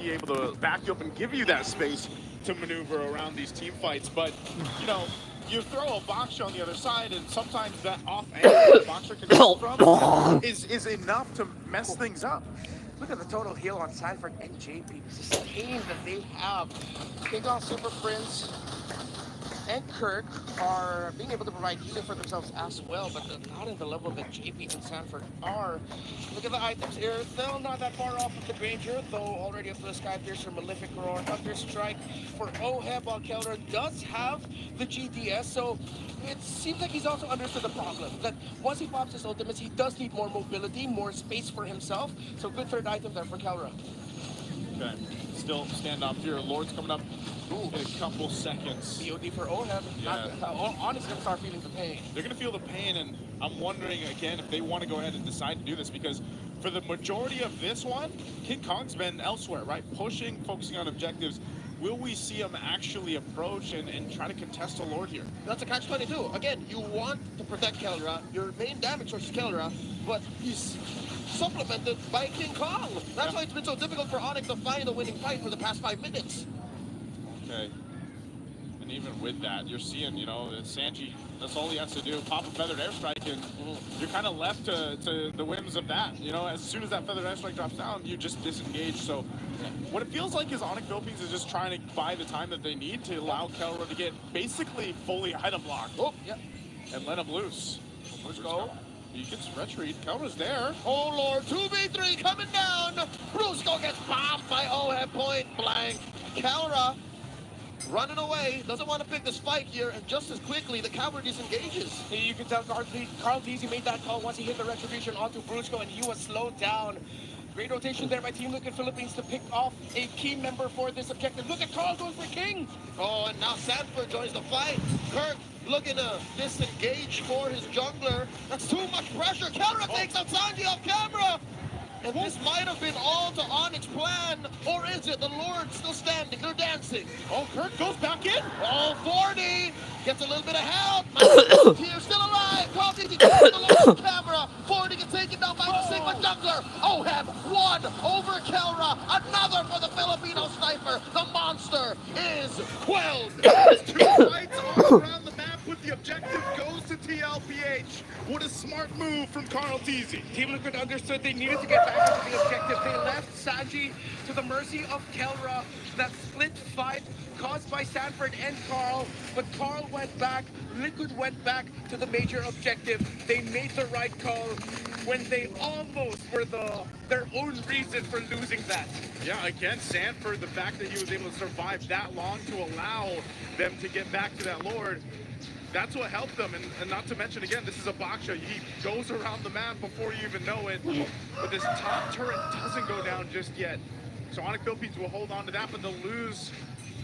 be able to back you up and give you that space to maneuver around these team fights. But, you know, you throw a boxer on the other side, and sometimes that off angle the boxer can come from is enough to mess things up. Look at the total heal on Sanford and JP. The sustain that they have. King Kong, Super Prince, and Kirk are being able to provide healing for themselves as well, but not in the level that JP and Sanford are. Look at the items here. Still not that far off of the Granger, though already up to the Sky Piercer, Malefic Roar, Thunder Strike for Oheb, while Keller does have the GTS, so it seems like he's also understood the problem, that once he pops his ultimates, he does need more mobility, more space for himself, so good third item there for Kelra. Okay, still standoff here. Lord's coming up in a couple seconds. BOD for Oheb. Yeah. Honestly, going to start feeling the pain. They're going to feel the pain, and I'm wondering, again, if they want to go ahead and decide to do this, because for the majority of this one, King Kong's been elsewhere, right? Pushing, focusing on objectives. Will we see him actually approach and try to contest a Lord here? That's a catch-22. Again, you want to protect Kelra. Your main damage source is Kelra, but he's supplemented by King Kong. That's why it's been so difficult for ONIC to find a winning fight for the past 5 minutes. Okay. And even with that, you're seeing, you know, Sanji, that's all he has to do. Pop a feathered airstrike, and you're kind of left to the whims of that. You know, as soon as that feathered airstrike drops down, you just disengage. So what it feels like is ONIC Philippines is just trying to buy the time that they need to allow Kelra to get basically fully item locked. Oh, yeah. And let him loose. Brusco, he gets retreat. Kelra's there. Oh, Lord. 2v3 coming down. Brusco gets bombed by Oheb point blank. Kelra running away, doesn't want to pick this fight here, and just as quickly the cavalry disengages. You can tell Carl Deasy made that call once he hit the retribution onto Brusco, and he was slowed down. Great rotation there by Team Liquid Philippines to pick off a key member for this objective. Look at Carl goes for King. Oh, and now Sanford joins the fight. Kirk looking to disengage for his jungler. That's too much pressure. Kelra takes out Sanji off camera. And this might have been all to ONIC's plan, or is it? The Lord still standing, they're dancing. Oh, Kirk goes back in. Oh, 40 gets a little bit of help. Here, still alive. Carl Deasy takes the Lord's camera. 40 gets taken down by the Sigma jungler. Oheb, one over Kelra. Another for the Filipino sniper. The monster is quelled. Two fights all around the map with the objective goes to TLPH. What a smart move from Carl Deasy. Team Liquid understood they needed to get back into the objective. They left Sanji to the mercy of Kelra. That split fight caused by Sanford and Carl, but Carl went back, Liquid went back to the major objective. They made the right call when they almost were their own reason for losing that. Yeah, again, Sanford, the fact that he was able to survive that long to allow them to get back to that Lord, that's what helped them, and not to mention, again, this is a boxer. He goes around the map before you even know it, but this top turret doesn't go down just yet. So ONIC Philippines will hold on to that, but they'll lose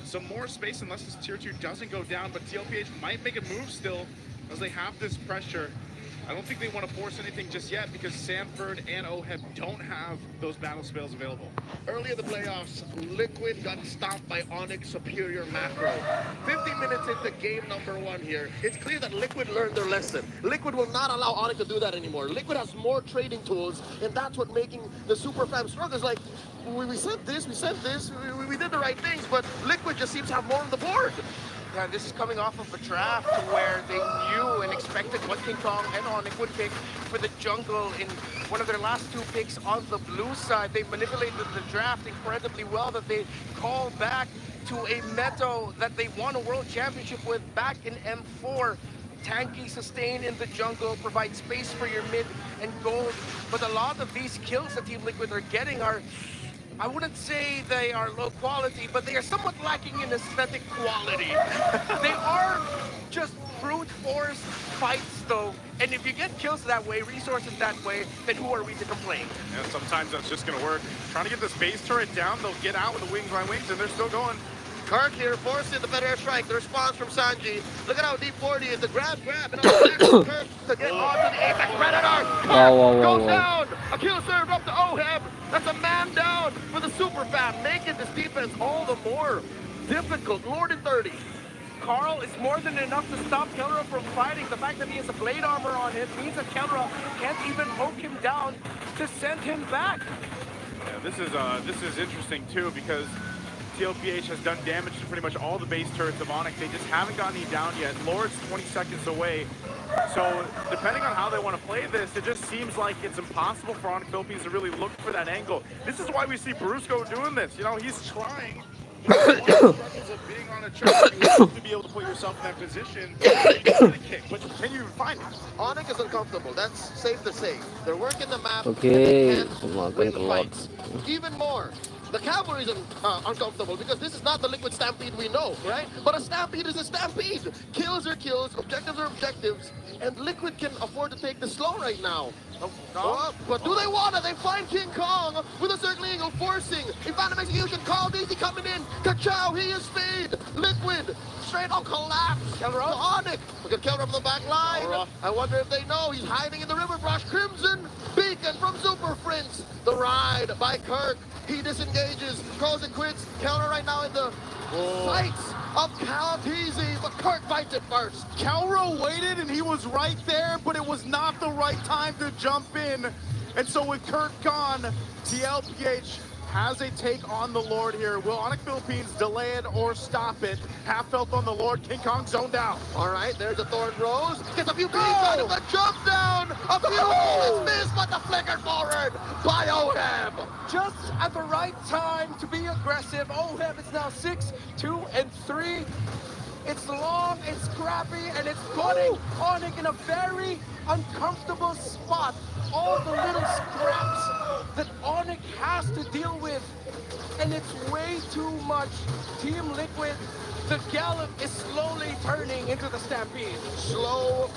some more space unless this tier 2 doesn't go down, but TLPH might make a move still as they have this pressure. I don't think they want to force anything just yet because Sanford and Oheb don't have those battle spells available. Early in the playoffs, Liquid got stopped by ONIC's superior macro. 50 minutes into game number 1 here, it's clear that Liquid learned their lesson. Liquid will not allow ONIC to do that anymore. Liquid has more trading tools, and that's what making the super fam struggle. It's like, we said this, we did the right things, but Liquid just seems to have more on the board. Yeah, this is coming off of a draft where they knew and expected what King Kong and ONIC would pick for the jungle in one of their last 2 picks on the blue side. They manipulated the draft incredibly well that they called back to a meta that they won a world championship with back in M4. Tanky, sustain in the jungle, provide space for your mid and gold. But a lot of these kills that Team Liquid are getting are, I wouldn't say they are low quality, but they are somewhat lacking in aesthetic quality. They are just brute force fights though, and if you get kills that way, resources that way, then who are we to complain? And sometimes that's just going to work. Trying to get this base turret down, they'll get out with the wings by wings, and they're still going. Kirk here forcing the better airstrike. The response from Sanji. Look at how deep 40 is. The grab, and Kirk to get onto the Apex Predator. Goes down. A kill served up to Oheb. That's a man down for the super fam, making this defense all the more difficult. Lord in 30. Carl is more than enough to stop Kelra from fighting. The fact that he has a blade armor on him means that Kelra can't even poke him down to send him back. Yeah, this is interesting too because TLPH has done damage to pretty much all the base turrets of ONIC. They just haven't gotten any down yet. Lord's 20 seconds away. So depending on how they want to play this, it just seems like it's impossible for ONIC Philippines to really look for that angle. This is why we see Brusco doing this. You know, he's trying. Struggles of being on a track, you have to be able to put yourself in that position to get a kick. But can you find it? ONIC is uncomfortable. That's safe to say. They're working the map. Okay, And they can't win the fight. Even more, the cavalry is uncomfortable because this is not the liquid stampede we know, right? But a stampede is a stampede. Kills are kills, objectives are objectives, and Liquid can afford to take the slow right now. But do they want it? They find King Kong with a circling eagle forcing. In Phantom Execution, Call Daisy coming in. Ka-chow, he is speed. Liquid, straight on collapse. ONIC, we can counter up the back line. I wonder if they know he's hiding in the river brush. Crimson Beacon from Super Prince. The ride by Kirk. He disengages, calls it quits. Counter right now in the sights of Calteezy, but Kirk fights it first. Calro waited and he was right there, but it was not the right time to jump in. And so with Kirk gone, TLPH has a take on the Lord here. Will ONIC Philippines delay it or stop it? Half health on the Lord. King Kong zoned out. All right, there's a Thorn Rose. Gets a few beats out of the jump down. A few bullets missed, but the flickered forward by Oheb. Just at the right time to be aggressive. Oheb is now 6, 2, and 3. It's long, it's scrappy, and it's putting ONIC in a very uncomfortable spot. All the little scraps that ONIC has to deal with, and it's way too much. Team Liquid, the gallop is slowly turning into the stampede. Slow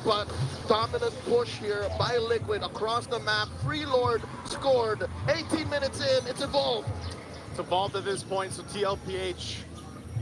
but dominant push here by Liquid across the map. Free Lord scored. 18 minutes in, it's evolved. It's evolved at this point, so TLPH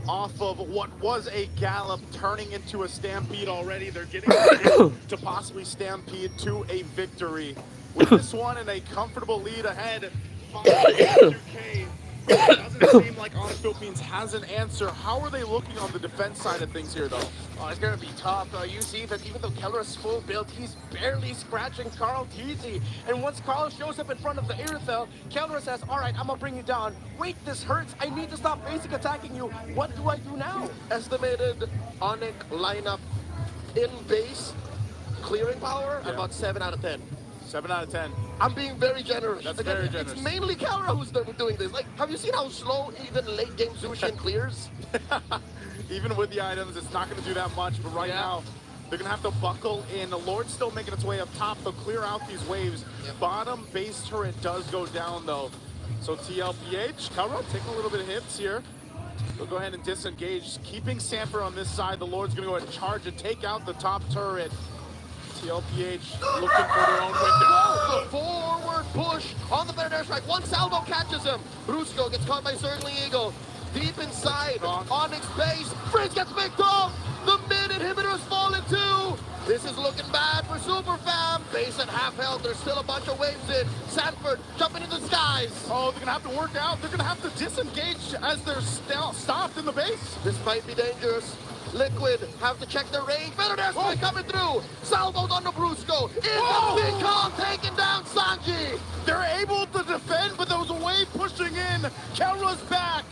off of what was a gallop turning into a stampede already. They're getting ready to possibly stampede to a victory. With this one in a comfortable lead ahead, 5-2K. It doesn't seem like ONIC Philippines has an answer. How are they looking on the defense side of things here, though? Oh, it's gonna be tough. You see that even though Keller is full build, he's barely scratching Carl Teasy. And once Carl shows up in front of the Irithel, Keller says, all right, I'm gonna bring you down. Wait, this hurts. I need to stop basic attacking you. What do I do now? Estimated ONIC lineup in base clearing power, about 7 out of 10. 7 out of 10. I'm being very generous. That's very generous. It's mainly Kara who's doing this. Like, have you seen how slow even late game Zushin clears? Even with the items, it's not going to do that much. But right now, they're going to have to buckle in. The Lord's still making its way up top. They'll clear out these waves. Bottom base turret does go down, though. So TLPH, Kara taking a little bit of hits here. They'll go ahead and disengage. Keeping Sanford on this side, the Lord's going to go ahead and charge and take out the top turret. TLPH looking for their own window. The forward push on the better airstrike. One salvo catches him. Brusco gets caught by Circling Eagle. Deep inside, ONIC's base. Fritz gets picked off. The mid inhibitors falling too. This is looking bad for Super Fam. Base at half health. There's still a bunch of waves in. Sanford jumping into the skies. Oh, they're going to have to work out. They're going to have to disengage as they're stopped in the base. This might be dangerous. Liquid have to check their range. Better airstrike coming through. Salvos on the Brusco. In the Big Kong taking down Sanji. They're able to defend, but there was a wave pushing in. Kelra's back.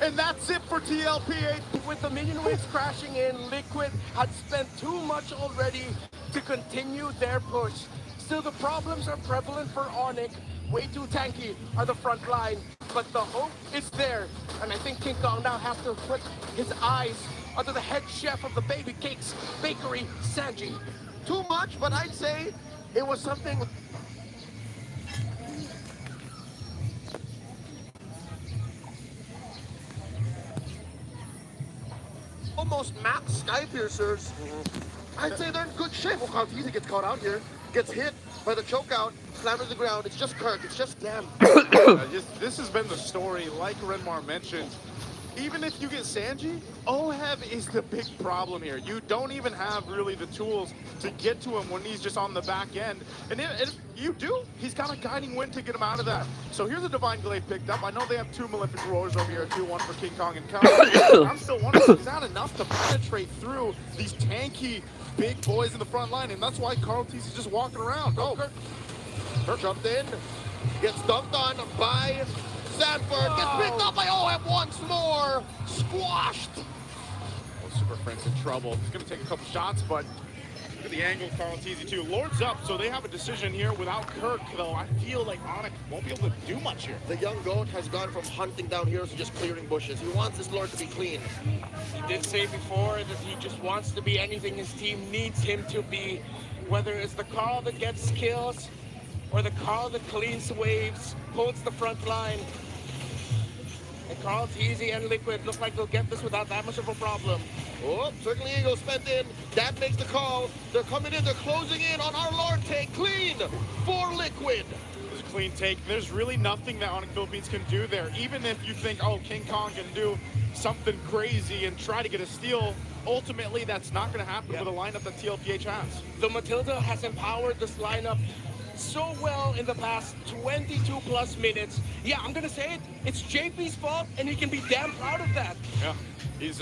And that's it for TLPH. With the minion waves crashing in, Liquid had spent too much already to continue their push. Still, the problems are prevalent for ONIC. Way too tanky are the front line, but the hope is there. And I think King Kong now has to put his eyes under the head chef of the Baby Cakes Bakery, Sanji. Too much, but I'd say it was something. Almost map Sky Piercers. I'd say they're in good shape. Well, Calteezy gets caught out here, gets hit by the chokeout, slammers the ground. It's just Kirk, it's just them. This has been the story, like Renmar mentioned. Even if you get Sanji, Oheb is the big problem here. You don't even have really the tools to get to him when he's just on the back end. And if you do, he's got a guiding wind to get him out of that. So here's a Divine Glaive picked up. I know they have 2 Malefic Roars over here, 2-1 for King Kong and Kong. I'm still wondering, is that enough to penetrate through these tanky big boys in the front line? And that's why Carl Teese is just walking around. Kirk jumped in. Gets dunked on by Sanford. Gets picked up by OM once more. Squashed. Oh, Super Friends in trouble. He's going to take a couple shots, but look at the angle. Carl's easy too. Lord's up, so they have a decision here without Kirk, though. I feel like ONIC won't be able to do much here. The young goat has gone from hunting down heroes to just clearing bushes. He wants this Lord to be clean. He did say before that he just wants to be anything his team needs him to be. Whether it's the Carl that gets kills or the Carl that cleans waves, holds the front line. And Carl's easy and liquid. Look like they'll get this without that much of a problem. Oh, Circling Eagle spent in. That makes the call. They're coming in. They're closing in on our Lord take. Clean for Liquid. There's a clean take. There's really nothing that ONIC Philippines can do there. Even if you think, oh, King Kong can do something crazy and try to get a steal, ultimately that's not going to happen with a lineup that TLPH has. The Matilda has empowered this lineup so well in the past 22 plus minutes. Yeah, I'm gonna say it. It's JP's fault, and he can be damn proud of that. Yeah, he's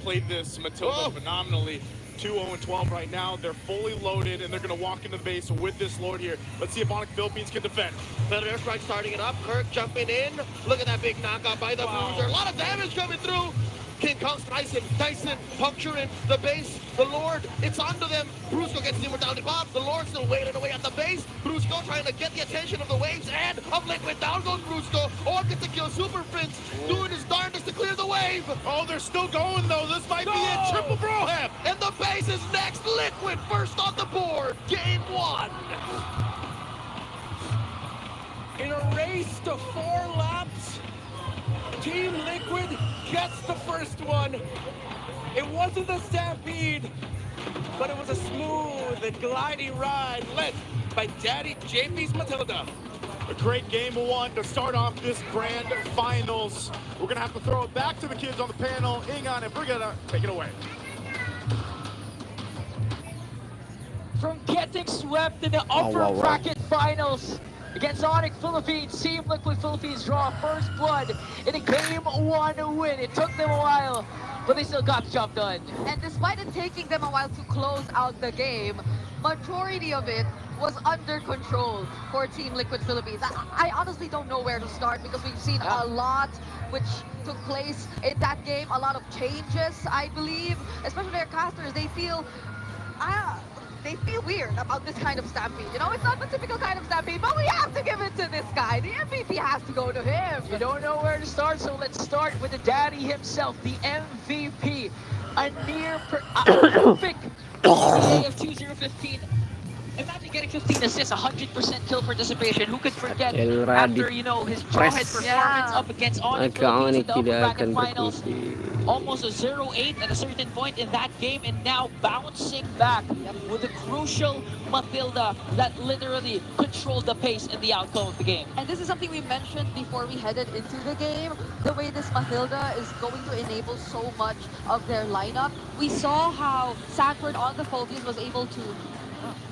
played this Matilda phenomenally. 2-0-12 right now. They're fully loaded, and they're going to walk into the base with this Lord here. Let's see if ONIC Philippines can defend. Feather Airstrike starting it up. Kirk jumping in. Look at that big knockout by the Bruiser. A lot of damage coming through. King Kong slicing, Dyson puncturing the base. The Lord, it's onto them. Brusco gets the immortality pop. The Lord still wailing away at the base. Brusco trying to get the attention of the waves and of Liquid. Down goes Brusco. Or gets to kill Super Prince, doing his darndest to clear the wave. Oh, they're still going though. This might be it. Triple Broham. And the base is next. Liquid first on the board. Game 1. In a race to 4 laps, Team Liquid gets the first one. It wasn't a stampede, but it was a smooth and gliding ride led by Daddy JP's Matilda. A great game 1 to start off this grand finals. We're going to have to throw it back to the kids on the panel. Ingan and Brigada, take it away. From getting swept in the upper bracket finals against ONIC Philippines, Team Liquid Philippines draw first blood in a Game 1 win. It took them a while, but they still got the job done. And despite it taking them a while to close out the game, majority of it was under control for Team Liquid Philippines. I honestly don't know where to start because we've seen a lot which took place in that game. A lot of changes, I believe, especially their casters. They feel weird about this kind of stampede. You know, it's not the typical kind of stampede, but we have to give it to this guy. The MVP has to go to him. You don't know where to start, so let's start with the daddy himself, the MVP. A near perfect PA of 2015. Imagine getting 15 assists, 100% kill participation. Who could forget after, you know, his Jawhead performance up against ONIC Philippines in the upper bracket finals. Almost a 0-8 at a certain point in that game, and now bouncing back with a crucial Matilda that literally controlled the pace and the outcome of the game. And this is something we mentioned before we headed into the game. The way this Matilda is going to enable so much of their lineup. We saw how Sanford on the Philippines was able to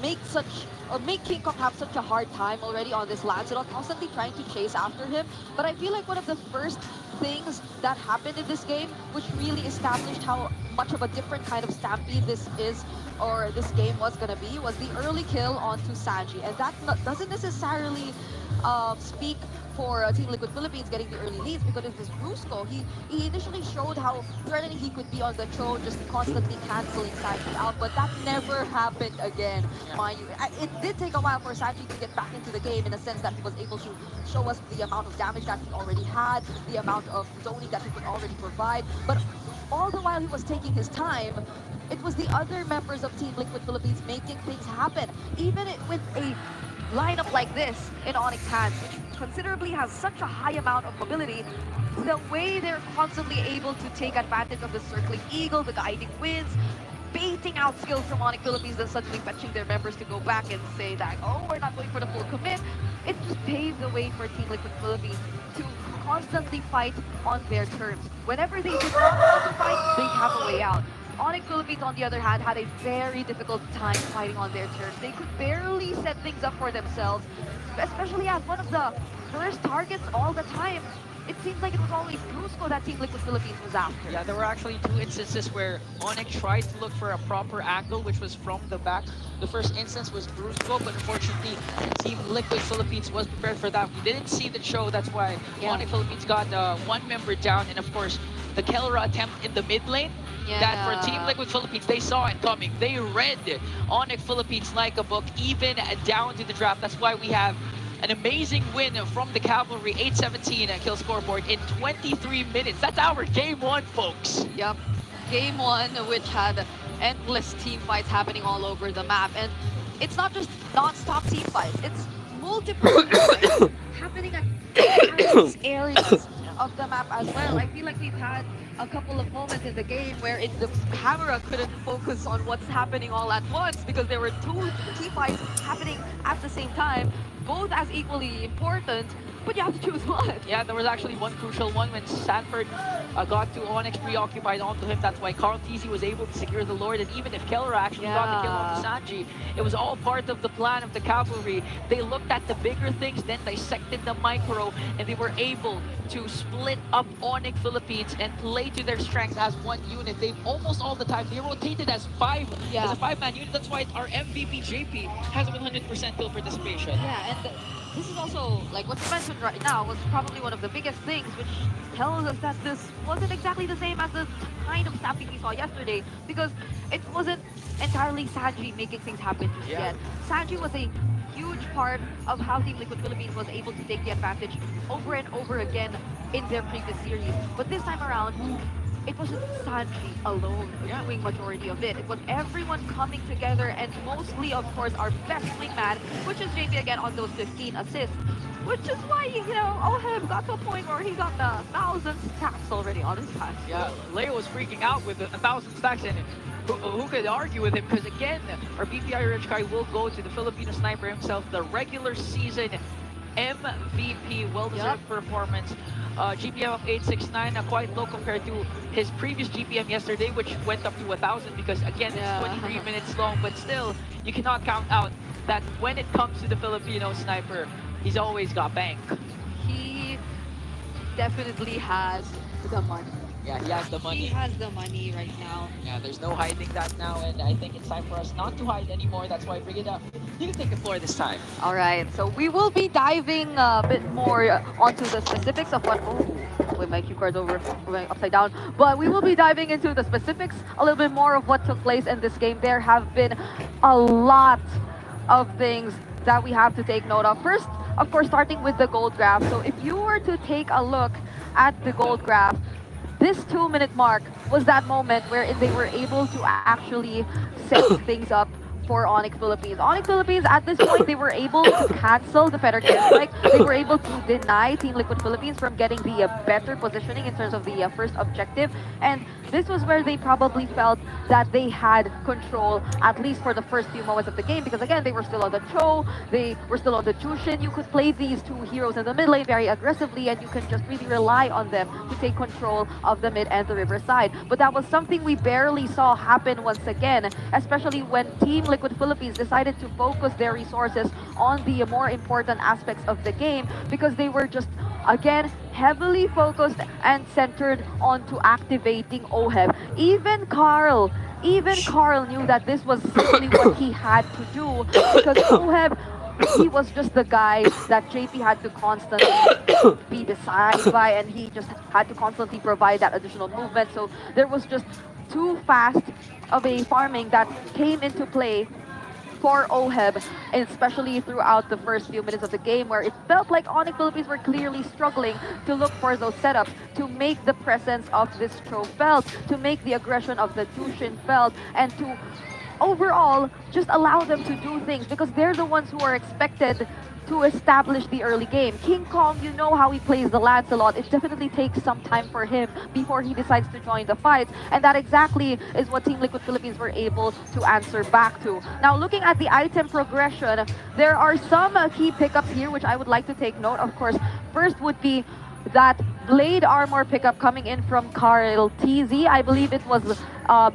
make King Kong have such a hard time already on this Lancelot, constantly trying to chase after him. But I feel like one of the first things that happened in this game, which really established how much of a different kind of stampede this is, or this game was gonna be, was the early kill onto Sanji. And that doesn't necessarily speak for Team Liquid Philippines getting the early leads, because it was Brusco. He initially showed how threatening he could be on the throne, just constantly canceling Sanji out, but that never happened again, mind you. It did take a while for Sanji to get back into the game, in a sense that he was able to show us the amount of damage that he already had, the amount of zoning that he could already provide, but all the while he was taking his time, it was the other members of Team Liquid Philippines making things happen. Even with a lineup like this in ONIC's hands, which considerably has such a high amount of mobility, the way they're constantly able to take advantage of the Circling Eagle, the guiding winds, baiting out skills from ONIC Philippines, then suddenly fetching their members to go back and say that, oh, we're not going for the full commit. It just paved the way for Team Liquid Philippines to constantly fight on their terms. Whenever they did not want to fight, they have a way out. ONIC Philippines, on the other hand, had a very difficult time fighting on their terms. They could barely set things up for themselves, especially as one of the first targets all the time. it seems like it was always Brusco that Team Liquid Philippines was after. Yeah, there were actually 2 instances where ONIC tried to look for a proper angle, which was from the back. The first instance was Brusco, but unfortunately, Team Liquid Philippines was prepared for that. We didn't see the show, that's why ONIC Philippines got 1 member down, and of course, the Kelra attempt in the mid lane. That for Team Liquid Philippines, they saw it coming. They read ONIC Philippines like a book, even down to the draft. That's why we have an amazing win from the Cavalry, 8-17 kill scoreboard in 23 minutes. That's our game 1, folks. Yep. Game 1, which had endless team fights happening all over the map. And it's not just non-stop team fights. It's multiple team fights happening at various areas of the map as well. I feel like we've had a couple of moments in the game where the camera couldn't focus on what's happening all at once because there were 2 team fights happening at the same time, both as equally important, but you have to choose one. Yeah, there was actually one crucial one when Sanford got to ONIC preoccupied onto him. That's why Carl TZ was able to secure the Lord. And even if Kelra actually got the kill on Sanji, it was all part of the plan of the Cavalry. They looked at the bigger things, then dissected the micro, and they were able to split up ONIC Philippines and play to their strengths as one unit. They've almost all the time, they rotated as as a 5-man unit. That's why our MVP JP has 100% kill participation. Yeah, and this is also, like what you mentioned right now, was probably one of the biggest things, which tells us that this wasn't exactly the same as the kind of stampede we saw yesterday, because it wasn't entirely Sanji making things happen just yet. Sanji was a huge part of how Team Liquid Philippines was able to take the advantage over and over again in their previous series. But this time around, it wasn't Sanji alone doing majority of it. It was everyone coming together, and mostly, of course, our best wingman, which is JP again on those 15 assists. Which is why, OHEB got to a point where he got the 1,000 stacks already on his patch. Yeah, Leo was freaking out with 1,000 stacks, and who could argue with him? Because again, our BPI Rich Guy will go to the Filipino sniper himself, the regular season MVP, well-deserved performance. GPM of 869, quite low compared to his previous GPM yesterday, which went up to 1,000 because again, it's 23 minutes long, but still, you cannot count out that when it comes to the Filipino sniper, he's always got bank. He definitely has the money. Yeah, he has the money. He has the money right now. Yeah, there's no hiding that now, and I think it's time for us not to hide anymore. That's why bring it up. You can take the floor this time. All right, so we will be diving a bit more onto the specifics of what... Oh, wait, my cue card's over, going upside down. But we will be diving into the specifics a little bit more of what took place in this game. There have been a lot of things that we have to take note of. First, of course, starting with the gold graph. So if you were to take a look at the gold graph, this 2-minute mark was that moment where they were able to actually set things up for ONIC Philippines. ONIC Philippines, at this point, they were able to cancel the Federer strike. They were able to deny Team Liquid Philippines from getting the better positioning in terms of the first objective. And this was where they probably felt that they had control, at least for the first few moments of the game, because again, they were still on the Cho, they were still on the Jushin. You could play these 2 heroes in the mid lane very aggressively, and you can just really rely on them to take control of the mid and the river side. But that was something we barely saw happen once again, especially when Team Liquid Philippines decided to focus their resources on the more important aspects of the game, because they were just, again, heavily focused and centered onto activating OHEB. Even Carl knew that this was simply what he had to do, because OHEB, he was just the guy that JP had to constantly be beside by, and he just had to constantly provide that additional movement. So there was just too fast of a farming that came into play for OHEB, especially throughout the first few minutes of the game, where it felt like ONIC Philippines were clearly struggling to look for those setups, to make the presence of this Cho felt, to make the aggression of the Jushin felt, and to overall just allow them to do things, because they're the ones who are expected to establish the early game. King Kong, you know how he plays the Lancelot. It definitely takes some time for him before he decides to join the fights, and that exactly is what Team Liquid Philippines were able to answer back to. Now, looking at the item progression, there are some key pickups here which I would like to take note. Of course, first would be that blade armor pickup coming in from Carl TZ. I believe it was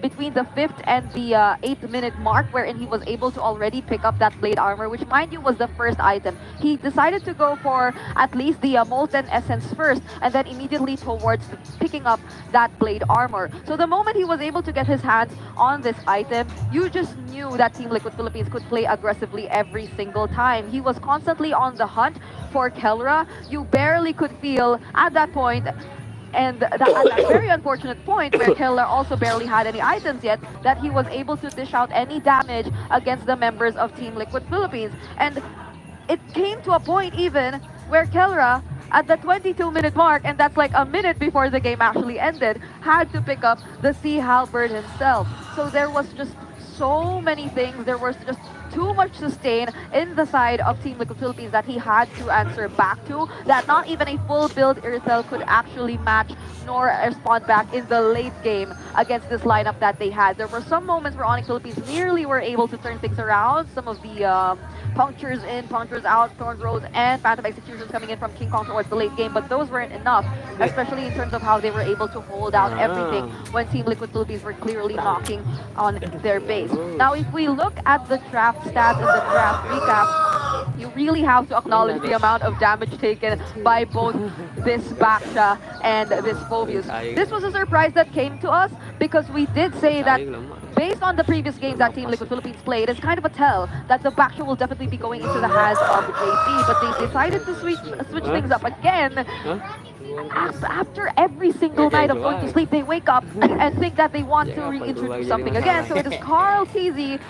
between the 5th and the 8th minute mark, wherein he was able to already pick up that blade armor, which mind you was the first item. He decided to go for at least the molten essence first, and then immediately towards picking up that blade armor. So the moment he was able to get his hands on this item, you just knew that Team Liquid Philippines could play aggressively every single time. He was constantly on the hunt for Kelra. You barely could feel at that point, and at that very unfortunate point where Killer also barely had any items yet, that he was able to dish out any damage against the members of Team Liquid Philippines. And it came to a point even where Kelra, at the 22-minute mark, and that's like a minute before the game actually ended, had to pick up the Sea Halberd himself. So there was just so many things. There was just too much sustain in the side of Team Liquid Philippines that he had to answer back to, that not even a full build Irithel could actually match nor respond back in the late game against this lineup that they had. There were some moments where ONIC Philippines nearly were able to turn things around. Some of the punctures in, punctures out, Thorn Rose, and Phantom Executions coming in from King Kong towards the late game, but those weren't enough, especially in terms of how they were able to hold out everything when Team Liquid Philippines were clearly knocking on their base. Now, if we look at the draft stats and the draft recap, you really have to acknowledge the amount of damage taken by both this Baksha and this Phobius. This was a surprise that came to us because we did say that based on the previous games that Team Liquid Philippines played, it's kind of a tell that the Baksha will definitely be going into the hands of JP, but they decided to switch things up again. After every single night of going to sleep, they wake up and think that they want to reintroduce something again. So it is Carl TZ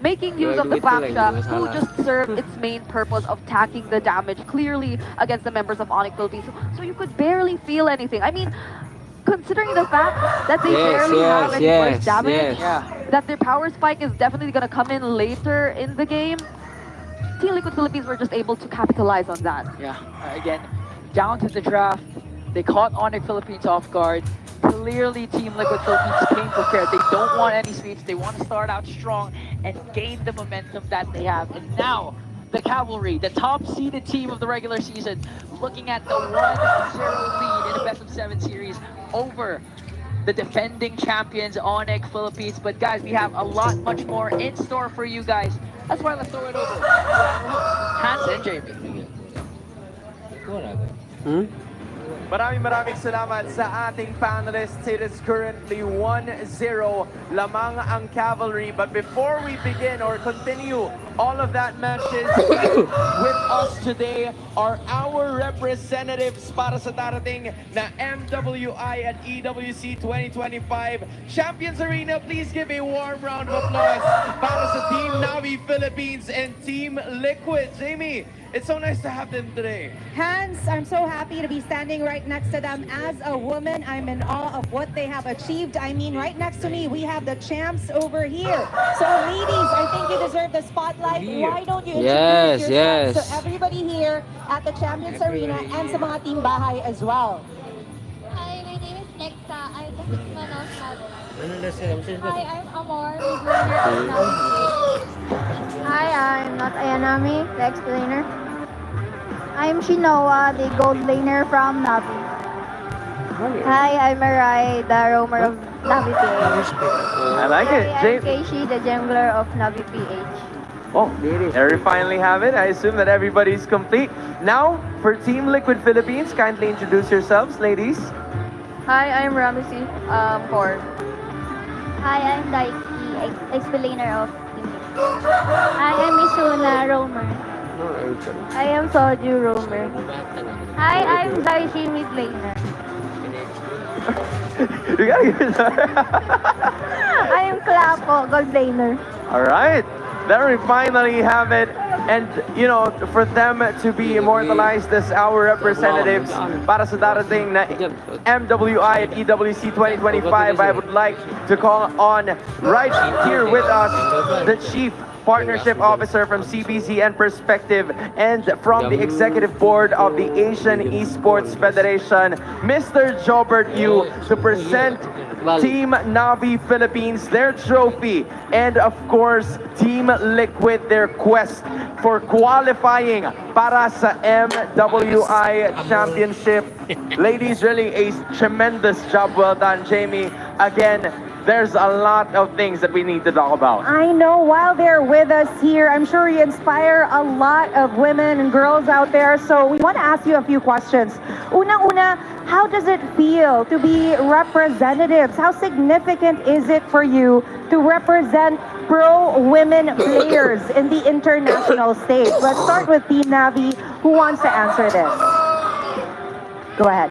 making use of the Baksha, who just served its main purpose of tanking the damage clearly against the members of ONIC Philippines. So you could barely feel anything. I mean, considering the fact that they barely have any burst damage, that their power spike is definitely going to come in later in the game, Team Liquid Philippines were just able to capitalize on that. Yeah, again, down to the draft, they caught ONIC Philippines off guard. Clearly, Team Liquid Philippines came prepared. They don't want any sweeps. They want to start out strong and gain the momentum that they have. And now, the Cavalry, the top-seeded team of the regular season, looking at the 1-0 lead in the best-of-7 series over the defending champions, ONIC Philippines. But guys, we have a lot much more in store for you guys. That's why let's throw it over. Hans and JP. Maraming salamat sa ating panelists. It is currently 1-0 lamang ang Cavalry. But before we begin or continue all of that matches, with us today are our representatives para sa darating na MWI at EWC 2025 Champions Arena. Please give a warm round of applause para sa Team Navi Philippines and Team Liquid. Jamie, it's so nice to have them today. Hans, I'm so happy to be standing right next to them. As a woman, I'm in awe of what they have achieved. I mean, right next to me, we have the champs over here. So ladies, I think you deserve the spotlight. Why don't you introduce yourselves to everybody here at the Champions Arena and sa mga team bahay as well. Hi, my name is Nexa. I'm the man of Navi. Hi, I'm Amor, the winner of Navi. Hi, I'm not Ayanami, the explainer. I'm Shinoa, the gold laner from Navi. Hi, I'm Arai, the roamer of Navi PH. I like it. Hi, I'm Keishi, the jungler of Navi PH. Oh, there we finally have it. I assume that everybody's complete. Now, for Team Liquid Philippines, kindly introduce yourselves, ladies. Hi, I'm Ramisi, Core. Hi, I'm Daiki, explainer of Team. Hi, I'm Misuna, roamer. I am Soju, roamer. Hi, I'm Daishi, mid laner. You gotta give it I am Klapo, gold laner. All right. There we finally have it. And, you know, for them to be immortalized as our representatives para sa darating na MWI at EWC 2025, I would like to call on right here with us the Chief Partnership Officer from CBC and Perspective and from the Executive Board of the Asian Esports Federation, Mr. Jobert Yu, to present Team Navi Philippines their trophy, and of course Team Liquid their quest for qualifying para sa MWI Championship. Ladies, really a tremendous job. Well done, Jamie. Again, there's a lot of things that we need to talk about. I know, while they're with us here, I'm sure you inspire a lot of women and girls out there. So we want to ask you a few questions. Una, how does it feel to be representatives? How significant is it for you to represent pro women players in the international stage? Let's start with Team Navi. Who wants to answer this? Go ahead.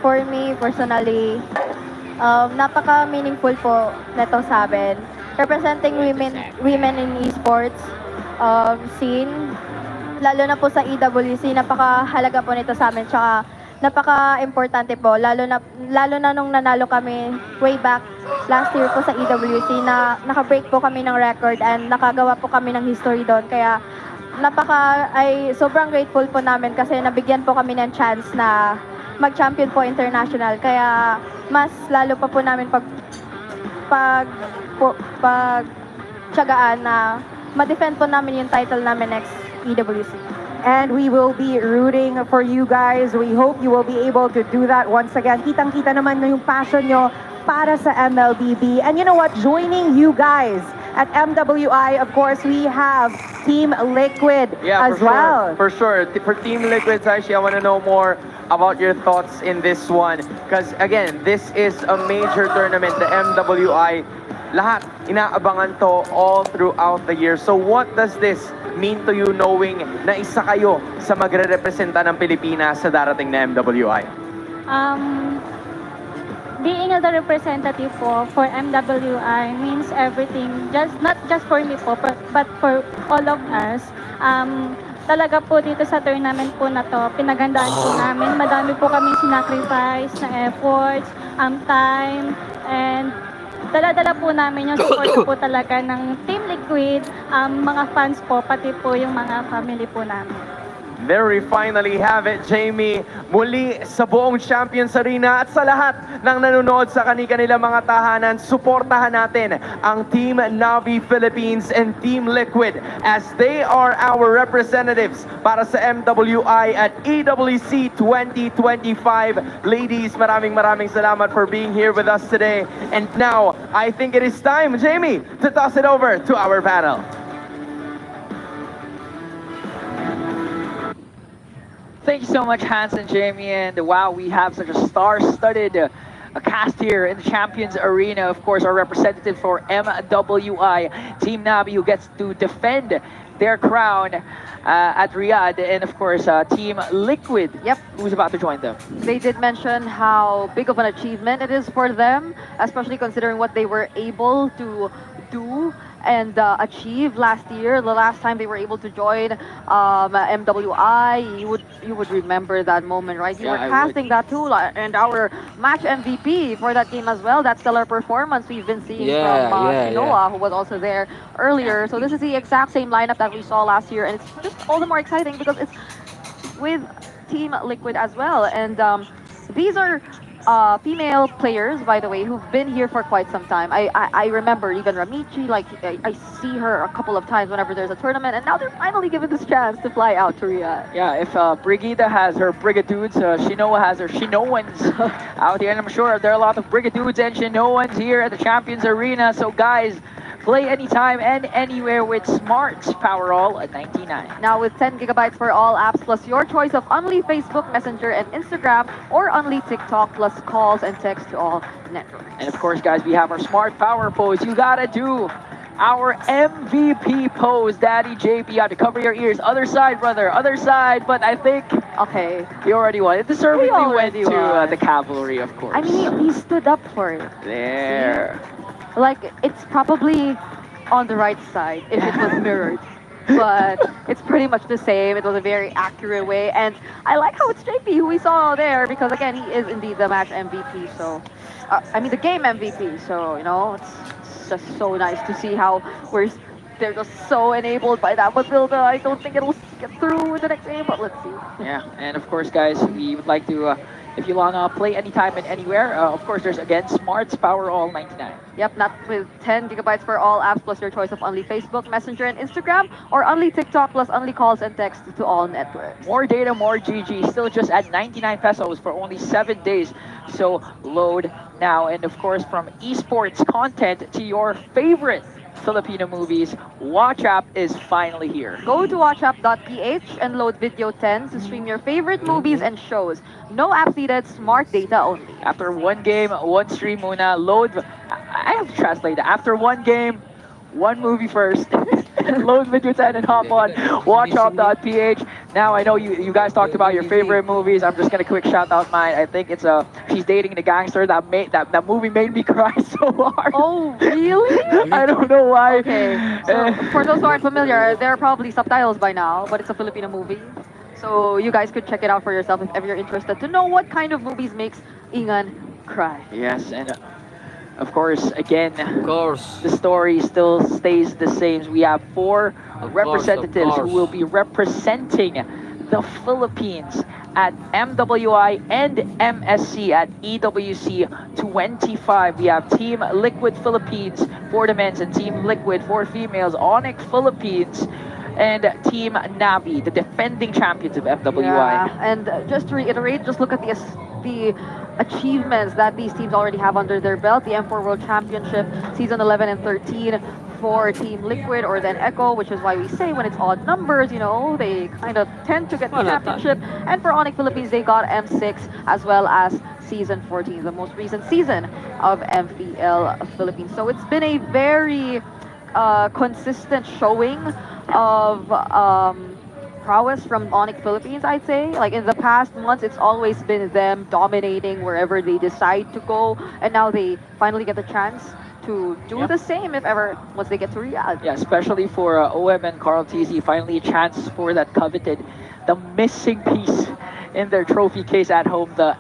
For me, personally, napaka-meaningful po neto sa amin. Representing women in esports scene, lalo na po sa EWC, napakahalaga po nito sa amin. Tsaka napaka-importante po, lalo na nung nanalo kami way back last year po sa EWC na naka-break po kami ng record and nakagawa po kami ng history doon. Kaya sobrang grateful po namin kasi nabigyan po kami ng chance na mag-champion po international. Kaya mas lalo pa po namin tsagaan na ma-defend po namin yung title namin next EWC. And we will be rooting for you guys. We hope you will be able to do that once again. Kitang-kita naman na yung passion nyo para sa MLBB. And you know what? Joining you guys at MWI, of course, we have Team Liquid as well. For sure. For Team Liquid, actually, I want to know more about your thoughts in this one. Because again, this is a major tournament, the MWI. Lahat inaabangan to all throughout the year. So what does this mean to you knowing na isa kayo sa magre-representa ng Pilipinas sa darating na MWI? Being the representative po for MWI means everything, not just for me po, but for all of us. Talaga po dito sa tournament po na to, pinagandaan po namin. Madami po kami sinacrifice na efforts, time, and dala-dala po namin yung support po talaga ng Team Liquid, mga fans po, pati po yung mga family po namin. There we finally have it, Jamie. Muli sa buong Champions Arena at sa lahat ng nanonood sa kanilang mga tahanan, suportahan natin ang Team Navi Philippines and Team Liquid as they are our representatives para sa MWI at EWC 2025. Ladies, maraming salamat for being here with us today. And now, I think it is time, Jamie, to toss it over to our panel. Thank you so much, Hans and Jamie. And wow, we have such a star-studded cast here in the Champions Arena. Of course, our representative for MWI, Team Navi, who gets to defend their crown at Riyadh. And of course, Team Liquid, who's about to join them. They did mention how big of an achievement it is for them, especially considering what they were able to do and achieve last year. The last time they were able to join MWI, you would remember that moment, right? You were casting that too, and our match MVP for that game as well. That stellar performance we've been seeing from Shinoa, who was also there earlier. So this is the exact same lineup that we saw last year, and it's just all the more exciting because it's with Team Liquid as well. And these are female players, by the way, who've been here for quite some time. I remember even Ramichi, like I see her a couple of times whenever there's a tournament, and now they're finally given this chance to fly out to Riyadh. Yeah, if Brigida has her Brigadudes, Shinoa has her Shinoans out here, and I'm sure there are a lot of Brigadudes and Shinoans here at the Champions Arena. So guys, play anytime and anywhere with Smart's Powerall at 99. Now with 10 gigabytes for all apps plus your choice of only Facebook, Messenger, and Instagram, or only TikTok plus calls and text to all networks. And of course, guys, we have our Smart Power pose. You gotta do our MVP pose, Daddy JP. You have to cover your ears. Other side, brother. Other side. But I think, okay, you already won. It deservedly went to the cavalry, of course. I mean, he stood up for it. There. See? Like, it's probably on the right side if it was mirrored. But it's pretty much the same. It was a very accurate way. And I like how it's JP who we saw there because, again, he is indeed the match MVP. So, I mean, the game MVP. So, you know, it's just so nice to see how they're just so enabled by that Matilda. I don't think it'll get through the next game, but let's see. Yeah, and of course, guys, we would like to, if you want to play anytime and anywhere, of course, there's again Smart's Powerall 99. Yep, not with 10 gigabytes for all apps plus your choice of only Facebook, Messenger, and Instagram, or only TikTok plus only calls and texts to all networks. More data, more GG, still just at 99 pesos for only 7 days. So load now. And of course, from esports content to your favorite Filipino movies, Watch App is finally here. Go to watchapp.ph and load Video 10 to stream your favorite movies and shows. No apps needed, smart data only. After one game, one stream muna, load. I have to translate that. After one game, one movie first. Load Video 10 and hop on watchup.ph. Now I know you guys talked about your favorite movies. I'm just gonna quick shout out mine. I think it's She's Dating the Gangster. That movie made me cry so hard. Oh, really? I don't know why. Okay, so for those who aren't familiar, there are probably subtitles by now, but it's a Filipino movie. So you guys could check it out for yourself if ever you're interested to know what kind of movies makes Ingan cry. Yes, and of course, again, the story still stays the same. We have four representatives who will be representing the Philippines at MWI and MSC at EWC 25. We have Team Liquid Philippines for the men's and Team Liquid for females, ONIC Philippines, and Team Navi, the defending champions of MWI. Yeah, and just to reiterate, just look at the achievements that these teams already have under their belt. The M4 World Championship, Season 11 and 13 for Team Liquid, or then Echo, which is why we say when it's odd numbers, you know, they kind of tend to get the championship. And for ONIC Philippines, they got M6 as well as Season 14, the most recent season of MPL Philippines. So it's been a very consistent showing of prowess from ONIC Philippines, I'd say. Like in the past months, it's always been them dominating wherever they decide to go, and now they finally get the chance to do the same if ever once they get to Riyadh. Yeah, especially for OM and Carl TZ, finally a chance for that coveted, the missing piece in their trophy case at home, the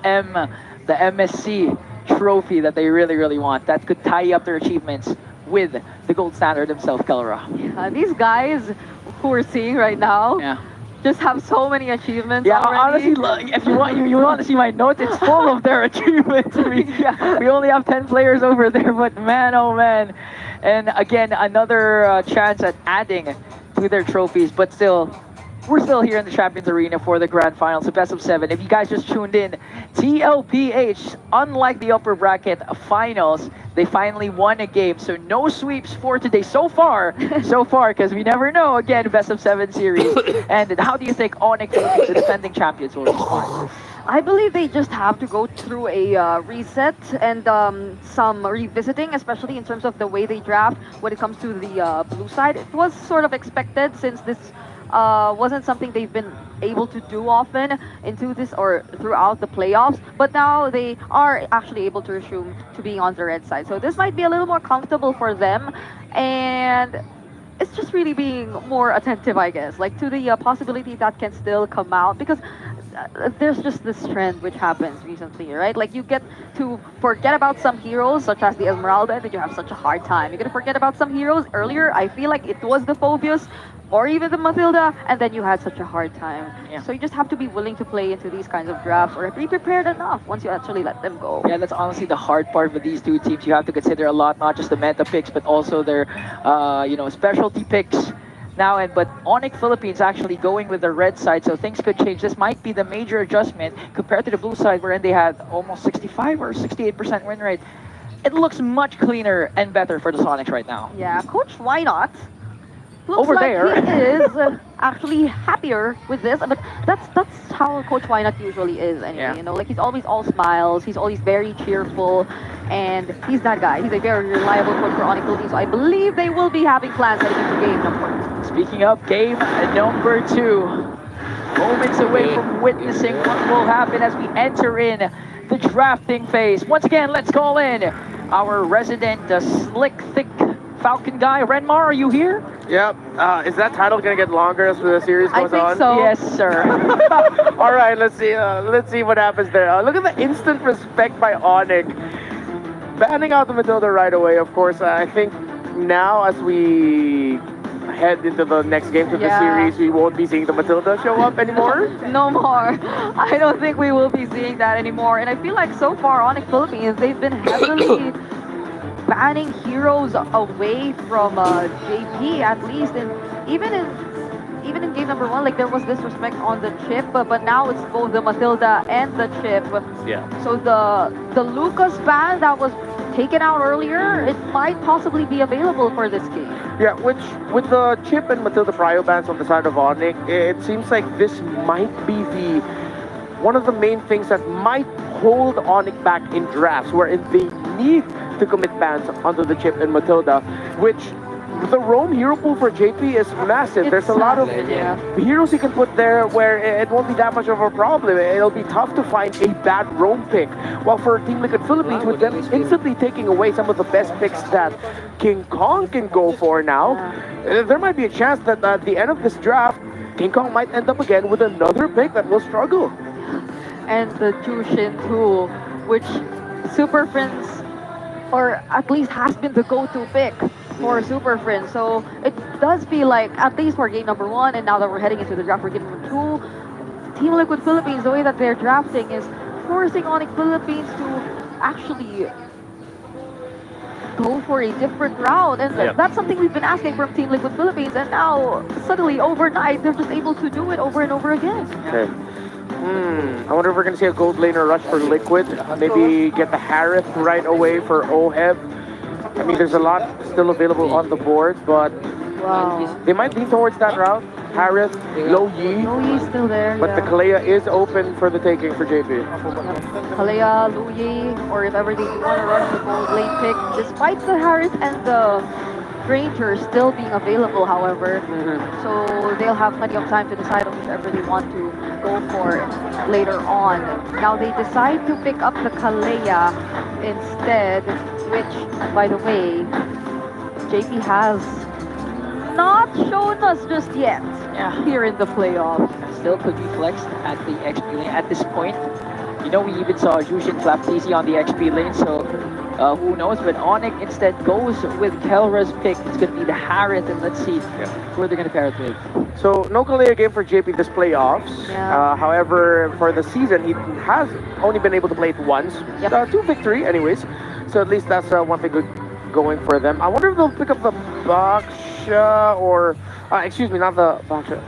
MSC trophy that they really, really want. That could tie up their achievements with the gold standard himself, Kelra. Yeah, these guys who we're seeing right now just have so many achievements already. Honestly, if you want to see my notes, it's full of their achievements. We only have 10 players over there, but man, oh man. And again, another chance at adding to their trophies, but still, we're still here in the Champions Arena for the Grand Finals, the best of 7. If you guys just tuned in, TLPH, unlike the upper bracket finals, they finally won a game. So no sweeps for today so far, because we never know. Again, best of 7 series. And how do you think ONIC, the defending champions, will respond? I believe they just have to go through a reset and some revisiting, especially in terms of the way they draft when it comes to the blue side. It was sort of expected since this wasn't something they've been able to do often into this or throughout the playoffs, but now they are actually able to resume to being on the red side. So this might be a little more comfortable for them, and it's just really being more attentive, I guess, like to the possibility that can still come out, because there's just this trend which happens recently, right? Like you get to forget about some heroes such as the Esmeralda and you have such a hard time. You're gonna forget about some heroes earlier. I feel like it was the Phobius or even the Matilda, and then you had such a hard time. So you just have to be willing to play into these kinds of drafts or be prepared enough once you actually let them go. Yeah, that's honestly the hard part with these two teams. You have to consider a lot, not just the meta picks, but also their specialty picks. Now, but ONIC Philippines actually going with the red side, so things could change. This might be the major adjustment compared to the blue side, wherein they had almost 65 or 68% win rate. It looks much cleaner and better for the Sonics right now. Yeah, Coach, why not? Looks Over like there. he is actually happier with this, but that's how Coach Wynot usually is anyway. You know, like he's always all smiles, he's always very cheerful, and he's that guy. He's a very reliable coach for ONIC Philippines, so I believe they will be having plans heading into game number 2. Speaking of game number 2, moments away from witnessing what will happen as we enter in the drafting phase. Once again, let's call in our resident slick, thick Falcon guy. Renmar, are you here? Yep. Is that title gonna get longer as the series goes on? I think so. Yes, sir. All right, let's see what happens there. Look at the instant respect by ONIC. Banning out the Matilda right away, of course. I think now as we head into the next games of the series, we won't be seeing the Matilda show up anymore. No more. I don't think we will be seeing that anymore. And I feel like so far ONIC Philippines, they've been heavily banning heroes away from JP, at least, and even even in game number 1, like there was disrespect on the chip, but now it's both the Matilda and the chip. Yeah. So the Lucas ban that was taken out earlier, it might possibly be available for this game. Yeah, which with the chip and Matilda Prio bans on the side of ONIC, it seems like this might be one of the main things that might hold ONIC back in drafts, wherein they need to commit bans under the chip and Matilda, which the roam hero pool for JP is massive. There's a lot of heroes you can put there where it won't be that much of a problem. It'll be tough to find a bad roam pick. While for Team Liquid Philippines, with them instantly taking away some of the best picks that King Kong can go for now, there might be a chance that at the end of this draft, King Kong might end up again with another pick that will struggle. And the Jushin too, which Super Friends, or at least has been the go-to pick for Super Friends. So it does feel like, at least for game number 1, and now that we're heading into the draft for game number 2, Team Liquid Philippines, the way that they're drafting is forcing ONIC Philippines to actually go for a different route. And that's something we've been asking from Team Liquid Philippines, and now suddenly overnight they're just able to do it over and over again. Okay. I wonder if we're going to see a gold laner rush for Liquid. Maybe get the Harith right away for Oheb. I mean, there's a lot still available on the board, but they might lean towards that route. Harith, Low Yi. Low Yi's still there, but the Kalea is open for the taking for JP. Kalea, Low Yi, or if ever they do want to rush the gold lane pick, despite the Harith and the Ranger still being available, however, so they'll have plenty of time to decide on whichever they want to go for later on. Now they decide to pick up the Kalea instead, which, by the way, JP has not shown us just yet here in the playoff. Still could be flexed at the XP lane at this point. You know, we even saw Jushin flap TC on the XP lane, so who knows? But ONIC instead goes with Kelra's pick. It's going to be the Harith, and let's see where they're going to pair it with. So, no Kalea game for JP this playoffs. However, for the season, he has only been able to play it once. 2 victory, anyways. So, at least that's one thing good going for them. I wonder if they'll pick up the Baksha or... excuse me, not the Baksha.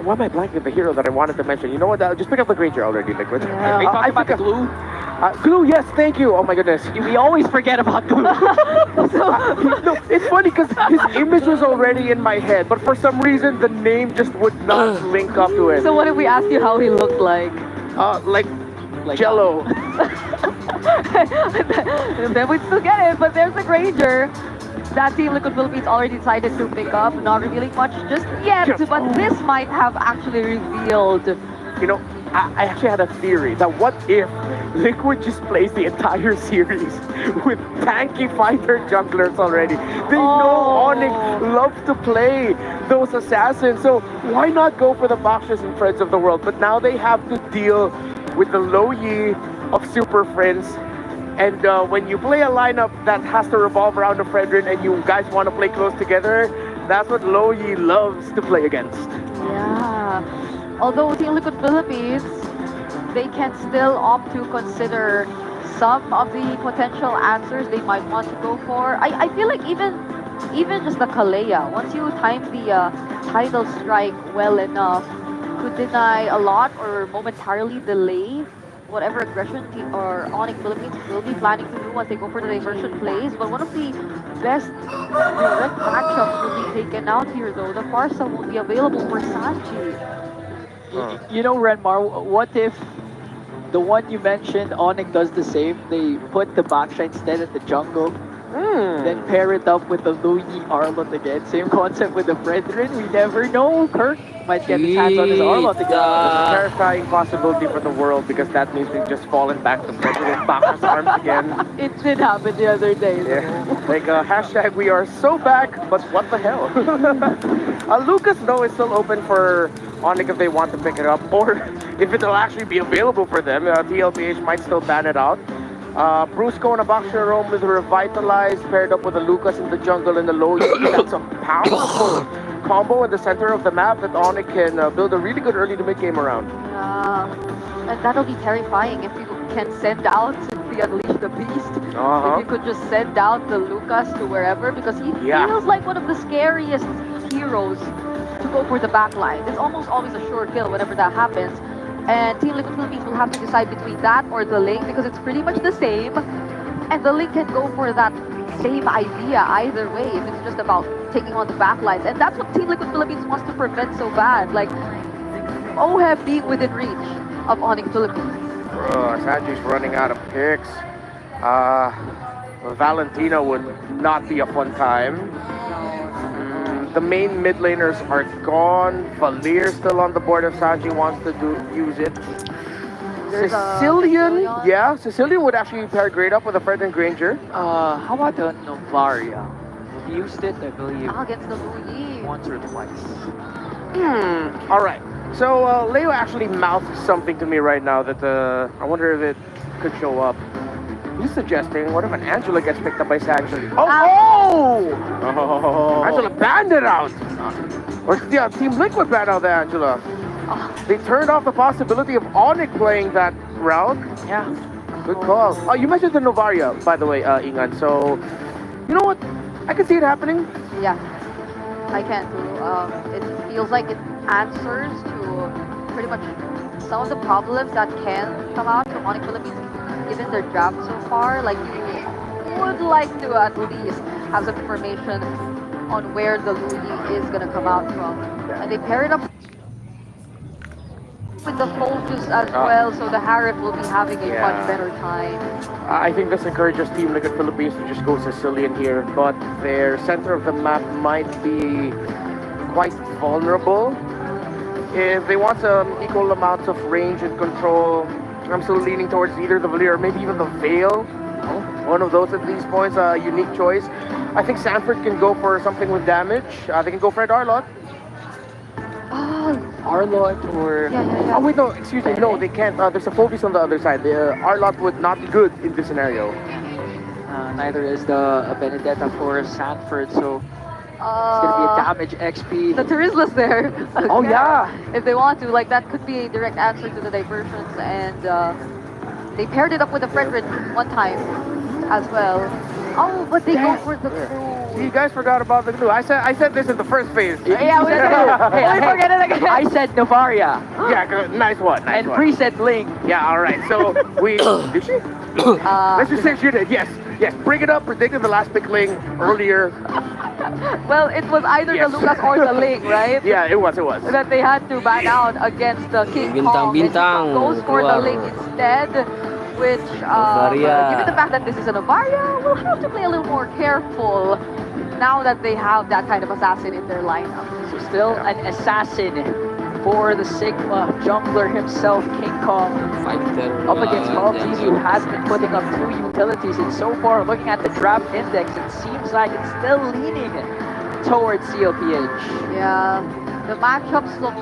Why am I blanking the hero that I wanted to mention? You know what? Just pick up the Granger already, Liquid. Are you talking about the glue? Glue, yes, thank you. Oh my goodness. We always forget about glue. No, it's funny because his image was already in my head, but for some reason the name just would not link up to it. So what if we ask you how he looked like? Like Jello. And then we'd still get it, but there's a Granger that Team Liquid Philippines already decided to pick up, not revealing much just yet, but this might have actually revealed. You know, I actually had a theory that what if Liquid just plays the entire series with tanky fighter junglers already? They know ONIC love to play those assassins, so why not go for the Bakshas and Friends of the World? But now they have to deal with the Low Yi of Super Friends. And when you play a lineup that has to revolve around a Fredrin and you guys want to play close together, that's what Low Yi loves to play against. Yeah. Although Team Liquid Philippines, they can still opt to consider some of the potential answers they might want to go for. I feel like even just the Kalea, once you time the tidal strike well enough, could deny a lot or momentarily delay whatever aggression or ONIC Philippines will be planning to do once they go for the diversion plays. But one of the best direct matchups will be taken out here though. The Farsa won't be available for Sanji. You know, Renmar, what if the one you mentioned, ONIC does the same? They put the Baksha instead at the jungle. Then pair it up with the Louis Arlot again. Same concept with the Brethren. We never know. Kirk might get his hands on his Arlot again. It's a terrifying possibility for the world because that means we've just fallen back to President Bakas's arms again. It did happen the other day. Like hashtag we are so back, but what the hell? Lucas though is still open for ONIC if they want to pick it up, or if it'll actually be available for them. TLPH might still ban it out. Brusco and a Baksha roam with Revitalized paired up with a Lucas in the jungle and the Low Yi. That's a powerful combo in the center of the map that ONIC can build a really good early to mid game around. And that'll be terrifying if you can send out the Unleash the Beast. If you could just send out the Lucas to wherever, because he feels like one of the scariest heroes to to go for the back line. It's almost always a sure kill whenever that happens. And Team Liquid Philippines will have to decide between that or the link because it's pretty much the same. And the link can go for that same idea either way if it's just about taking on the back lines. And that's what Team Liquid Philippines wants to prevent so bad. Like, OHEB being within reach of ONIC Philippines. Sanji's running out of picks. Valentina would not be a fun time. The main mid laners are gone. Valir still on the board if Sanji wants to use it. There's Sicilian, yeah, Sicilian would actually pair great up with a Fred and Granger. How about the Novaria? He used it, I believe, Against the Luyi. once or twice. All right. So Leo actually mouthed something to me right now that I wonder if it could show up. He's suggesting, what if an Angela gets picked up by Sanji? Oh! Angela banned it out! Or yeah, Team Liquid banned out the Angela. They turned off the possibility of ONIC playing that round. Yeah. Good call. Oh, you mentioned the Novaria, by the way, Ingan. So, you know what? I can see it happening. Yeah, I can too. It feels like it answers to pretty much some of the problems that can come out from ONIC Philippines given their draft so far. Like, you would like to at least have some information on where the Luyi is going to come out from. And they pair it up with the focus as well, so the Harif will be having a much better time. I think this encourages Team Liquid Philippines to just go Sicilian here, but their center of the map might be quite vulnerable. If they want some equal amounts of range and control, I'm still leaning towards either the Valir or maybe even the Veil. One of those at these points, a unique choice. I think Sanford can go for something with damage. They can go for an Arlot. Arlot or... Oh wait, no, excuse me. No, they can't. There's a Phoebus on the other side. The Arlot would not be good in this scenario. Neither is the Benedetta for Sanford, so it's gonna be a damage XP. The Terizla's there. Oh yeah. If they want to, like, that could be a direct answer to the diversions, and they paired it up with the Frederick one time as well. Oh, but they go for the crew. You guys forgot about the glue. I said this in the first phase. Yeah, we forget it again. I said Novaria. Yeah, nice one. Nice and one. Bree said Ling. Yeah, all right. So we did she? Let's just say she did. Yes. Bring it up. Predicted the last pick Ling earlier. Well, it was either the Lucas or the Ling, right? Yeah, it was. That they had to ban out against the King Kong. Bintang, goes for the Ling instead, which, given the fact that this is a Novaria, we'll have to play a little more careful now that they have that kind of assassin in their lineup. So still an assassin for the Sigma jungler himself, King Kong, up against Maltese, who has been putting up 2 utilities. And so far, looking at the draft index, it seems like it's still leaning towards CLPH. Yeah, the matchups look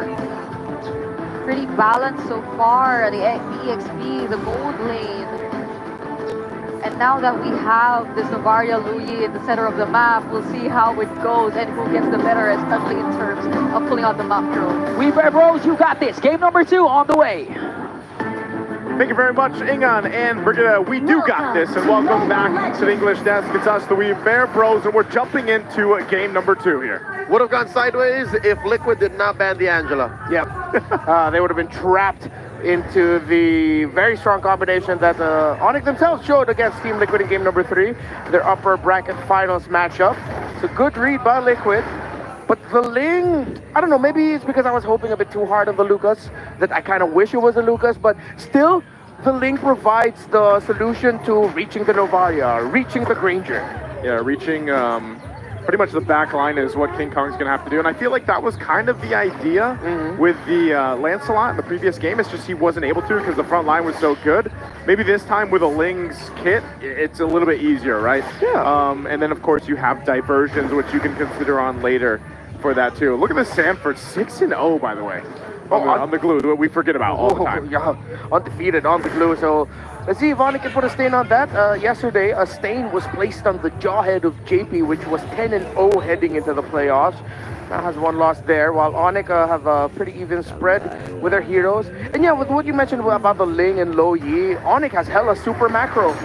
pretty balanced so far. The EXP, the gold lane. And now that we have this Novaria Luyi in the center of the map, we'll see how it goes and who gets the better, especially in terms of pulling out the map drone. We Bros, you got this. Game number 2 on the way. Thank you very much, Ingan and Brigitte. We do got this, and welcome back to the English desk. It's us, the We Bear Bros, and we're jumping into game number 2 here. Would have gone sideways if Liquid did not ban the Angela. Yep. They would have been trapped into the very strong combination that ONIC themselves showed against Team Liquid in game number 3, their upper bracket finals matchup. It's a good read by Liquid. But the Ling, I don't know, maybe it's because I was hoping a bit too hard on the Lucas, that I kind of wish it was a Lucas, but still, the Ling provides the solution to reaching the Novaria, reaching the Granger. Yeah, reaching pretty much the back line is what King Kong's going to have to do. And I feel like that was kind of the idea with the Lancelot in the previous game. It's just he wasn't able to because the front line was so good. Maybe this time with a Ling's kit, it's a little bit easier, right? Yeah. And then, of course, you have diversions, which you can consider on later for that, too. Look at the Sanford, 6-0, by the way. On the glue, we forget about all the time. Yeah, undefeated on the glue. So let's see if ONIC can put a stain on that. Yesterday, a stain was placed on the jawhead of JP, which was 10-0 heading into the playoffs. Now has 1 loss there, while ONIC have a pretty even spread with their heroes. And yeah, with what you mentioned about the Ling and Lo Yi, ONIC has hella super macro.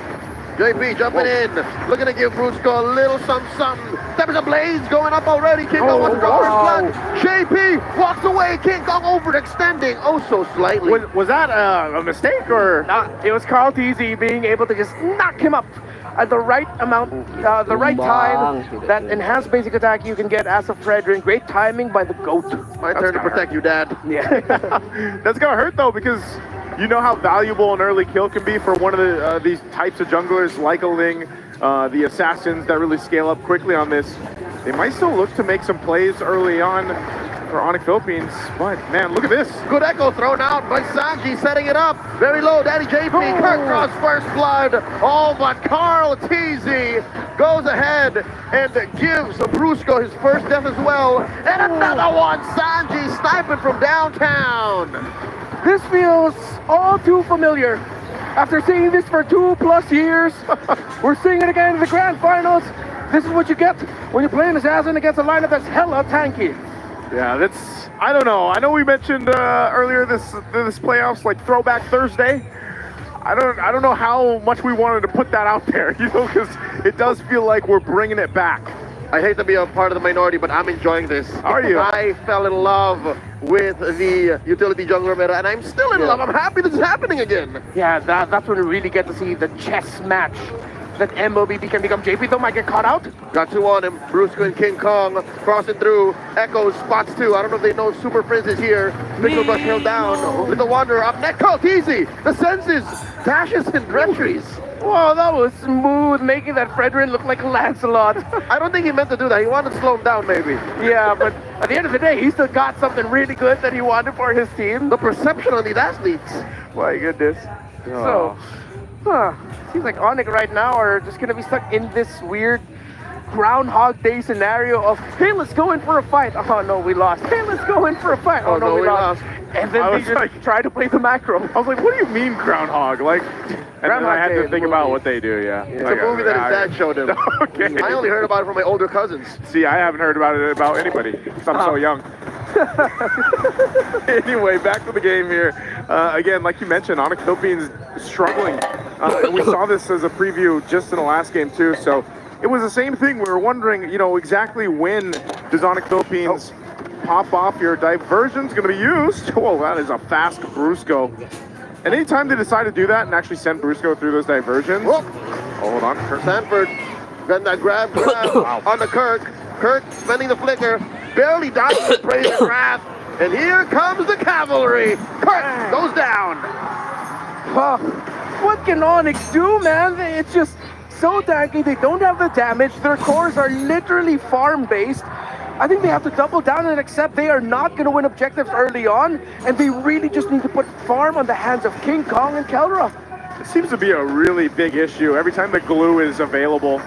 JP jumping in, looking to give Brusco a little something. There's a blaze going up already. King Kong wants to go for his blood. JP walks away. King Kong overextending so slightly. Was that a mistake or? It was Carl TZ being able to just knock him up at the right amount, the right time. That enhanced basic attack you can get as a Fredrin. Great timing by the GOAT. My turn to protect you, Dad. Yeah. That's gonna hurt though, because you know how valuable an early kill can be for one of these types of junglers like a Ling, the assassins that really scale up quickly on this. They might still look to make some plays early on for ONIC Philippines, but man, look at this. Good echo thrown out by Sanji, setting it up. Very low, Daddy JP. Kirk draws first blood. Oh, but Carl TZ goes ahead and gives Brusco his first death as well. And another one, Sanji sniping from downtown. This feels all too familiar. After seeing this for 2+ years, we're seeing it again in the grand finals. This is what you get when you're playing Assassin against a lineup that's hella tanky. Yeah, that's, I don't know. I know we mentioned earlier this playoffs, like Throwback Thursday. I don't know how much we wanted to put that out there, you know, because it does feel like we're bringing it back. I hate to be a part of the minority, but I'm enjoying this. Are you? I fell in love with the utility jungler meta, and I'm still in love. I'm happy this is happening again. Yeah, that's when we really get to see the chess match that MOBB can become. JP though might get caught out. Got two on him. Brusco and King Kong crossing through. Echo spots two. I don't know if they know Super Prince is here. Pixel Brush held down. Little Wanderer up next. Carl TZ. The senses. Dashes and retries. Whoa, that was smooth, making that Fredrin look like Lancelot. I don't think he meant to do that. He wanted to slow him down, maybe. Yeah, but at the end of the day, he still got something really good that he wanted for his team. The perception on these athletes. My goodness. So, seems like ONIC right now are just gonna be stuck in this weird Groundhog Day scenario of, hey, let's go in for a fight. Oh no, we lost. Hey, let's go in for a fight. Oh no, we lost. And then they just try to play the macro. I was like, what do you mean Groundhog? Like, and then I had to think about what they do, It's a movie that his dad showed him. Okay. I only heard about it from my older cousins. See, I haven't heard about it about anybody, because I'm so young. Anyway, back to the game here. Again, like you mentioned, ONIC Philippines struggling. We saw this as a preview just in the last game too, so it was the same thing. We were wondering, you know, exactly when does ONIC Philippines pop off. Your diversion's going to be used. Oh, that is a fast Brusco. And anytime they decide to do that and actually send Brusco through those diversions. Oh, hold on. Sanford, then that grab on the Kirk. Kirk spending the flicker, barely dodging the praise and wrath. And here comes the cavalry. Kirk goes down. What can ONIC do, man? It's just so tanky. They don't have the damage. Their cores are literally farm-based. I think they have to double down and accept they are not going to win objectives early on, and they really just need to put farm on the hands of King Kong and Kelra. It seems to be a really big issue. Every time the glue is available,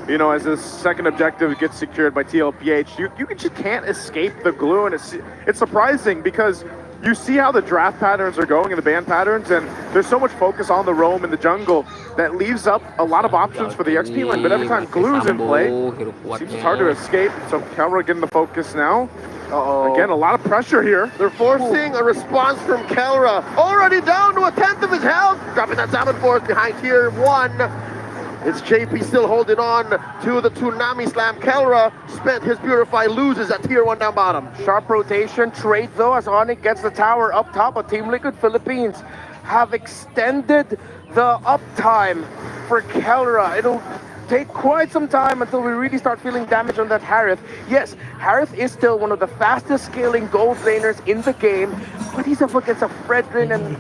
you know, as the second objective gets secured by TLPH, you just can't escape the glue, and it's surprising because you see how the draft patterns are going and the ban patterns, and there's so much focus on the roam in the jungle that leaves up a lot of options for the XP lane, but every time glue's in play, seems it's hard to escape. So Kelra getting the focus now. Again, a lot of pressure here. They're forcing a response from Kelra. Already down to 1/10 of his health. Dropping that Salmon Force behind tier 1. It's JP still holding on to the Tsunami Slam. Kelra spent his Purify, loses at tier 1 down bottom. Sharp rotation, trade though, as ONIC gets the tower up top. But Team Liquid Philippines have extended the uptime for Kelra. It'll take quite some time until we really start feeling damage on that Harith. Yes, Harith is still one of the fastest scaling gold laners in the game, but he's up against a Fredrin and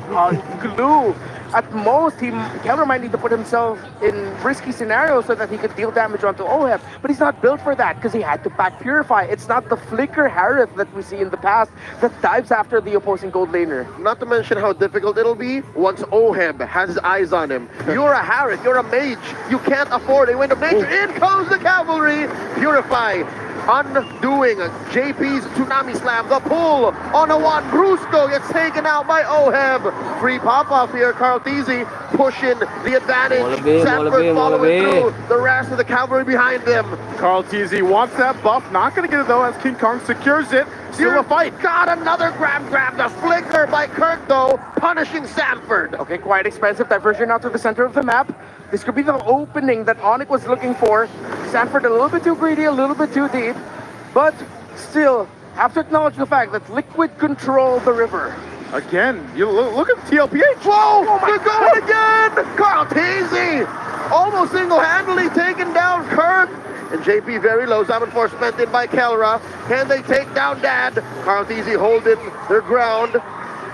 Glue. At most, Kelra might need to put himself in risky scenarios so that he could deal damage onto OHEB, but he's not built for that because he had to back Purify. It's not the flicker Harith that we see in the past that dives after the opposing gold laner. Not to mention how difficult it'll be once OHEB has his eyes on him. You're a Harith, you're a mage. You can't afford a wind of nature. In comes the cavalry. Purify undoing JP's Tsunami Slam. The pull on a one. Brusco gets taken out by OHEB. Free pop-off here. Carl TZ pushing the advantage. Sanford following through. The rest of the cavalry behind them. Carl TZ wants that buff. Not going to get it though as King Kong secures it. Still a fight. Got another grab. The flicker by Kirk, though, punishing Sanford. Okay, quite expensive. Diversion out to the center of the map. This could be the opening that ONIC was looking for. Sanford a little bit too greedy, a little bit too deep. But still, have to acknowledge the fact that Liquid control the river. Again, you look at TLPH. Whoa, they're going again! Carl Teasy almost single-handedly taking down Kirk. And JP very low. 7-4 spent in by Kelra. Can they take down Dad? Carl Teasy holding their ground.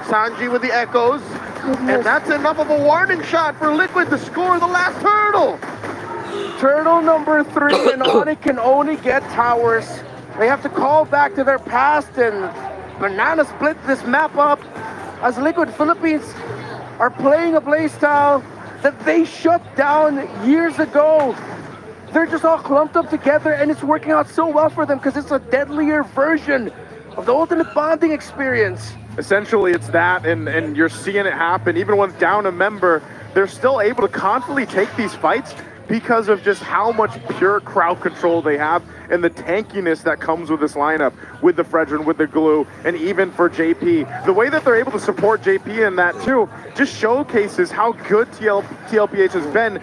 Sanji with the echoes. And that's enough of a warning shot for Liquid to score the last turtle. Turtle number 3, and ONIC can only get towers. They have to call back to their past and banana split this map up as Liquid Philippines are playing a playstyle that they shut down years ago. They're just all clumped up together and it's working out so well for them because it's a deadlier version of the ultimate bonding experience. Essentially, it's that, and you're seeing it happen. Even with down a member, they're still able to confidently take these fights because of just how much pure crowd control they have and the tankiness that comes with this lineup, with the Fredrin, with the glue, and even for JP. The way that they're able to support JP in that too just showcases how good TLPH has been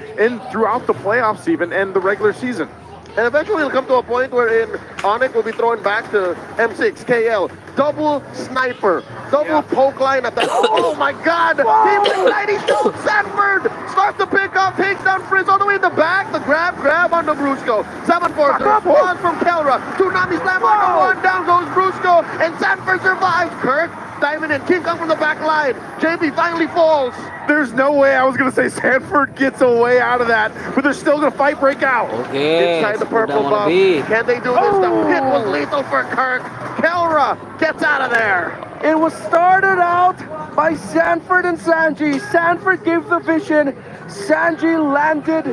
throughout the playoffs even and the regular season. And eventually it'll come to a point wherein ONIC will be throwing back to M6, KL. Double sniper, double poke lineup. Oh my God! Team Mighty shoots Sanford! Starts to pick up, takes down Frizz all the way in the back. The grab on the Brusco. 7-4 response from Kelra. Tsunami slam on the one, down goes Brusco, and Sanford survives. Kirk diving in, King Kong from the back line. JP finally falls. There's no way I was going to say Sanford gets away out of that, but they're still going to fight break out. Okay, inside the purple buff. Can they do this? The hit was lethal for Kirk. Kelra gets out of there. It was started out by Sanford and Sanji. Sanford gave the vision. Sanji landed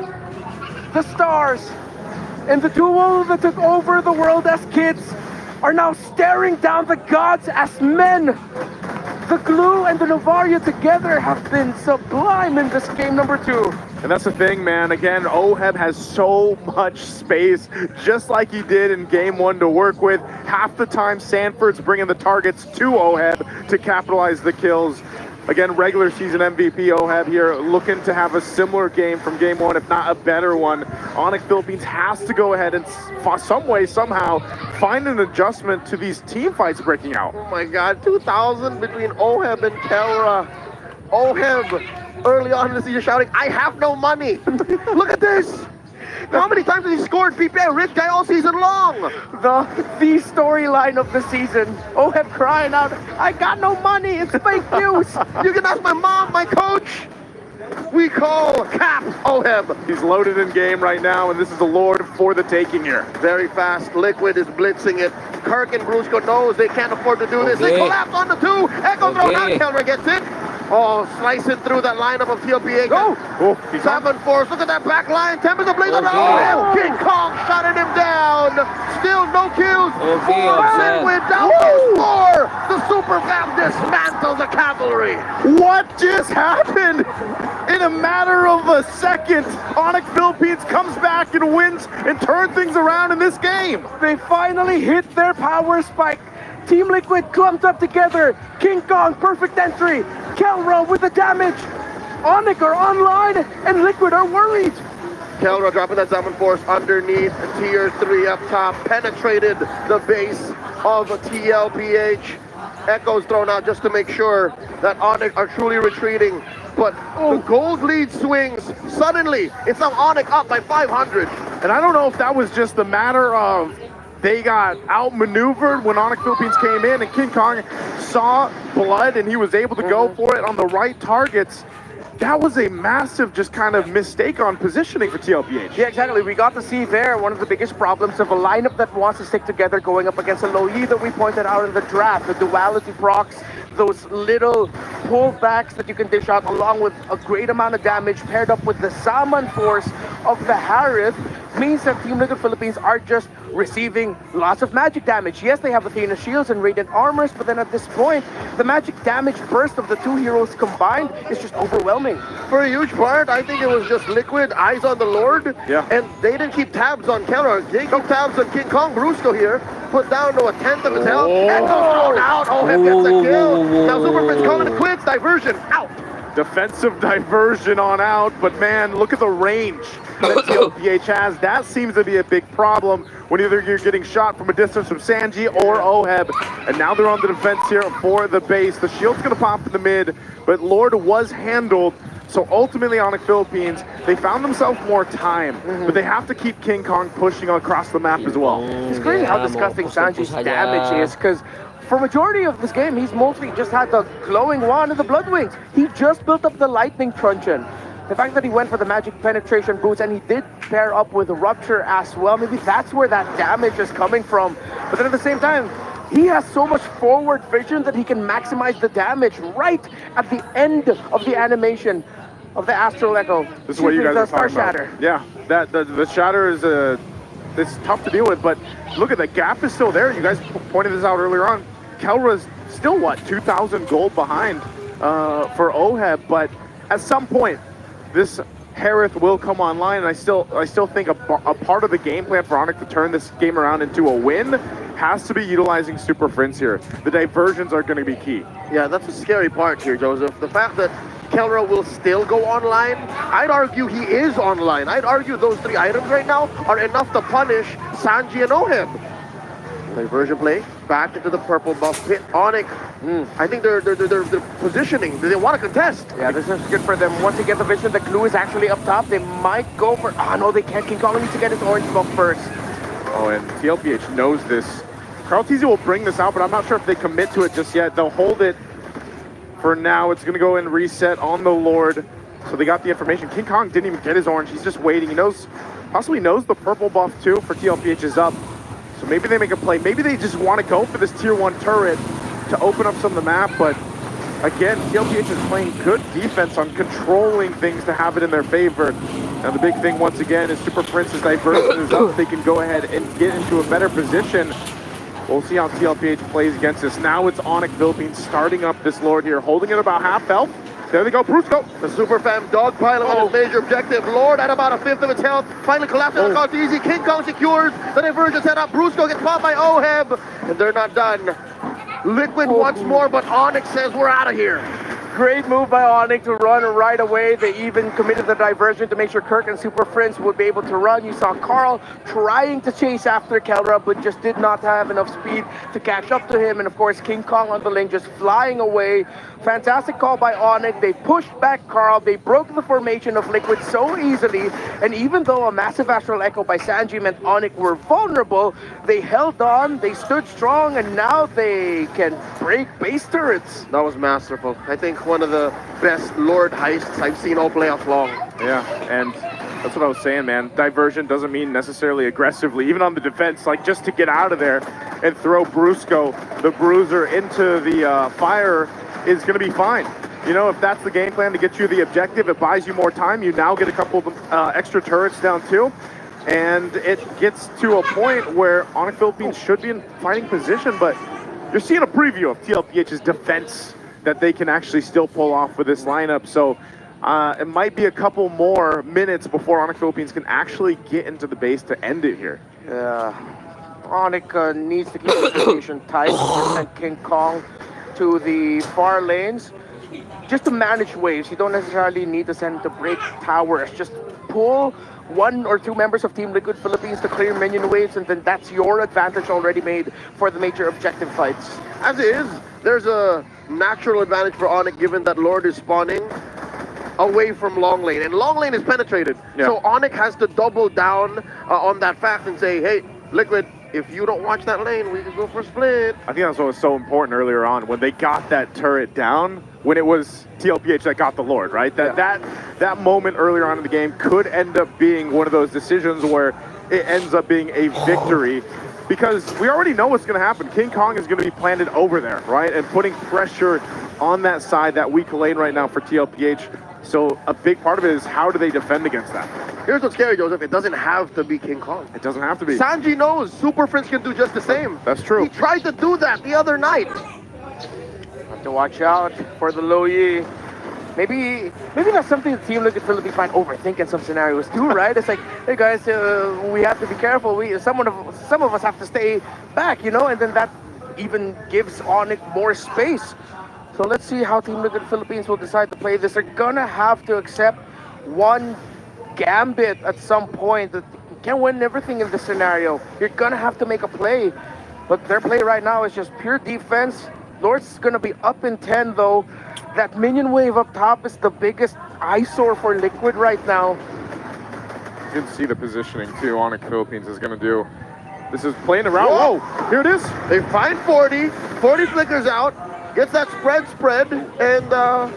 the stars. And the duo that took over the world as kids are now staring down the gods as men. The glue and the Novaria together have been sublime in this game number 2. And that's the thing, man. Again, OHEB has so much space, just like he did in game 1 to work with. Half the time, Sanford's bringing the targets to OHEB to capitalize the kills. Again, regular season MVP OHEB here, looking to have a similar game from game 1, if not a better one. ONIC Philippines has to go ahead and some way, somehow, find an adjustment to these team fights breaking out. Oh my God, 2,000 between OHEB and Kelra. OHEB early on in the season shouting, I have no money. Look at this. How many times has he scored PPA rich guy all season long? The storyline of the season. OHEB crying out, I got no money, it's fake news. You can ask my mom, my coach. We call Cap OHEB. He's loaded in game right now, and this is the Lord for the taking here. Very fast. Liquid is blitzing it. Kirk and Brusco knows they can't afford to do this. They collapse on the 2. Echo throw down. Kelra gets it. Oh, slicing through that lineup of TLPH. Go! Oh, 7-4. Look at that back line. Tempest ablaze on the King Kong shutting him down. Still no kills. Liquid down goes 4. The Super Fam dismantles the cavalry. What just happened? In a matter of a second, ONIC Philippines comes back and wins and turns things around in this game. They finally hit their power spike. Team Liquid clumped up together. King Kong, perfect entry. Kelra with the damage. ONIC are online and Liquid are worried. Kelra dropping that 7-4 underneath. Tier 3 up top. Penetrated the base of TLPH. Echoes thrown out just to make sure that ONIC are truly retreating. But the gold lead swings. Suddenly, it's now ONIC up by 500. And I don't know if that was just the matter of they got outmaneuvered when ONIC Philippines came in and King Kong saw blood and he was able to go for it on the right targets. That was a massive just kind of mistake on positioning for TLPH. Yeah, exactly. We got to see there one of the biggest problems of a lineup that wants to stick together going up against a low E that we pointed out in the draft. The duality procs, those little pullbacks that you can dish out along with a great amount of damage paired up with the Salmon force of the Harith means that Team Liquid Philippines are just receiving lots of magic damage. Yes, they have Athena shields and Radiant armors, but then at this point, the magic damage burst of the 2 heroes combined is just overwhelming. For a huge part, I think it was just Liquid, eyes on the Lord, and they didn't keep tabs on Kelra. They keep tabs on King Kong Brusco here. put down to a 10th of his health. Echo's thrown out. OHEB gets a kill. Now Super Prince calling it quits. Diversion out. Defensive diversion on out, but man, look at the range that TLPH has. That seems to be a big problem when either you're getting shot from a distance from Sanji or OHEB. And now they're on the defense here for the base. The shield's gonna pop in the mid, but Lord was handled. So ultimately, ONIC Philippines, they found themselves more time, but they have to keep King Kong pushing across the map as well. It's crazy how disgusting Sanji's damage is, because for majority of this game, he's mostly just had the glowing wand and the blood wings. He just built up the lightning truncheon. The fact that he went for the magic penetration boots and he did pair up with rupture as well, maybe that's where that damage is coming from. But then at the same time, he has so much forward vision that he can maximize the damage right at the end of the animation of the Astral Echo. This is what you guys are talking about. Shatter. Yeah, the shatter is it's tough to deal with, but look at the gap is still there. You guys pointed this out earlier on. Kelra's still, what, 2,000 gold behind for OHEB, but at some point, this Harith will come online, and I still think a part of the game plan for ONIC to turn this game around into a win has to be utilizing Super Friends here. The diversions are going to be key. Yeah, that's the scary part here, Joseph. The fact that Kelra will still go online, I'd argue he is online. I'd argue those 3 items right now are enough to punish Sanji and OHEB. Diversion play, back into the purple buff pit. ONIC, I think they're positioning. They want to contest. Yeah, this is good for them. Once they get the vision, the clue is actually up top. They might go for... no, they can't. King Kong needs to get his orange buff first. Oh, and TLPH knows this. Carl TZ will bring this out, but I'm not sure if they commit to it just yet. They'll hold it for now. It's going to go and reset on the Lord. So they got the information. King Kong didn't even get his orange. He's just waiting. He possibly knows the purple buff too for TLPH is up. So maybe they make a play. Maybe they just want to go for this tier 1 turret to open up some of the map. But again, TLPH is playing good defense on controlling things to have it in their favor. Now the big thing once again is Super Prince's diversion is up. They can go ahead and get into a better position. We'll see how TLPH plays against this. Now it's ONIC Philippines starting up this Lord here, holding it about half health. There they go, Brusco. The Super Fam dogpiling on his major objective. Lord at about a 5th of its health. Finally collapsing on Carl easy. King Kong secures the diversion set up. Brusco gets popped by OHEB. And they're not done. Liquid once more, but ONIC says we're out of here. Great move by ONIC to run right away. They even committed the diversion to make sure Kirk and Super Friends would be able to run. You saw Carl trying to chase after Kelra, but just did not have enough speed to catch up to him. And of course, King Kong on the lane just flying away. Fantastic call by ONIC. They pushed back Carl. They broke the formation of Liquid so easily. And even though a massive Astral Echo by Sanji meant ONIC were vulnerable, they held on, they stood strong, and now they can break base turrets. That was masterful. I think one of the best Lord heists I've seen all playoffs long. Yeah, and that's what I was saying, man. Diversion doesn't mean necessarily aggressively, even on the defense, like just to get out of there and throw Brusco, the bruiser, into the fire is going to be fine. You know, if that's the game plan to get you the objective, it buys you more time. You now get a couple of extra turrets down too. And it gets to a point where ONIC Philippines should be in fighting position, but you're seeing a preview of TLPH's defense that they can actually still pull off with this lineup. So it might be a couple more minutes before ONIC Philippines can actually get into the base to end it here. Yeah, ONIC needs to keep the situation tight and King Kong to the far lanes just to manage waves. You don't necessarily need to send to break towers. Just pull 1 or 2 members of Team Liquid Philippines to clear minion waves, and then that's your advantage already made for the major objective fights. As it is, there's a natural advantage for ONIC given that Lord is spawning away from long lane, and long lane is penetrated. Yeah. So ONIC has to double down on that fact and say, hey, Liquid, if you don't watch that lane, we can go for a split. I think that's what was so important earlier on when they got that turret down, when it was TLPH that got the Lord, right? That moment earlier on in the game could end up being one of those decisions where it ends up being a victory, because we already know what's going to happen. King Kong is going to be planted over there, right? And putting pressure on that side, that weak lane right now for TLPH. So a big part of it is how do they defend against that? Here's what's scary, Joseph. It doesn't have to be King Kong. It doesn't have to be. Sanji knows Super Friends can do just the same. That's true. He tried to do that the other night. Have to watch out for the Lo Yi. maybe that's something the Team Liquid Philippines might overthink in some scenarios too, right? It's like, hey guys, we have to be careful. Some of us have to stay back, you know, and then that even gives ONIC more space. So let's see how Team Liquid Philippines will decide to play this. They're gonna have to accept one gambit at some point. That you can't win everything in this scenario. You're gonna have to make a play. But their play right now is just pure defense. Lord's gonna be up in 10 though. That minion wave up top is the biggest eyesore for Liquid right now. You can see the positioning too. ONIC Philippines is gonna do. This is playing around. Whoa, here it is. They find 40. 40 flickers out. Gets that spread, and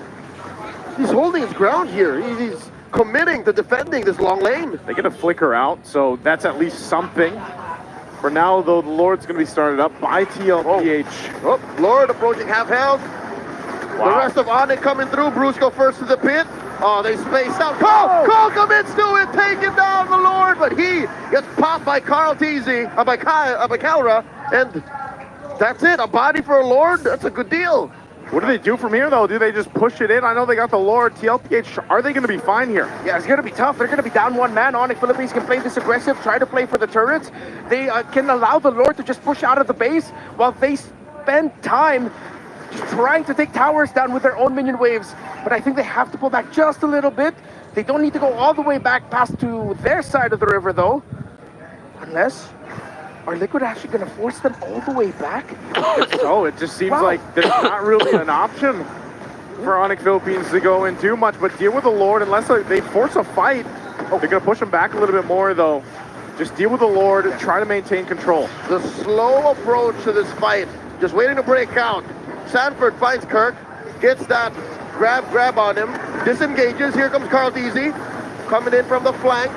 he's holding his ground here. He's committing to defending this long lane. They get a flicker out, so that's at least something. For now, though, the Lord's going to be started up by TLPH. Oh, Lord approaching half health. Wow. The rest of ONIC coming through. Brusco first to the pit. Oh, they space out. Cole commits to it, taking down the Lord, but he gets popped by Carl Teasy, by Kalra, and that's it. A body for a Lord. That's a good deal. What do they do from here, though? Do they just push it in? I know they got the Lord. TLPH, are they going to be fine here? Yeah, it's going to be tough. They're going to be down one man. ONIC Philippines can play this aggressive, try to play for the turrets. They can allow the Lord to just push out of the base while they spend time just trying to take towers down with their own minion waves. But I think they have to pull back just a little bit. They don't need to go all the way back past to their side of the river, though. Unless... are Liquid actually going to force them all the way back? So it just seems like there's not really an option for ONIC Philippines to go and do much, but deal with the Lord unless they force a fight. They're going to push him back a little bit more, though. Just deal with the Lord and try to maintain control. The slow approach to this fight, just waiting to break out. Sanford finds Kirk, gets that grab on him, disengages. Here comes Carl Deasy, coming in from the flank.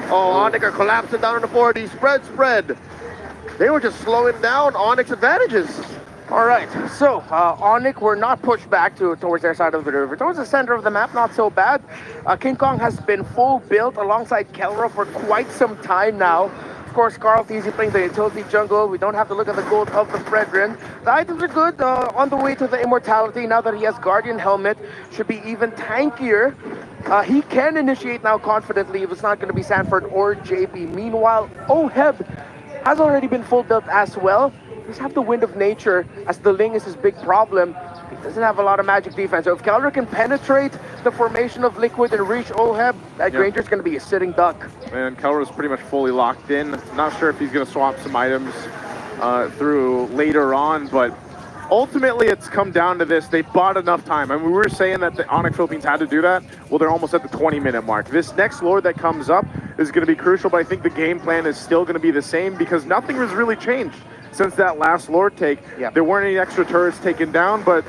Oh, ONIC are collapsing down on the 40. Spread. They were just slowing down ONIC's advantages. All right, so ONIC were not pushed back towards their side of the river. Towards the center of the map, not so bad. King Kong has been full built alongside Kelra for quite some time now. Of course, Carl Teasy playing the utility jungle. We don't have to look at the gold of the Brethren. The items are good on the way to the immortality. Now that he has Guardian Helmet, should be even tankier. He can initiate now confidently if it's not going to be Sanford or JP. Meanwhile, Oheb has already been full built as well. Just have the Wind of Nature as the Ling is his big problem. He doesn't have a lot of magic defense. So if Kelra can penetrate the formation of Liquid and reach Oheb, that Granger's going to be a sitting duck. And Kelra's pretty much fully locked in. Not sure if he's going to swap some items through later on, but ultimately it's come down to this. They bought enough time. I mean, we were saying that the ONIC Philippines had to do that. Well, they're almost at the 20-minute mark. This next Lord that comes up is going to be crucial, but I think the game plan is still going to be the same because nothing has really changed since that last Lord take. There weren't any extra turrets taken down, but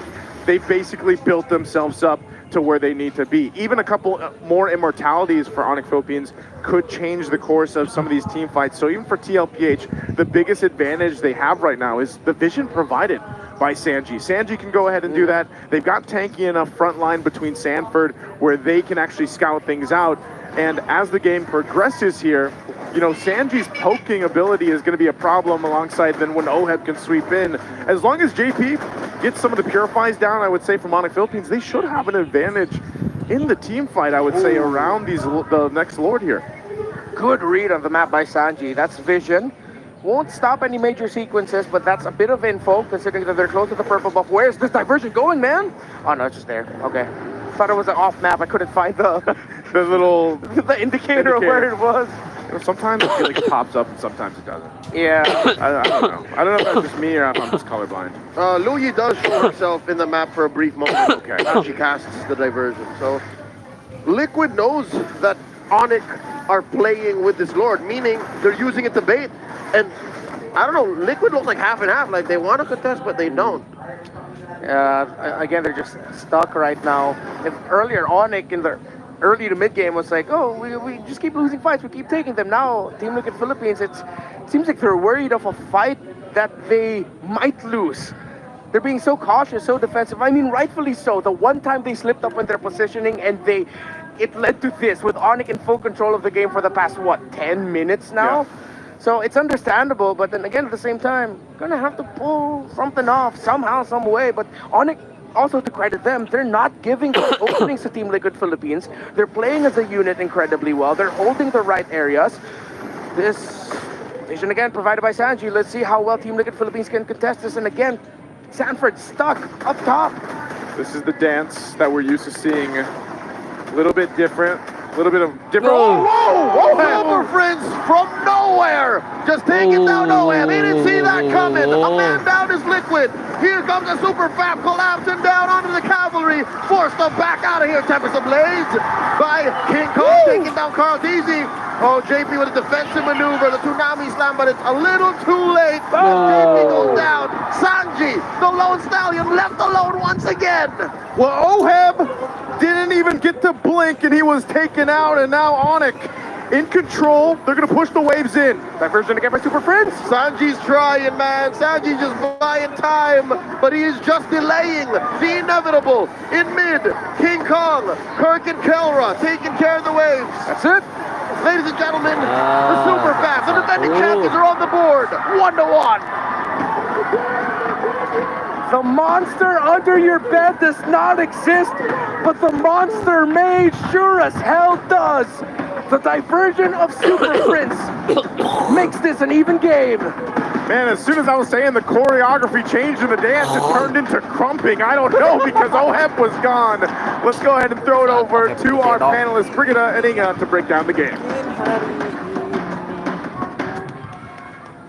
they basically built themselves up to where they need to be. Even a couple more immortalities for ONIC Philippines could change the course of some of these team fights. So even for TLPH, the biggest advantage they have right now is the vision provided by Sanji. Sanji can go ahead and do that. They've got tanky enough front line between Sanford where they can actually scout things out. And as the game progresses here, you know, Sanji's poking ability is going to be a problem alongside then when Oheb can sweep in. As long as JP gets some of the purifies down, I would say, from ONIC Philippines, they should have an advantage in the team fight, I would say, around the next Lord here. Good read on the map by Sanji. That's vision. Won't stop any major sequences, but that's a bit of info considering that they're close to the purple buff. Where's this diversion going, man? Oh, no, it's just there. Okay. Thought it was an off map. I couldn't find the little the indicator of where it was. Sometimes I feel like it pops up and sometimes it doesn't. Yeah. I don't know. I don't know if that's just me or if I'm just colorblind. Luyi does show herself in the map for a brief moment. Okay. Now she casts the diversion. So Liquid knows that ONIC are playing with this Lord, meaning they're using it to bait. And I don't know, Liquid looks like half and half, like they want to contest, but they don't. Again, they're just stuck right now. If earlier ONIC in the early to mid game was like, oh, we just keep losing fights, we keep taking them. Now, Team Liquid Philippines, it seems like they're worried of a fight that they might lose. They're being so cautious, so defensive. I mean, rightfully so. The one time they slipped up in their positioning and it led to this, with ONIC in full control of the game for the past, 10 minutes now? Yeah. So it's understandable, but then again, at the same time, gonna have to pull something off somehow, some way. But ONIC also to credit them, they're not giving those openings to Team Liquid Philippines. They're playing as a unit incredibly well. They're holding the right areas. This vision again provided by Sanji. Let's see how well Team Liquid Philippines can contest this. And again, Sanford stuck up top. This is the dance that we're used to seeing. A little bit different. A little bit of different. Whoa! Super Friends from nowhere! Just take it down, OM. He didn't see that coming. A man down is Liquid. Here comes a Super Fab collapsing down onto the cavalry. Forced them back out of here. Tempest Ablaze by King Kong taking down Carl Teasy. Oh, JP with a defensive maneuver, the Tsunami Slam, but it's a little too late. JP goes down. Sanji, the Lone Stallion, left alone once again. Well, Oheb didn't even get to blink and he was taken out, and now ONIC in control. They're gonna push the waves in. Diversion again by Super Friends. Sanji's trying, man. Sanji's just buying time, but he is just delaying the inevitable. In mid, King Kong, Kirk and Kelra taking care of the waves. That's it. Ladies and gentlemen, the Super Fab, the defending champions are on the board. 1-1. The monster under your bed does not exist, but the monster mage sure as hell does. The diversion of Super Prince makes this an even game. Man, as soon as I was saying the choreography changed in the dance, it turned into crumping. I don't know, because Oheb was gone. Let's go ahead and throw it over to our panelists, Brigida and Inga, to break down the game.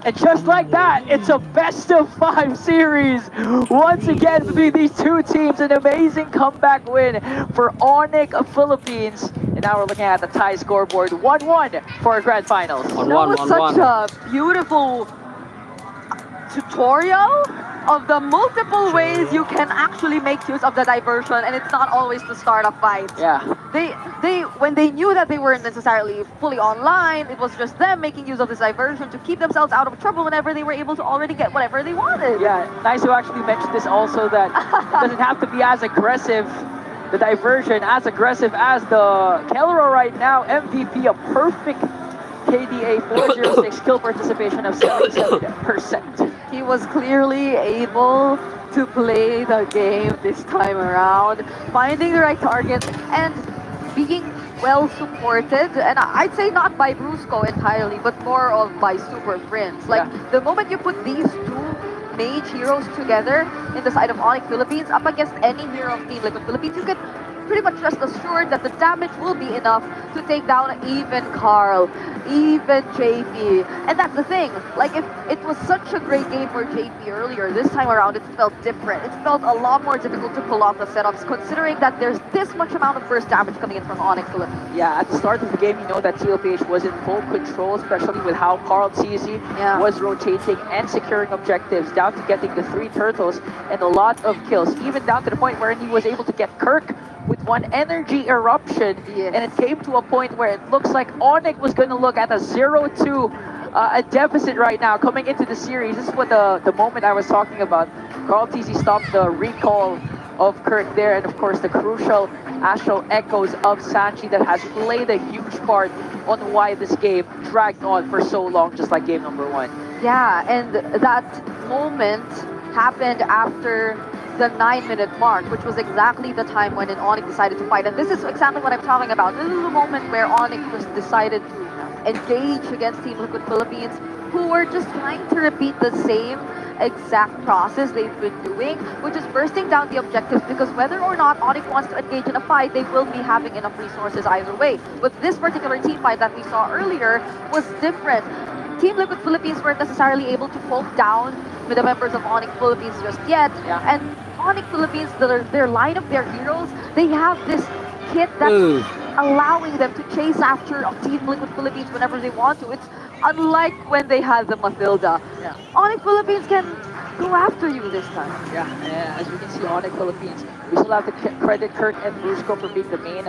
And just like that, it's a best-of-5 series. Once again, between these two teams, an amazing comeback win for ONIC Philippines. And now we're looking at the tie scoreboard, 1-1 for our grand finals. That was such a beautiful tutorial of the multiple ways you can actually make use of the diversion, and it's not always to start a fight. Yeah. When they knew that they weren't necessarily fully online, it was just them making use of this diversion to keep themselves out of trouble whenever they were able to already get whatever they wanted. Yeah, nice to actually mention this also, that it doesn't have to be as aggressive, the diversion, as aggressive as the Kelro right now. MVP, a perfect KDA 406 kill participation of 77%. He was clearly able to play the game this time around, finding the right target and being well supported. And I'd say not by Brusco entirely, but more of by Super Prince. Like, the moment you put these two mage heroes together in the side of ONIC Philippines up against any hero of Team Liquid Philippines, you can pretty much rest assured that the damage will be enough to take down even Carl, even JP. And that's the thing, like, if it was such a great game for JP earlier, this time around it felt different. It felt a lot more difficult to pull off the setups, considering that there's this much amount of burst damage coming in from ONIC Philippines. Yeah, at the start of the game, you know that TLPH was in full control, especially with how Carl Teasy was rotating and securing objectives, down to getting the 3 turtles and a lot of kills, even down to the point where he was able to get Kirk with 1 energy eruption. And it came to a point where it looks like ONIC was going to look at a 0-2 a deficit right now coming into the series. This is what the moment I was talking about. Carl Teasy stopped the recall of Kirk there, and of course the crucial astral echoes of Sanji that has played a huge part on why this game dragged on for so long, just like game number 1. Yeah, and that moment happened after the 9-minute mark, which was exactly the time when ONIC decided to fight. And this is exactly what I'm talking about. This is the moment where ONIC was decided to engage against Team Liquid Philippines, who were just trying to repeat the same exact process they've been doing, which is bursting down the objectives, because whether or not ONIC wants to engage in a fight, they will be having enough resources either way. But this particular team fight that we saw earlier was different. Team Liquid Philippines weren't necessarily able to poke down with the members of ONIC Philippines just yet. And ONIC Philippines, their line of their heroes, they have this kit that's allowing them to chase after Team Liquid Philippines whenever they want to. It's unlike when they had the Mathilda. ONIC Philippines can go after you this time. Yeah, as we can see, ONIC Philippines, we still have to credit Kirk and Brusco for being the main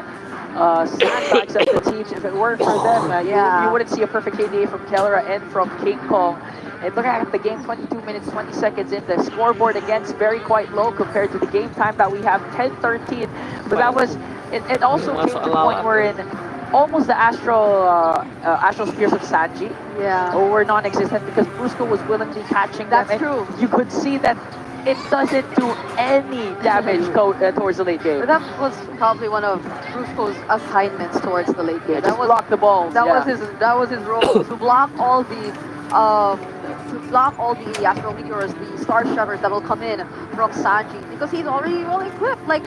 sandbags of the teams. If it weren't for them, you wouldn't see a perfect KDA from Kelra and from King Kong. And looking at the game, 22 minutes, 20 seconds in, the scoreboard against very quite low compared to the game time that we have, 10-13. But that was, it also came to the point where in almost the astral spears of Sanji were non-existent, because Brusco was willingly catching them. That's true. You could see that it doesn't do any damage towards the late game. That was probably one of Brusco's assignments towards the late game. Yeah, just block the balls. That yeah. was his role to block all the astral meteors, the star shovers that will come in from Sanji, because he's already well equipped. Like,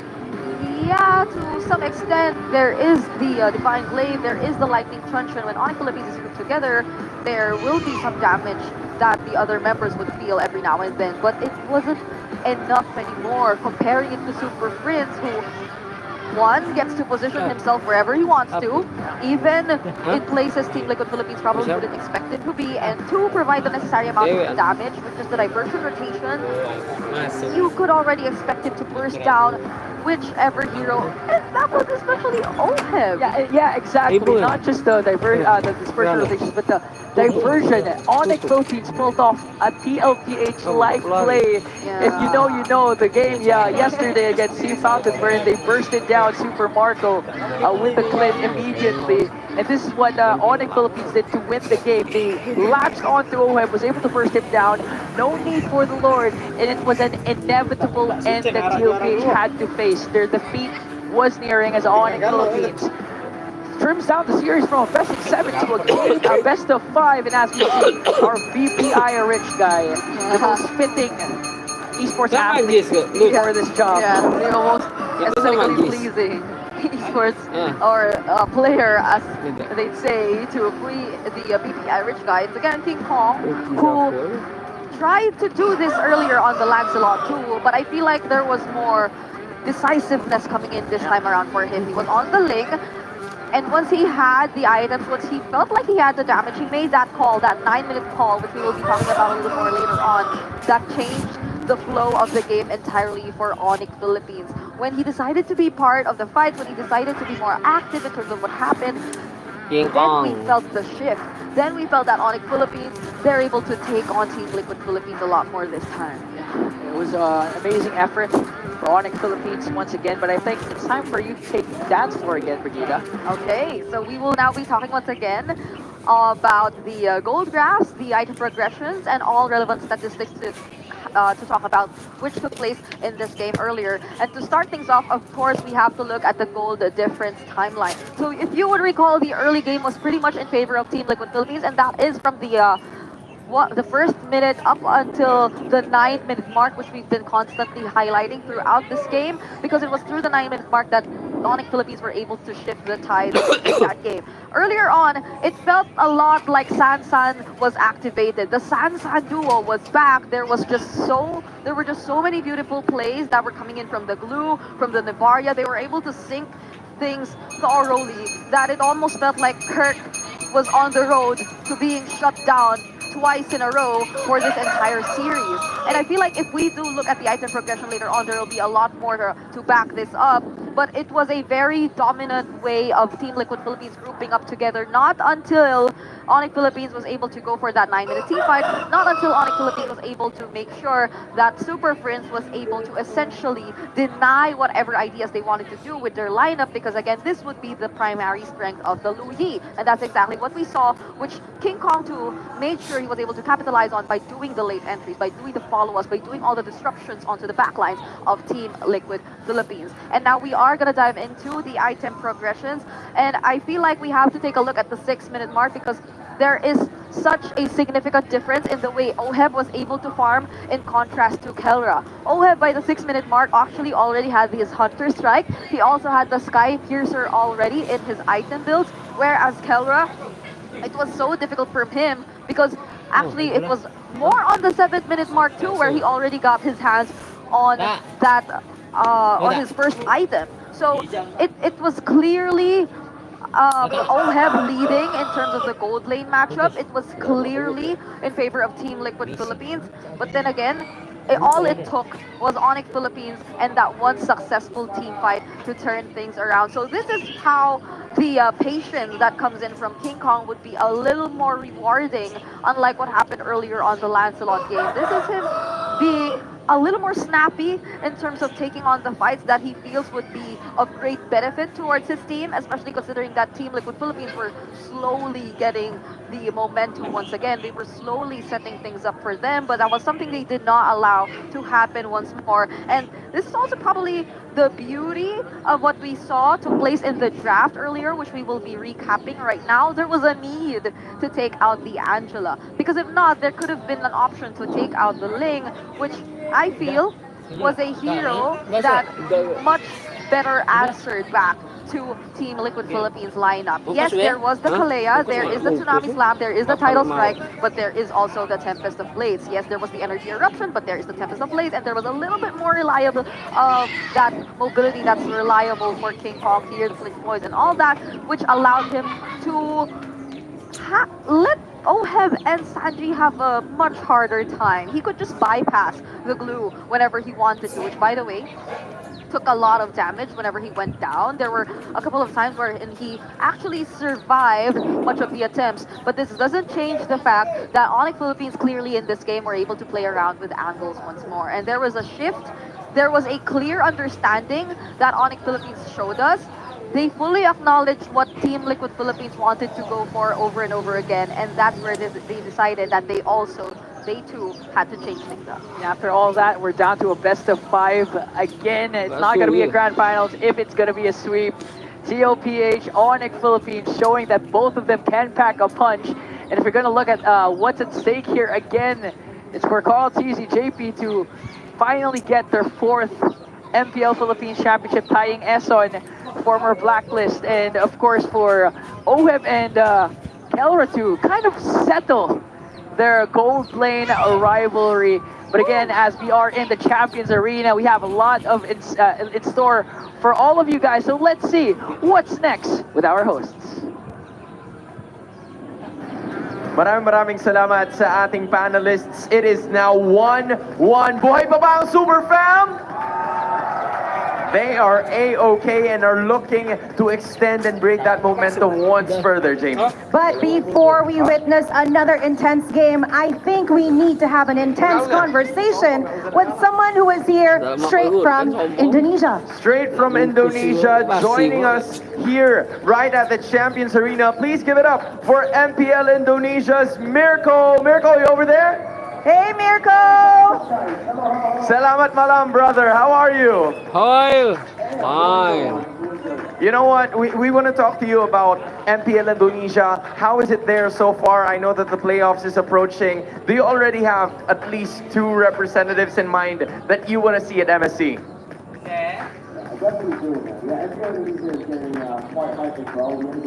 yeah, to some extent there is the divine glaive, there is the lightning truncheon. When ONIC Philippines is put together, there will be some damage that the other members would feel every now and then, but it wasn't enough anymore. Comparing it to Super Prince, who one gets to position himself wherever he wants to, even in places Team Liquid Philippines probably wouldn't expect it to be, and two, provide the necessary amount of damage with just the diversion rotation. You could already expect him to burst down whichever hero, and that was especially OHEB. Yeah, exactly. Not just the dispersion rotations, but the diversion. ONIC Philippines pulled off a TLPH-like play. Yeah. If you know, you know. The game, yesterday against Sea Falcons, where they bursted down Super Marco with the clip immediately. And this is what ONIC Philippines did to win the game. They latched onto OHEB, was able to burst him down. No need for the Lord, and it was an inevitable end that TLPH had to face. Their defeat was nearing as ONIC Philippines trims down the series from a best of 7 to a best of 5, and as we see, our VPI a rich guy, the most fitting esports athlete for this job. Yeah, the most aesthetically pleasing esports or player, as they'd say, to free the VPI rich guy. It's again King Kong, who tried to do this earlier on the Lancelot too, but I feel like there was more decisiveness coming in this time around for him. He was on the Ling, and once he had the items, once he felt like he had the damage, he made that call, that 9-minute call, which we will be talking about a little more later on, that changed the flow of the game entirely for ONIC Philippines. When he decided to be part of the fight, when he decided to be more active in terms of what happened, then we felt the shift. Then we felt that ONIC Philippines, they're able to take on Team Liquid Philippines a lot more this time. It was an amazing effort for ONIC Philippines once again, but I think it's time for you to take the dance floor again, Brigida. Okay, so we will now be talking once again about the gold graphs, the item progressions, and all relevant statistics to talk about which took place in this game earlier. And to start things off, of course, we have to look at the gold difference timeline. So if you would recall, the early game was pretty much in favor of Team Liquid Philippines, and that is from the first minute up until the 9-minute mark, which we've been constantly highlighting throughout this game, because it was through the 9-minute mark that ONIC Philippines were able to shift the tide in that game. Earlier on, it felt a lot like San was activated. The San duo was back. There were just so many beautiful plays that were coming in from the glue, from the Nevaria. They were able to sync things thoroughly that it almost felt like Kirk was on the road to being shut down twice in a row for this entire series. And I feel like if we do look at the item progression later on, there will be a lot more to back this up. But it was a very dominant way of Team Liquid Philippines grouping up together, not until ONIC Philippines was able to go for that 9-minute team fight, not until ONIC Philippines was able to make sure that Super Prince was able to essentially deny whatever ideas they wanted to do with their lineup, because again, this would be the primary strength of the Lu Yi. And that's exactly what we saw, which King Kong 2 made sure he was able to capitalize on by doing the late entries, by doing the follow-ups, by doing all the disruptions onto the backlines of Team Liquid Philippines. And now we are going to dive into the item progressions, and I feel like we have to take a look at the 6-minute mark, because there is such a significant difference in the way OHEB was able to farm in contrast to Kelra. OHEB by the 6-minute mark actually already had his Hunter Strike. He also had the Sky Piercer already in his item builds, whereas Kelra, it was so difficult for him because actually it was more on the 7th-minute mark too, where he already got his hands on that on his first item. So it was clearly OHEB leading in terms of the gold lane matchup. It was clearly in favor of Team Liquid Philippines. But then again, all it took was ONIC Philippines and that one successful team fight to turn things around. So this is how the patience that comes in from King Kong would be a little more rewarding, unlike what happened earlier on the Lancelot game. This is him being a little more snappy in terms of taking on the fights that he feels would be of great benefit towards his team, especially considering that Team Liquid Philippines were slowly getting the momentum once again. They were slowly setting things up for them, but that was something they did not allow to happen once more. And this is also probably the beauty of what we saw took place in the draft earlier, which we will be recapping right now. There was a need to take out the Angela, because if not, there could have been an option to take out the Ling, which I feel was a hero that much better answered back to Team Liquid Philippines lineup. Yes, there was the Kalea, there is the Tsunami Slam, there is the Tidal Strike, but there is also the Tempest of Blades. Yes, there was the Energy Eruption, but there is the Tempest of Blades, and there was a little bit more reliable that mobility that's reliable for King Kong here, the Flinch Boys and all that, which allowed him to let Oheb and Sanji have a much harder time. He could just bypass the glue whenever he wanted to, which, by the way, took a lot of damage whenever he went down. There were a couple of times where he actually survived much of the attempts, but this doesn't change the fact that ONIC Philippines clearly in this game were able to play around with angles once more. And there was a shift. There was a clear understanding that ONIC Philippines showed us. They fully acknowledged what Team Liquid Philippines wanted to go for over and over again, and that's where they decided that they too had to change things up. And after all that, we're down to a best of 5 again. It's not going to be a grand finals if it's going to be a sweep. TOPH, ONIC Philippines showing that both of them can pack a punch. And if you're going to look at what's at stake here again, it's for Carl TZ JP to finally get their 4th MPL Philippines Championship, tying Eson, former Blacklist, and of course for Oheb and Kelra to kind of settle their gold lane rivalry. But again, as we are in the Champions Arena, we have a lot of in store for all of you guys. So let's see what's next with our hosts. Maraming salamat sa ating panelists. It is now 1-1. Buhay pa ba ang Super Fam? They are A-OK and are looking to extend and break that momentum once further, Jamie. But before we witness another intense game, I think we need to have an intense conversation with someone who is here straight from Indonesia. Straight from Indonesia, joining us here right at the Champions Arena. Please give it up for MPL Indonesia's Mirko. Mirko, you over there? Hey, Mirko! Salamat malam, brother. How are you? Hi. Fine. You know what? We want to talk to you about MPL Indonesia. How is it there so far? I know that the playoffs is approaching. Do you already have at least 2 representatives in mind that you want to see at MSC?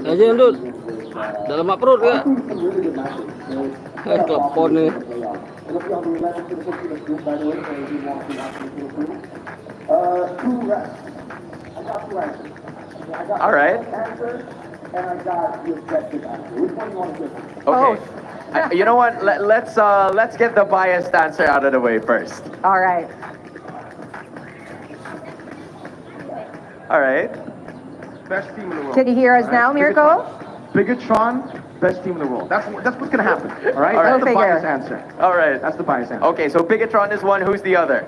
Aja Dut. Dalam mak perut ke? Klepon ni. All right. Okay. You know what? Let's get the biased answer out of the way first. All right. All right. Best team in the world. Can you hear us now, Mirko? Bigatron, best team in the world. That's what's gonna happen. All right. All right. That's the Go biased figure. answer. All right. That's the biased answer. Okay, so Bigatron is one. Who's the other?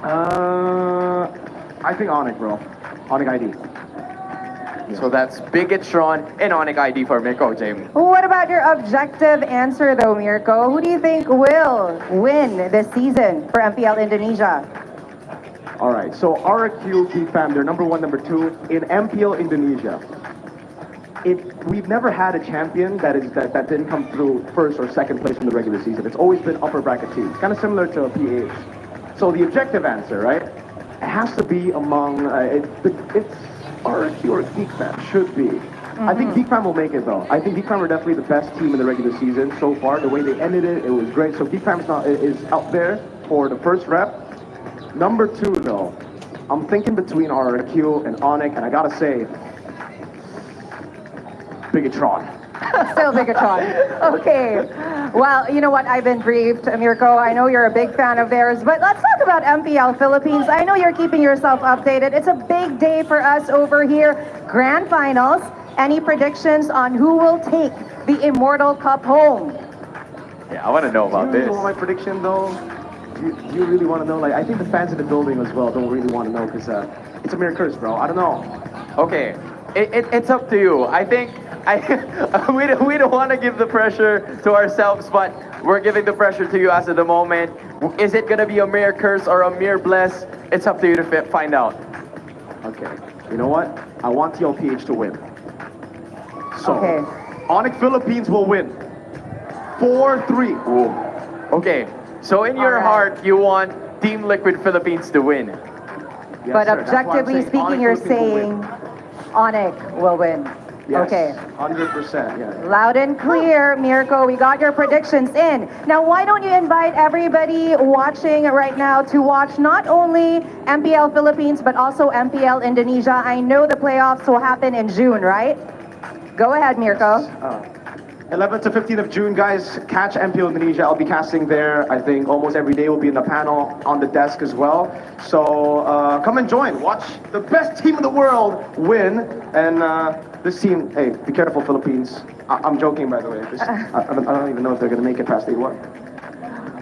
I think ONIC, bro. ONIC ID. So that's Bigatron and ONIC ID for Mirko, Jamie. What about your objective answer, though, Mirko? Who do you think will win this season for MPL Indonesia? All right. So RQ DFAM, they're number 1, number 2 in MPL Indonesia. We've never had a champion that didn't come through first or second place in the regular season. It's always been upper bracket teams, kind of similar to PH. So the objective answer, right? It has to be among it's RQ or GeekFam should be. I think GeekFam will make it though. I think GeekFam are definitely the best team in the regular season so far. The way they ended it, it was great. So GeekFam is out there for the first rep. Number 2 though, I'm thinking between RQ and ONIC, and I gotta say, Bigatron. Still Bigatron. Okay. Well, you know what? I've been briefed, Mirko. I know you're a big fan of theirs, but let's talk about MPL Philippines. I know you're keeping yourself updated. It's a big day for us over here. Grand finals. Any predictions on who will take the Immortal Cup home? Yeah, I want to know about this. You know my prediction though? do you really want to know? Like, I think the fans in the building as well don't really want to know because it's a mere curse, bro. I don't know. Okay, it's up to you. I think we don't want to give the pressure to ourselves, but we're giving the pressure to you as of the moment. Is it gonna be a mere curse or a mere bless? It's up to you to find out. Okay. You know what? I want TLPH to win. So, Okay. ONIC Philippines will win. 4-3. Okay, so in your heart, you want Team Liquid Philippines to win. Yes, But sir. That's why I'm objectively saying speaking, ONIC you're Philippines will saying win. ONIC will win. Yes, Okay. 100%. Yeah. Loud and clear, Mirko, we got your predictions in. Now, why don't you invite everybody watching right now to watch not only MPL Philippines, but also MPL Indonesia. I know the playoffs will happen in June, right? Go ahead, Mirko. 11th to 15th of June, guys, catch MPL Indonesia. I'll be casting there. I think almost every day will be in the panel on the desk as well. So come and join. Watch the best team in the world win. And this team, hey, be careful, Philippines. I'm joking, by the way. I don't even know if they're going to make it past 8-1.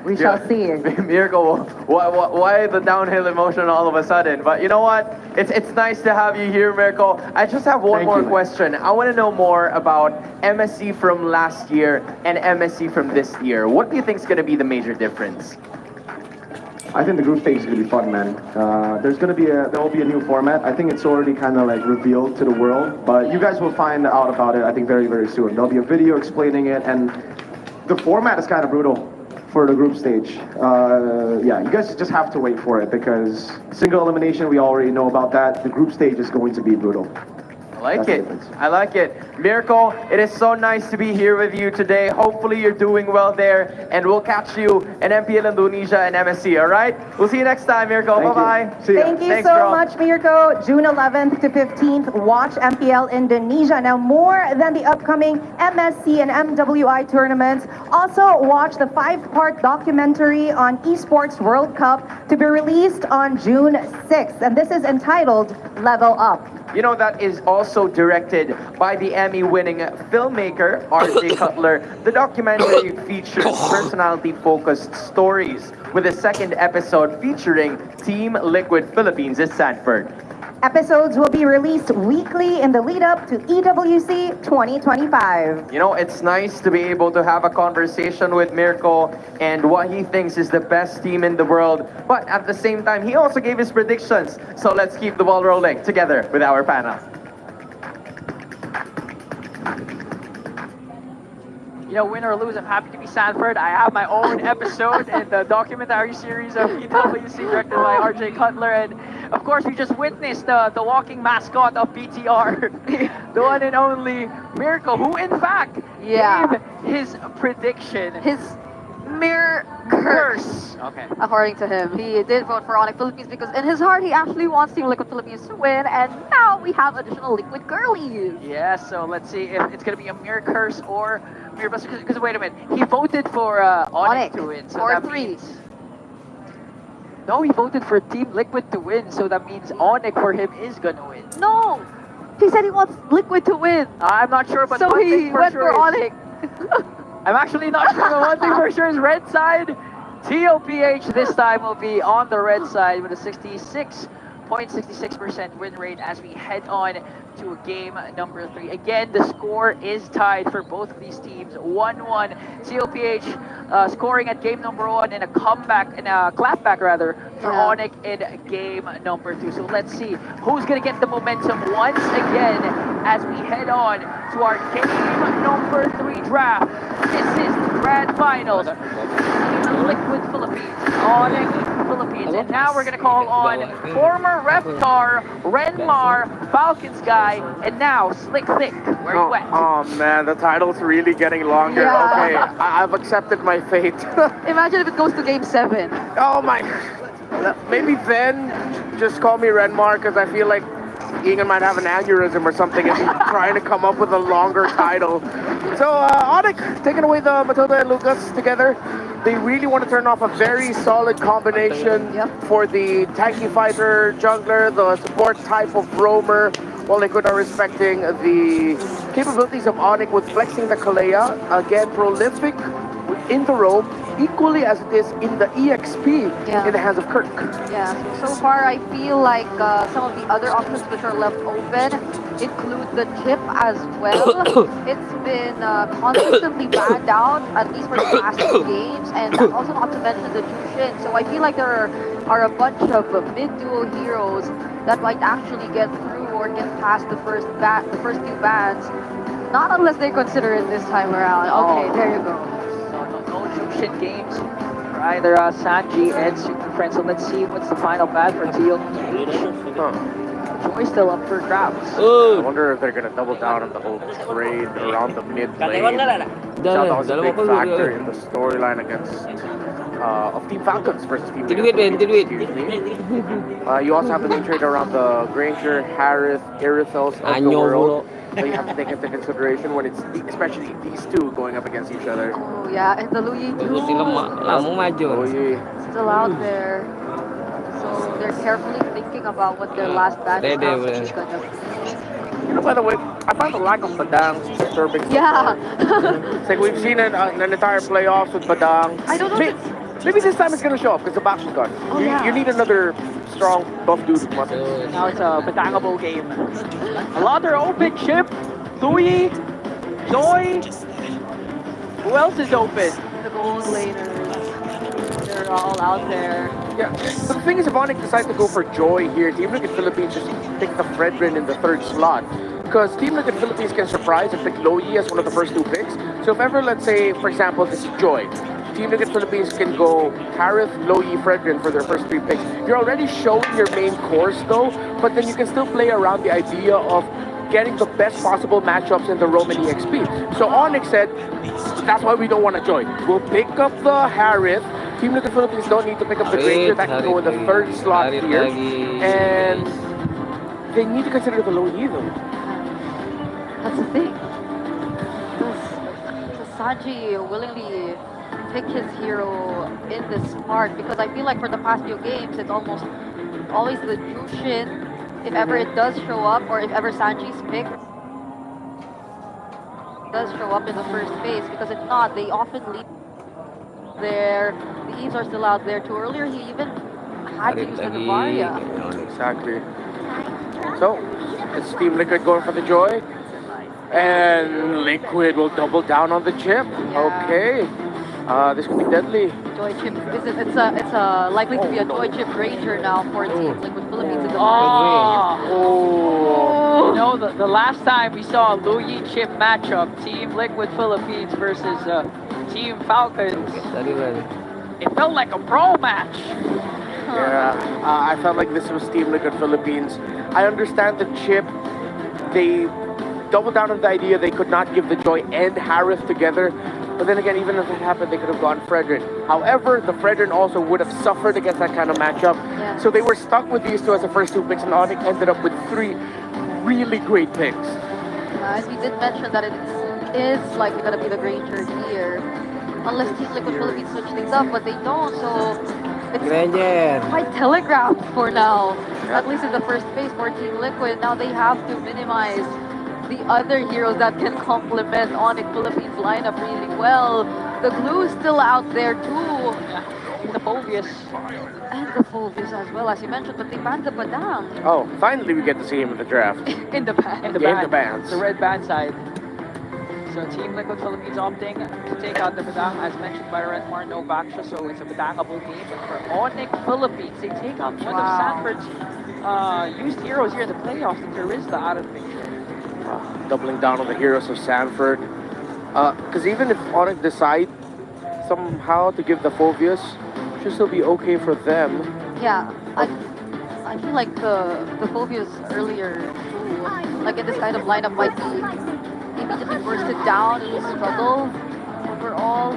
We shall see. Mirko, why the downhill emotion all of a sudden? But you know what? It's nice to have you here, Mirko. I just have one more question. I want to know more about MSC from last year and MSC from this year. What do you think is going to be the major difference? I think the group stage is going to be fun, man. There will be a new format. I think it's already kind of like revealed to the world, but you guys will find out about it, I think, very, very soon. There'll be a video explaining it, and the format is kind of brutal for the group stage. Yeah, you guys just have to wait for it because single elimination, we already know about that. The group stage is going to be brutal. I like it. Mirko, it is so nice to be here with you today. Hopefully you're doing well there, and we'll catch you in MPL Indonesia and MSC, all right? We'll see you next time, Mirko. Bye-bye. Thank you so much, Mirko. June 11th to 15th, watch MPL Indonesia. Now, more than the upcoming MSC and MWI tournaments, also watch the 5-part documentary on Esports World Cup to be released on June 6th. And this is entitled Level Up. You know, that is also directed by the Emmy-winning filmmaker, R.J. Cutler. The documentary features personality-focused stories with a second episode featuring Team Liquid Philippines' Sanford. Episodes will be released weekly in the lead-up to EWC 2025. You know, it's nice to be able to have a conversation with Mirko and what he thinks is the best team in the world. But at the same time, he also gave his predictions. So let's keep the ball rolling together with our panel. You know, win or lose, I'm happy to be Sanford. I have my own episode in the documentary series of EWC directed by R.J. Cutler. And of course, we just witnessed the walking mascot of PTR, the one and only Mirko, who in fact gave his prediction. His mere curse. Okay. According to him, he did vote for ONIC Philippines because in his heart he actually wants Team Liquid Philippines to win, and now we have additional Liquid girlies. Yeah, so let's see if it's gonna be a mere curse or mere blessing. Because wait a minute, he voted for ONIC to win. So that 4-3. means... No, he voted for Team Liquid to win, so that means ONIC for him is gonna win. No! He said he wants Liquid to win. I'm not sure, but so one he thing for went sure for is- ONIC. I'm actually not sure, but one thing for sure is red side. TOPH this time will be on the red side with a 66.66% win rate as we head on to game number 3. Again, the score is tied for both of these teams, 1-1. TOPH scoring at game number 1 and a comeback, and a clapback rather, for ONIC in game number 2. So let's see who's gonna get the momentum once again as we head on to our game number 3 draft. This is the grand finals. Liquid Philippines, ONIC Philippines, and now we're gonna call on former Reptar, Renmar, Falcons guy, and now Slick Thick. Where you at? Oh man, the title's really getting longer. Yeah. Okay, I've accepted my fate. Imagine if it goes to game 7. Oh my, maybe then just call me Renmar because I feel like Egan might have an aneurysm or something and trying to come up with a longer title. So ONIC taking away the Matilda and Lucas together. They really want to turn off a very solid combination for the tanky fighter jungler, the support type of roamer, while Liquid are respecting the capabilities of ONIC with flexing the Kalea. Again, prolific in the roam, equally as it is in the EXP Yeah. in the hands of Kirk. Yeah, so far I feel like some of the other options which are left open include the chip as well. It's been consistently banned out, at least for the past two games, and also not to mention the Jushin. So I feel like there are a bunch of mid-duo heroes that might actually get through or get past the first few bans. Not unless they consider it this time around. Okay, there you go. So no Jushin games for either Sanji and Super Friends. So let's see what's the final ban for Teal. Joy still up for grabs. I wonder if they're going to double down on the whole trade around the mid lane. That was a big factor in the storyline against of Team Falcons versus Team You also have the main trade around the Granger, Harith, Irithos of the world. So you have to take into consideration when it's especially these two going up against each other. Oh yeah, and the Luyi too. Still out there. So they're carefully thinking about what their last ban is actually gonna be. You know, by the way, I find the lack of Badang disturbing. Yeah. It's like we've seen an entire playoffs with Badang. I don't know. Maybe this time it's gonna show up because the box is gone. Oh, yeah. You need another strong buff dude with muscles. Now it's a Badangable game. Another open chip. Louis, Joy. Who else is open? The gold laners. They're all out there. Yeah. So the thing is, if ONIC decides to go for Joy here, Team Liquid Philippines just pick the Fredrin in the third slot. Because Team Liquid Philippines can surprise and pick Loyi as one of the first two picks. So if ever, let's say, for example, this is Joy. Team Liquid Philippines can go Harith, Loyi, Fredrin for their first three picks. You're already showing your main course though, but then you can still play around the idea of getting the best possible matchups in the Roman EXP. So ONIC said, that's why we don't want to join. We'll pick up the Harith. Team Liquid Philippines don't need to pick up the Granger. That can go in the third slot here. And they need to consider the Loyi though. That's the thing. Does Sanji willingly pick his hero in this part? Because I feel like for the past few games, it's almost always the Jushin. If ever it does show up, or if ever Sanji's pick does show up in the first phase, because if not, they often leave there. The Eves are still out there too. Earlier, he even had to use the Navaria. Exactly. So, it's Team Liquid going for the Joy. And Liquid will double down on the chip. Yeah. Okay. This could be deadly. Joy chip. It's a likely to be a Joy chip Ranger now for Team Liquid Philippines in the Oh. You know, the last time we saw a Luyi chip matchup, Team Liquid Philippines versus Team Falcons, it felt like a pro match. Yeah, I felt like this was Team Liquid Philippines. I understand the chip. They doubled down on the idea they could not give the Joy and Harith together. But then again, even if it happened, they could have gone Fredrin. However, the Fredrin also would have suffered against that kind of matchup. Yeah. So they were stuck with these two as the first two picks, and ONIC ended up with three really great picks. As we did mention that it is likely going to be the Granger here. Unless Team Liquid Philippines switch things up, but they don't, so it's quite telegraphed for now. At least in the first phase for Team Liquid. Now they have to minimize the other heroes that can complement ONIC Philippines lineup really well. The Glue's still out there too. The Phobius. And the Phobius as well, as you mentioned, but they banned the Badang. Oh, finally we get to see him in the draft. In the ban. In the bands. The red band side. So Team Liquid Philippines opting to take out the Badang, as mentioned by Redmar, no Baksha, so it's a Badangable game. But for ONIC Philippines, they take out one of Sanford's used heroes here in the playoffs, and there is the out of the picture. Doubling down on the heroes of Sanford. Because even if ONIC decide somehow to give the Phobius, it should still be okay for them. Yeah, I feel like the Phobius earlier too, like in this kind of lineup might be immediately bursted down and struggle overall.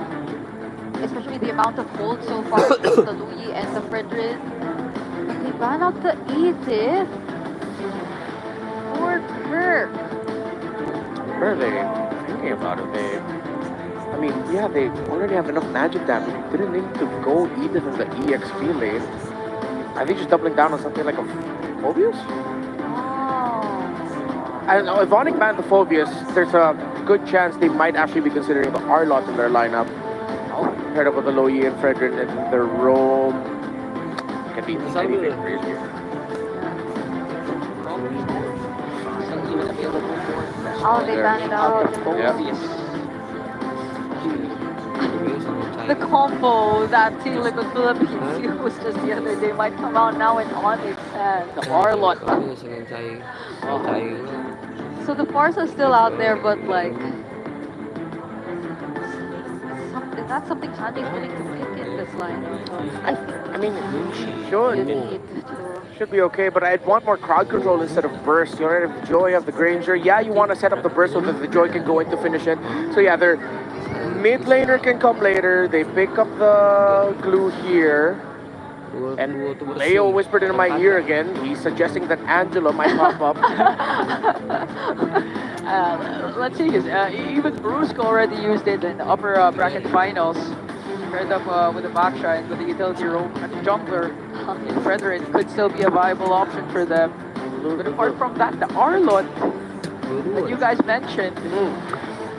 Especially the amount of hold so far with the Luyi and the Fredrin. But they ban out the Edith for Kirk. Where are they thinking about it? I mean, yeah, they already have enough magic damage. They didn't need to go Edith in the EXP lane. Are they just doubling down on something like a Phobius? I don't know. If ONIC banned the Phobius, there's a good chance they might actually be considering the Arlot in their lineup. Paired up with the Loyi and Fredrin and the Rome. Can be anything really. Oh, they ban it out. The combo that Team Liquid Philippines used just the other day might come out now in ONIC and Arlot. So the Force is still out there, but like, is that something Sanji's willing to pick in this lineup? I mean, should be okay, but I'd want more crowd control instead of burst. You already have Joy, you have the Granger. Yeah, you want to set up the burst so that the Joy can go in to finish it. So yeah, their mid laner can come later. They pick up the glue here. And Leo whispered into my ear again. He's suggesting that Angela might pop up. Let's see, even Brusco already used it in the upper bracket finals. Paired up with the backside, with the utility roam and the jungler in Frederick could still be a viable option for them. But apart from that, the Arlot that you guys mentioned.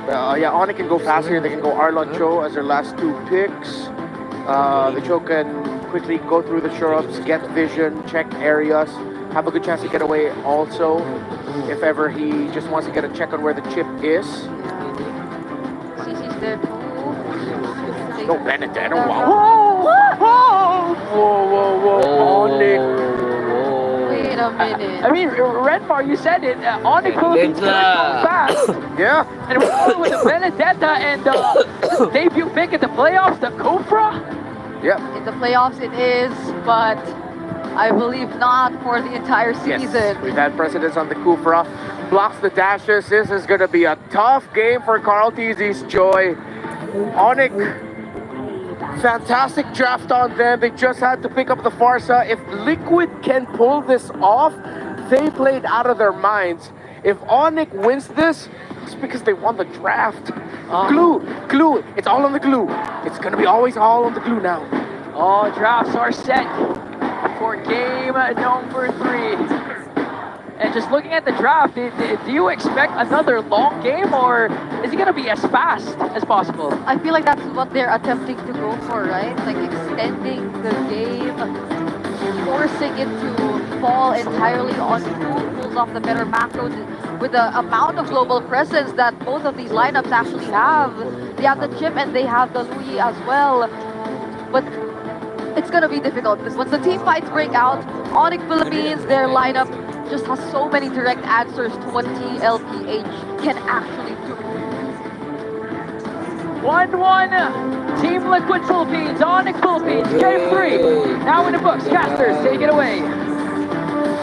Yeah, ONIC can go faster. They can go Arlot Cho as their last two picks. The Cho can quickly go through the shrubs, get vision, check areas, have a good chance to get away also. If ever he just wants to get a check on where the chip is. CC's there too. No Benedetto, wow. Whoa. ONIC. Wait a minute. I mean, Redmar, you said it. ONIC Philippines so fast. Yeah. And we're going with the Benedetta and debut pick in the playoffs, the Kufra. Yep. In the playoffs it is, but I believe not for the entire season. Yes, we've had precedence on the Kufra. Blocks the dashes. This is going to be a tough game for Carl TZ's Joy. ONIC, fantastic draft on them. They just had to pick up the Farsa. If Liquid can pull this off, they played out of their minds. If ONIC wins this, it's because they won the draft. Glue. It's all on the glue. It's going to be always all on the glue now. All drafts are set for game number 3. And just looking at the draft, do you expect another long game, or is it going to be as fast as possible? I feel like that's what they're attempting to go for, right? Like extending the game, forcing it to fall entirely on who pulls off the better macros with the amount of global presence that both of these lineups actually have. They have the chip and they have the Louis as well. But it's going to be difficult because once the team fights break out, ONIC Philippines, their lineup just has so many direct answers to what TLPH can actually do. 1-1, Team Liquid Philippines, ONIC Philippines, game 3. Now in the books, casters, take it away.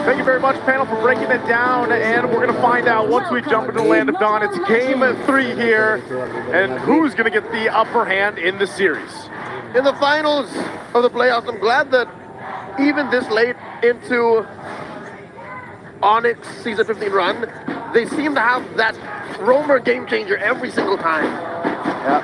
Thank you very much, panel, for breaking it down, and we're going to find out once we jump into the Land of Dawn. It's game 3 here, and who's going to get the upper hand in the series? In the finals of the playoffs, I'm glad that even this late into ONIC's Season 15 run, they seem to have that roamer game changer every single time. Yeah.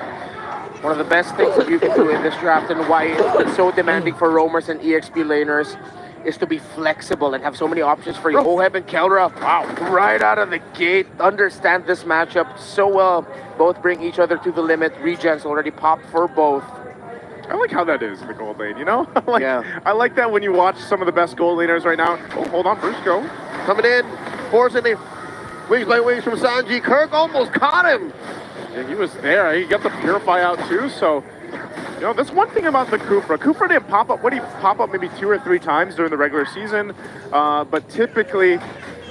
One of the best things that you can do in this draft and why it's so demanding for roamers and EXP laners is to be flexible and have so many options for you. Oheb and Kelra, wow, right out of the gate, understand this matchup so well. Both bring each other to the limit. Regen's already popped for both. I like how that is in the gold lane, you know? I like that when you watch some of the best gold laners right now. Oh, hold on, Brusco. Coming in, forcing the wings by wings from Sanji. Kirk almost caught him. Yeah, he was there. He got the Purify out too, so... You know, that's one thing about the Kufra. Kufra didn't pop up. What, he pop up maybe 2 or 3 times during the regular season? But typically,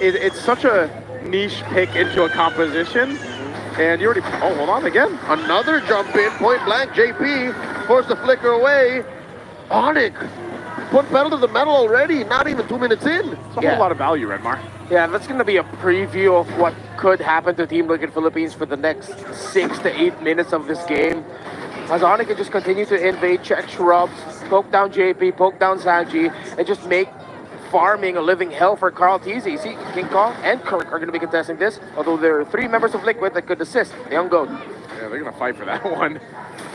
it's such a niche pick into a composition. And you already... Oh, hold on again. Another jump in, point blank. JP forced the flicker away. ONIC put pedal to the metal already, not even 2 minutes in. It's a whole lot of value, Redmar. Yeah, that's going to be a preview of what could happen to Team Liquid Philippines for the next 6 to 8 minutes of this game. As ONIC can just continue to invade, check shrubs, poke down JP, poke down Sanji, and just make farming a living hell for Carl TZ. See, King Kong and Kirk are going to be contesting this, although there are 3 members of Liquid that could assist the Young Goat. Yeah, they're going to fight for that one.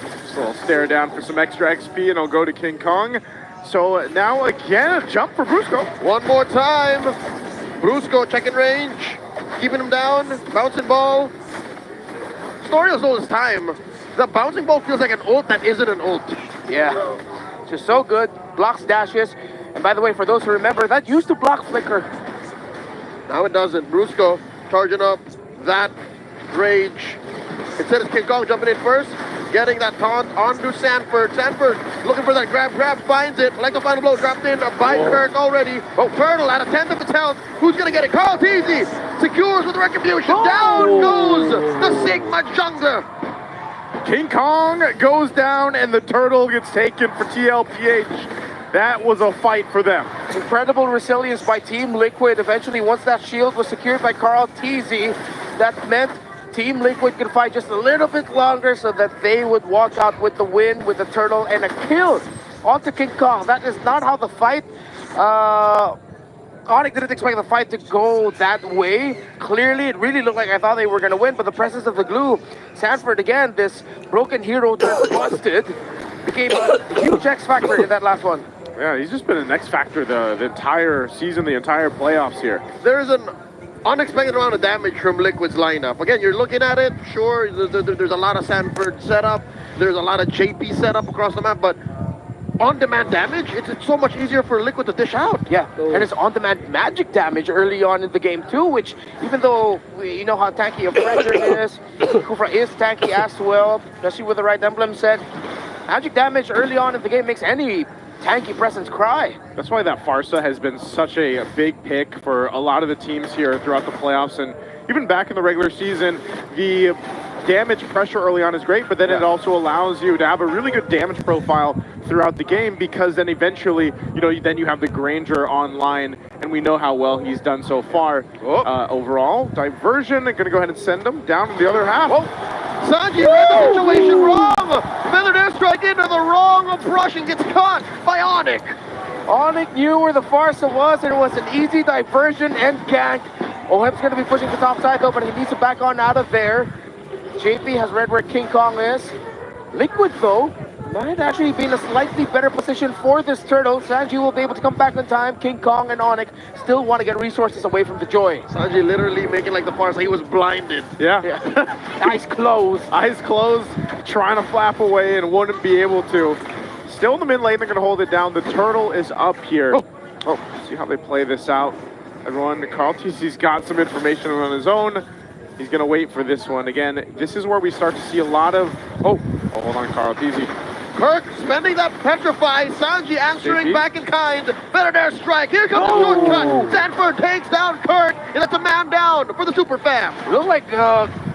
Just a little stare down for some extra XP, and I'll go to King Kong. So now again, a jump for Brusco. One more time. Brusco checking range, keeping him down, bouncing ball. Story as old as time. The bouncing ball feels like an ult that isn't an ult. Yeah, just so good. Blocks dashes. And by the way, for those who remember, that used to block flicker. Now it doesn't. Brusco charging up that rage. Instead it's King Kong jumping in first, getting that taunt onto Sanford. Sanford looking for that grab, finds it. Like the final blow dropped in by Kirk already. Oh, Turtle at a tenth of its health. Who's gonna get it? Carl Teasy secures with retribution. Down goes the Sigma jungler. King Kong goes down and the turtle gets taken for TLPH. That was a fight for them. Incredible resilience by Team Liquid. Eventually, once that shield was secured by Carl Teasy, that meant Team Liquid could fight just a little bit longer so that they would walk out with the win with the turtle and a kill onto King Kong. That is not how the fight... ONIC didn't expect the fight to go that way. Clearly, it really looked like I thought they were going to win, but the presence of the glue, Sanford, again, this broken hero just busted, became a huge X factor in that last one. Yeah, he's just been an X factor the entire season, the entire playoffs here. There's an unexpected amount of damage from Liquid's lineup. Again, you're looking at it, sure, there's a lot of Sanford setup, there's a lot of JP setup across the map, but on-demand damage, it's so much easier for Liquid to dish out. Yeah, and it's on-demand magic damage early on in the game too, which even though you know how tanky a Pressure is, Kufra is tanky as well, especially with the right emblem set, magic damage early on in the game makes any tanky presence cry. That's why that Farsa has been such a big pick for a lot of the teams here throughout the playoffs, and even back in the regular season, the damage pressure early on is great, but then it also allows you to have a really good damage profile throughout the game, because then eventually, you know, then you have the Granger online, and we know how well he's done so far. Overall, diversion, gonna go ahead and send him down to the other half. Sanji read the situation wrong! Feathered airstrike into the wrong brush and gets caught by ONIC. ONIC knew where the Farsa was, and it was an easy diversion and gank. Oheb's gonna be pushing the top side though, but he needs to back on out of there. JP has read where King Kong is. Liquid, though, might actually be in a slightly better position for this turtle. Sanji will be able to come back on time. King Kong and ONIC still want to get resources away from the Joy. Sanji literally making like the Farsa. He was blinded. Yeah. Eyes closed. Eyes closed, trying to flap away and wouldn't be able to. Still in the mid lane, they're going to hold it down. The turtle is up here. See how they play this out. Everyone, Carl TC's got some information on his own. He's going to wait for this one. Again, this is where we start to see a lot of... hold on, Carl TC. Kirk spending that petrify. Sanji answering back in kind. Better dare strike. Here comes the shortcut. Sanford takes down Kirk, and that's a man down for the super fam. Looks like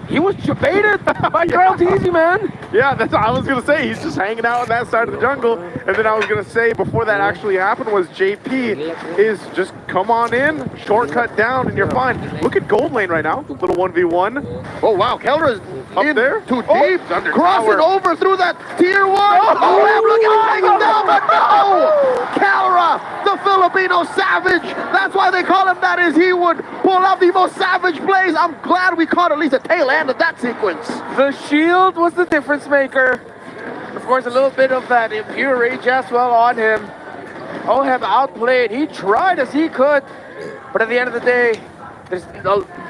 he was baited by Carl TC, man. Yeah, that's what I was gonna say. He's just hanging out on that side of the jungle. And then I was gonna say, before that actually happened, was JP is just come on in, shortcut down, and you're fine. Look at gold lane right now, little 1v1. Oh wow, Kelra's up in there, too deep, crossing over through that tier 1. Look at him taking down, but no! Kelra, the Filipino savage. That's why they call him that, is he would pull out the most savage plays. I'm glad we caught at least a tail end of that sequence. The shield was the difference maker. Of course, a little bit of that impure rage as well on him. Oheb outplayed. He tried as he could, but at the end of the day, there's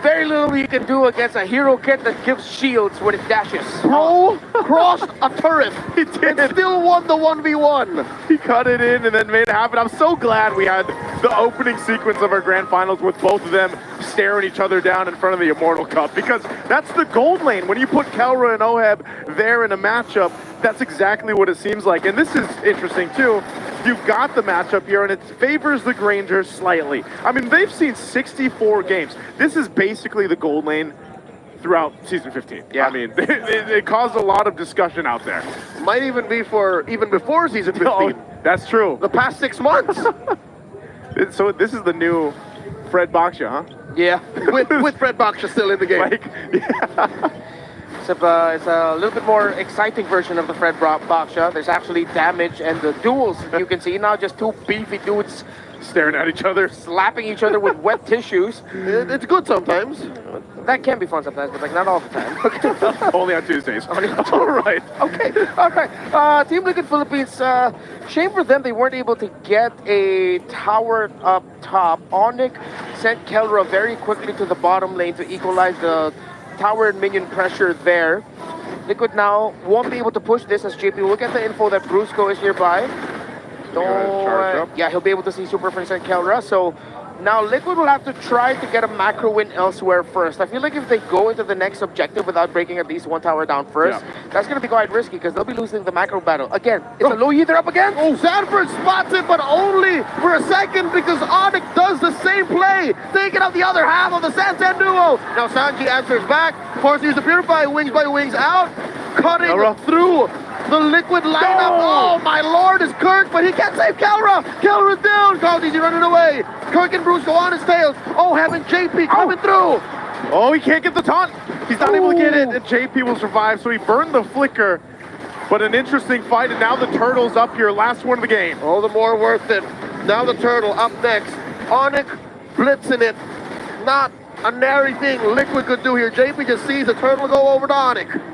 very little you can do against a hero kit that gives shields when it dashes. Bro crossed a turret. He did. And still won the 1v1. He cut it in and then made it happen. I'm so glad we had the opening sequence of our grand finals with both of them staring each other down in front of the Immortal Cup, because that's the gold lane. When you put Kelra and Oheb there in a matchup, that's exactly what it seems like. And this is interesting too. You've got the matchup here, and it favors the Grangers slightly. I mean, they've seen 64 games. This is basically the gold lane throughout Season 15. Yeah. I mean, it caused a lot of discussion out there. Might even be for even before Season 15. Oh, that's true. The past 6 months. So this is the new Fred Baksha, huh? Yeah. with Fred Baksha still in the game. Like, yeah. Except it's a little bit more exciting version of the Fred Baksha. There's actually damage, and the duels you can see now, just two beefy dudes staring at each other, slapping each other with wet tissues. It's good sometimes. That can be fun sometimes, but like not all the time. Only on Tuesdays. All right. Okay. Team Liquid Philippines, shame for them, they weren't able to get a tower up top. ONIC sent Kelra very quickly to the bottom lane to equalize the tower and minion pressure there. Liquid now won't be able to push this as JP will get the info that Brusco is nearby. Yeah, he'll be able to see Super Prince and Kelra. So now Liquid will have to try to get a macro win elsewhere first. I feel like if they go into the next objective without breaking at least one tower down first, that's going to be quite risky because they'll be losing the macro battle. Again, it's a low ether up again. Oh, Sanford spots it, but only for a second because ONIC does the same play, taking out the other half of the Sansan duo. Now Sanji answers back, forces the Purify, wings by wings out, cutting through the Liquid lineup. Oh my lord, is Kirk, but he can't save Kelra. Kelra's down. Causy's running away. Kirk and Bruce go on his tails. Oh, having JP coming through. Oh, he can't get the taunt. He's not able to get it, and JP will survive, so he burned the flicker. But an interesting fight, and now the Turtle's up here, last one of the game. All the more worth it. Now the Turtle up next. ONIC blitzing it. Not a nary thing Liquid could do here. JP just sees the Turtle go over to ONIC.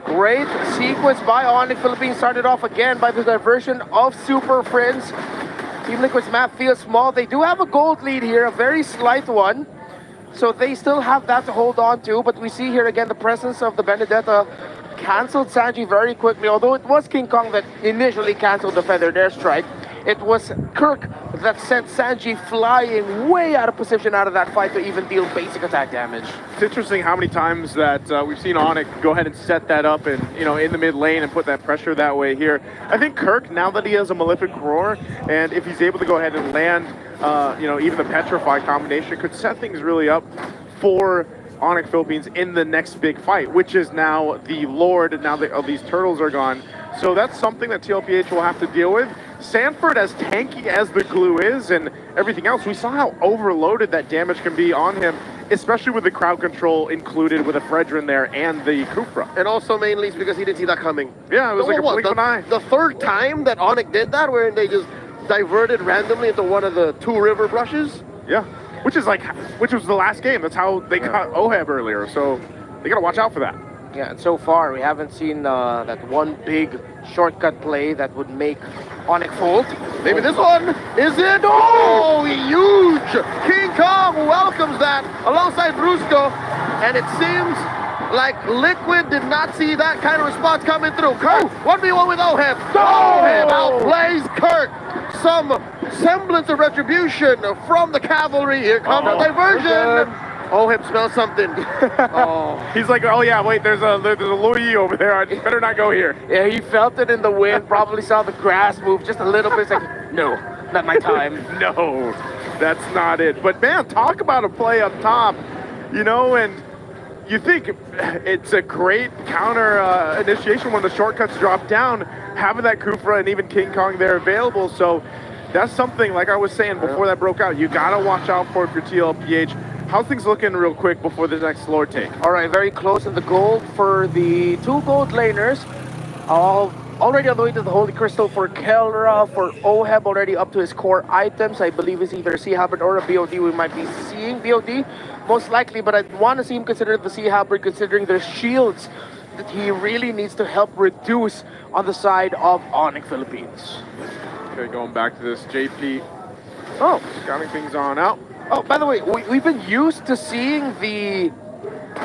Great sequence by ONIC Philippines. Started off again by the diversion of Super Friends. Team Liquid's map feels small. They do have a gold lead here, a very slight one. So they still have that to hold on to. But we see here again the presence of the Benedetta canceled Sanji very quickly. Although it was King Kong that initially canceled the Feathered Airstrike, it was Kirk that sent Sanji flying way out of position out of that fight to even deal basic attack damage. It's interesting how many times that we've seen ONIC go ahead and set that up and, in the mid lane and put that pressure that way here. I think Kirk, now that he has a Malefic Roar, and if he's able to go ahead and land, even the Petrify combination, could set things really up for ONIC Philippines in the next big fight, which is now the Lord, now that these Turtles are gone. So that's something that TLPH will have to deal with. Sanford, as tanky as the glue is and everything else, we saw how overloaded that damage can be on him, especially with the crowd control included with a Fredrin there and the Kufra. And also mainly it's because he didn't see that coming. Yeah, it was like a blink of an eye. The third time that ONIC did that, where they just diverted randomly into one of the two river brushes. Yeah, which was the last game. That's how they got Oheb earlier, so they gotta watch out for that. Yeah, and so far we haven't seen that one big shortcut play that would make ONIC fold. Maybe this one is it. Oh, huge! King Kong welcomes that alongside Brusco, and it seems like Liquid did not see that kind of response coming through. Kirk, 1v1 with Oheb. Oheb outplays Kirk. Some semblance of retribution from the cavalry. Here comes the diversion. Oheb smells something. He's like, oh yeah, wait, there's a Louis over there. I better not go here. Yeah, he felt it in the wind, probably saw the grass move just a little bit. It's like, no, not my time. No, that's not it. But man, talk about a play up top, and you think it's a great counter initiation when the shortcuts drop down, having that Kufra and even King Kong there available. So that's something, like I was saying before that broke out, you gotta watch out for if you're TLPH. How's things looking real quick before the next Lord take? All right, very close in the gold for the two gold laners. Already on the way to the Holy Crystal for Kelra, for Oheb already up to his core items. I believe it's either a Sea Halberd or a BOD. We might be seeing BOD, most likely, but I'd want to see him consider the Sea Halberd considering the shields that he really needs to help reduce on the side of ONIC Philippines. Okay, going back to this JP. Oh, scouting things on out. Oh, by the way, we've been used to seeing the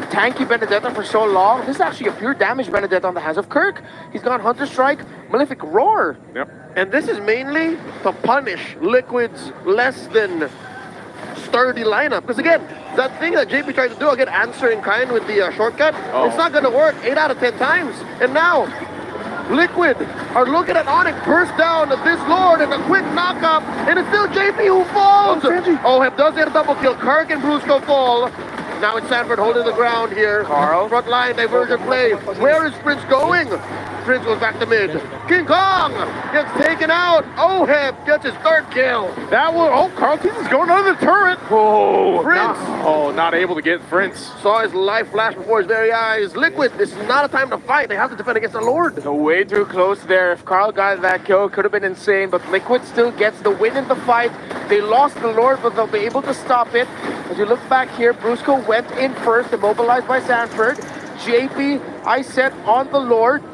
tanky Benedetta for so long. This is actually a pure damage Benedetta on the hands of Kirk. He's gone Hunter Strike, Malefic Roar. Yep. And this is mainly to punish Liquid's less than sturdy lineup. Because again, that thing that JP tried to do, again, answer in kind with the shortcut, it's not going to work 8 out of 10 times. And now, Liquid are looking at ONIC burst down this Lord and a quick knockup, and it's still JP who falls. Oheb does get a double kill. Kirk and Brusco fall. Now it's Sanford holding the ground here. Carl. Front line, diversion play. Where is Prince going? Prince goes back to mid. King Kong gets taken out. Oheb gets his third kill. That was, Carl Teason's going under the turret. Oh, Prince. Not able to get Prince. Saw his life flash before his very eyes. Liquid, this is not a time to fight. They have to defend against the Lord. No, way too close there. If Carl got that kill, it could have been insane, but Liquid still gets the win in the fight. They lost the Lord, but they'll be able to stop it. As you look back here, Brusco went in first, immobilized by Sanford. JP, I set on the Lord.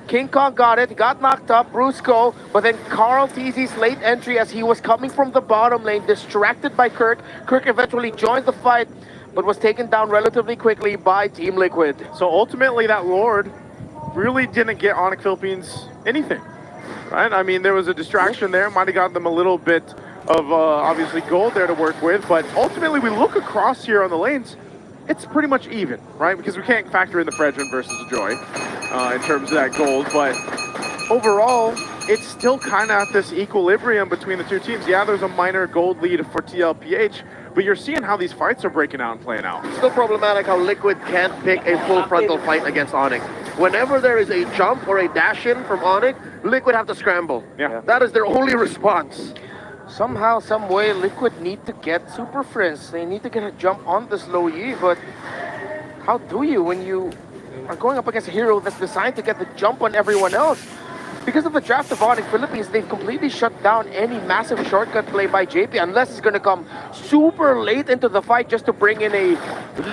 King Kong got it, got knocked up, Brusco, but then Carl TZ's late entry as he was coming from the bottom lane, distracted by Kirk. Kirk eventually joined the fight, but was taken down relatively quickly by Team Liquid. So ultimately, that Lord really didn't get ONIC Philippines anything, right? I mean, there was a distraction there. Might have got them a little bit of, obviously, gold there to work with. But ultimately, we look across here on the lanes, it's pretty much even, right? Because we can't factor in the Fredrin versus the Joy in terms of that gold. But overall, it's still kind of at this equilibrium between the two teams. Yeah, there's a minor gold lead for TLPH, but you're seeing how these fights are breaking out and playing out. It's still problematic how Liquid can't pick a full frontal fight against ONIC. Whenever there is a jump or a dash in from ONIC, Liquid have to scramble. Yeah. That is their only response. Somehow, some way, Liquid need to get Super Friends. They need to get a jump on this low Yi, but how do you when you are going up against a hero that's designed to get the jump on everyone else? Because of the draft of ONIC Philippines, they've completely shut down any massive shortcut play by JP, unless it's going to come super late into the fight just to bring in a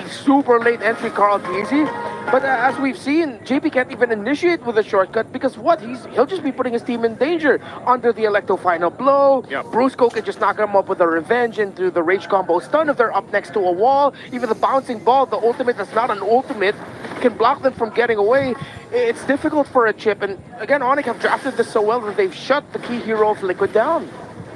super late entry Carl Teasy. But as we've seen, JP can't even initiate with a shortcut because what? He'll just be putting his team in danger under the Electo final blow. Yep. Brusco can just knock him up with a revenge into the rage combo stun if they're up next to a wall. Even the bouncing ball, the ultimate that's not an ultimate, can block them from getting away. It's difficult for a chip, and again, ONIC have drafted this so well that they've shut the key hero of Liquid down.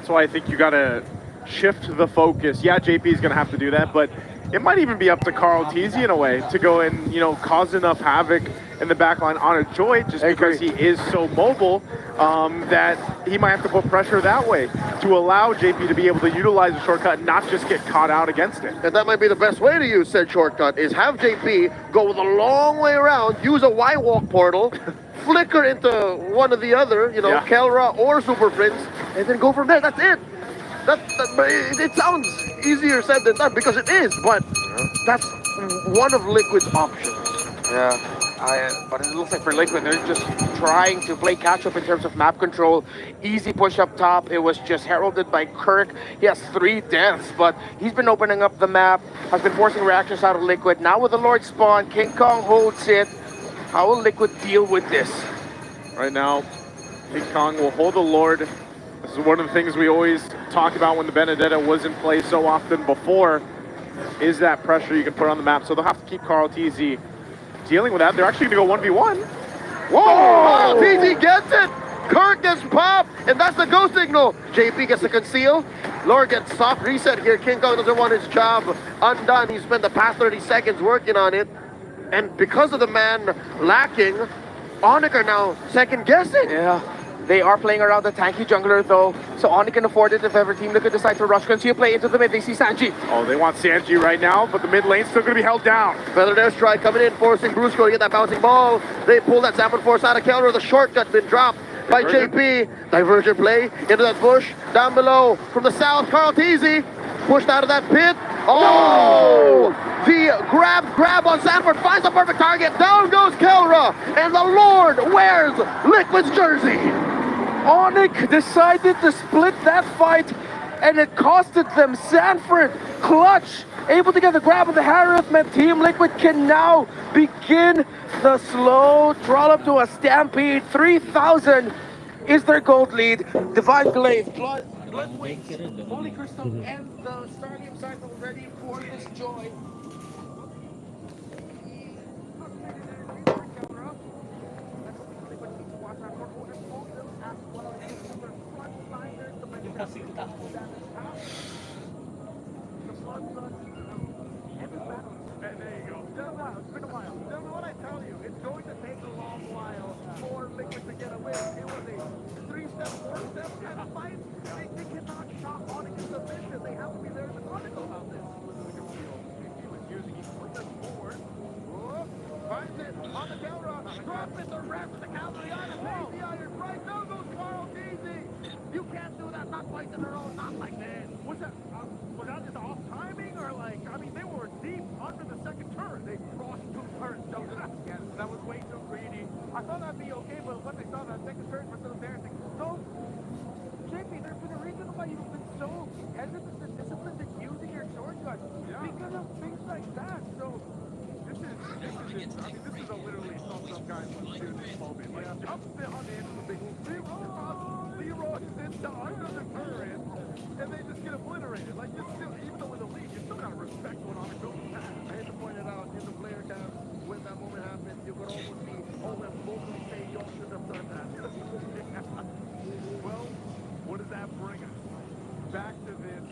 So I think you got to shift the focus. Yeah, JP is going to have to do that, but it might even be up to Carl Teasy in a way to go and, cause enough havoc in the backline on a Joy just because he is so mobile that he might have to put pressure that way to allow JP to be able to utilize the shortcut and not just get caught out against it. And that might be the best way to use said shortcut, is have JP go the long way around, use a Y-walk portal, flicker into one or the other, Kelra or Super Friends, and then go from there. That's it. It sounds easier said than done because it is, but that's one of Liquid's options. Yeah. But it looks like for Liquid, they're just trying to play catch-up in terms of map control. Easy push up top. It was just heralded by Kirk. He has 3 deaths, but he's been opening up the map, has been forcing reactions out of Liquid. Now with the Lord spawn, King Kong holds it. How will Liquid deal with this? Right now, King Kong will hold the Lord. This is one of the things we always talk about when the Benedetta was in play so often before, is that pressure you can put on the map. So they'll have to keep Carl Teasy dealing with that. They're actually going to go 1v1. Whoa! Carl Teasy gets it! Kirk gets popped, and that's the go signal. JP gets to conceal. Lord gets soft reset here. King Kong doesn't want his job undone. He spent the past 30 seconds working on it. And because of the man lacking, ONIC are now second guessing. Yeah. They are playing around the tanky jungler though, so ONIC can afford it if ever Team Liquid decides to rush. Conceal play into the mid, they see Sanji. Oh, they want Sanji right now, but the mid lane's still going to be held down. Feathered airstrike coming in, forcing Brusco to get that bouncing ball. They pull that Salmon Force out of Kelra. The shortcut been dropped by JP. Divergent play into that bush. Down below from the south, Carl Teasy pushed out of that pit. Oh! The grab on Sanford finds the perfect target. Down goes Kelra, and the Lord wears Liquid's jersey. ONIC decided to split that fight, and it costed them. Sanford, clutch, able to get the grab on the Harith, meant Team Liquid can now begin the slow trollop to a stampede. 3,000 is their gold lead. Divine Glaive, Blood Wings, Holy Crystal, and the Starlium Cycle ready for this Joy. It's been a while. Gentlemen, what I tell you, it's going to take a long while for Liquid to get a win. It was a 3-step, 4-step kind of fight. They cannot shock ONIC in submission. They have to be very methodical about this. He was using his quicker forward. Finds it on the Kelra. Drops it, the rest of the cavalry on him. Takes the iron right. Down goes Carl Teasy. You can't do that, not twice in a row, not like that. Was that just off timing, or they were deep under the second turn. They crossed 2 turns. So that was way too greedy. I thought that'd be okay, but once I saw that second turn was so embarrassing. So, JP, there's been a reason why you've been so hesitant and disciplined in using your shortcut. Because of things like that. So, this is literally some guys who do this moment. Jumps on the end of the big Leroy sits under the turret, and they just get obliterated. Even though with a lead, you still gotta respect what ONIC Philippines you could almost see Owen vocally say, y'all should have done that. Well, what does that bring us? Back to this.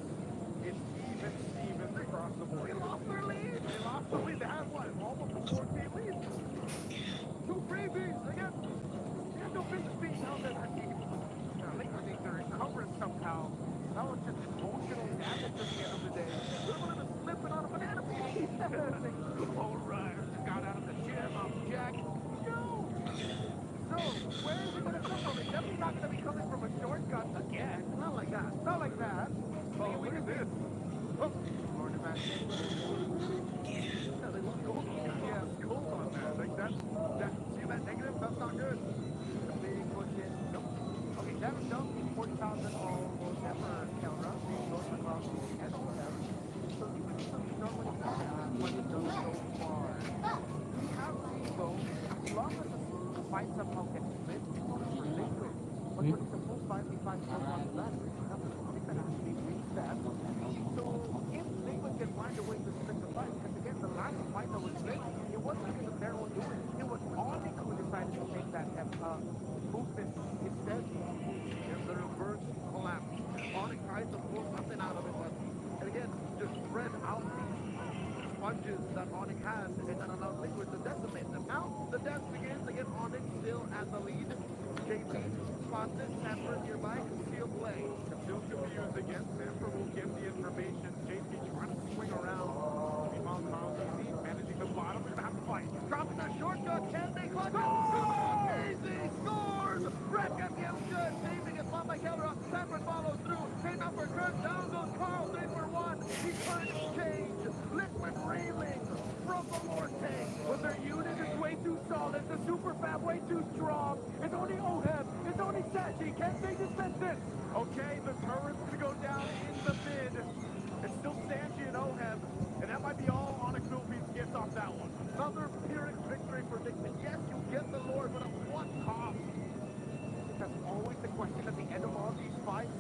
It's even Stevens across the board. They lost their lead. They lost the lead. They had what? Almost a 4-team lead. 2 freebies again. They had no business being out there. That team. Lakers need to recover somehow. That was just emotional damage at the end of the day. Little slipping on a banana peel. All right, got out of the gym. I'm Jack. Yo! So, where is it going to come from? It's definitely not going to be coming from a shortcut again. Not like that. Not like that. Oh, look at this. Oh, Lord of Magic. Yeah, they look cold. Yeah, it's cold on that. Like that. See that negative? That's not good. The big push in. Nope. Okay, that was dumb. 40,000 all never camera. Goes across and all that. So you can see normally what it does so far. We have seen though, as long as the fight somehow gets split, it's good for Liquid. But when it's a full 5v5 goes on to that, there's nothing that actually makes that. So if Liquid can find a way to split the fight, because again, the last fight that was split, it wasn't because of their own doing. It was ONIC who decided to make that movement instead. There's the reverse collapse. ONIC tries to pull something out of it, but and again, just spread out these sponges that ONIC has and then allow Liquid to decimate them. Now the dance begins. Again, ONIC still at the lead. JP spots it. Sanford nearby. Concealed play. Still confused again. Sanford will get the information. JP trying to swing around. Meanwhile, Carl Easy managing the bottom. They're going to have to fight. Dropping the shortcut. Can they clutch it? Easy scores. Red gets the outshot. Saving it. Fought by Keller. Sanford follows through. Came up for Kirk. Down goes Carl. 3 for 1. He turns exchange. Liquid reeling from the vortex. But their unit is way too solid. The super fab way too strong. It's only Oheb. It's only Sashi. Can't they defend this? Okay, the turret's going to go down in the mid. It's still Sanji and Oheb, and that might be all ONIC Philippines gets off that one. Another Pyrrhic victory for Liquid. Yes, you get the Lord, but at what cost? That's always the question at the end of all these fights.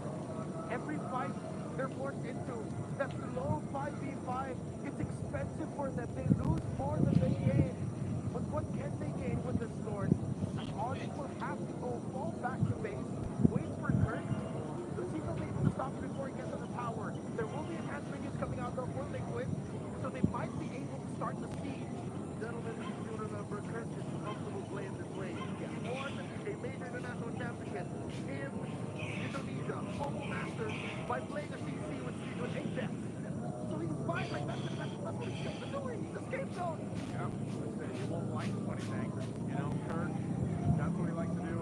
Every fight they're forced into, that low 5v5, it's expensive for them. They lose more than they gain. But what can they gain with this Lord? ONIC will have to go fall back to base, wait for Kirk. The team will be able to stop him before he gets to the tower. There will be enhanced minions coming out though for Liquid, so they might be able to start the siege. Gentlemen, you remember Kirk is comfortable playing this way. He has won a major international championship in Indonesia, Mobile Masters, by playing a CC with Apex. So he's fine like that. That's what he's doing. He's a scapegoat. Yeah, you won't like when he's angry. You know, Kirk, that's what he likes to do,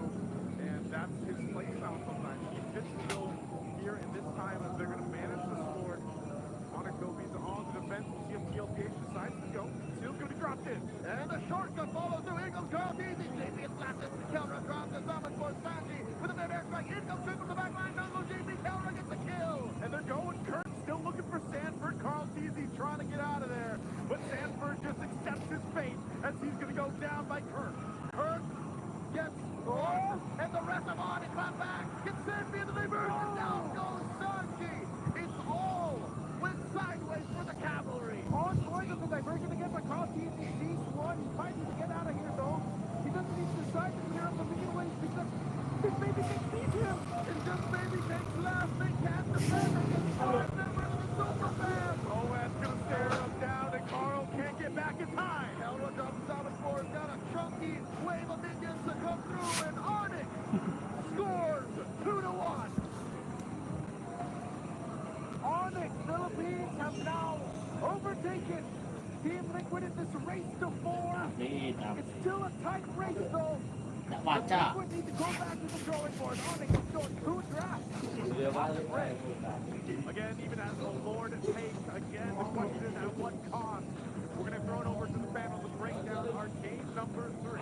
and that's his play style sometimes. He fits the bill here in this time as they're going to manage the score. ONIC Philippines on the defense. We'll see if PLPH decides to go. Seal's going to be dropped in. And the shortcut follows through. Here comes Carl Easy. JP is blasted. Kelra drops the summon for Sanji with a mid-air strike. In comes Triple to the back line. Down goes JP. Kelra gets the kill. And they're going. Kirk still looking for Sanford. Carl Easy trying to get out of there. But Sanford just accepts his fate as he's going to go down by Kirk. Kirk gets scored. And the rest of ONIC clap back. Gets Sanji into the reverse. And down goes Sanji. It's all went sideways for the cavalry. On point of the diversion again by Carl Easy. He's one. He's fighting to get out of here though. He doesn't need to decide to clear up the million ways because this baby can beat him. It just maybe takes last. They can't defend against 5 members of the Super Fam. Oh, that's going to stare him down, and Carl can't get back in time. Elra drops solid four. Got a chunky wave of minions to come through, and ONIC scores 2-1. ONIC Philippines have now overtaken Team Liquid in this race to 4. It's still a tight race though. But Liquid need to go back to the drawing board. ONIC has shown 2 drafts. Again, even as the Lord takes, again, the question is at what cost? We're going to throw it over to the panel to break down our game number 3.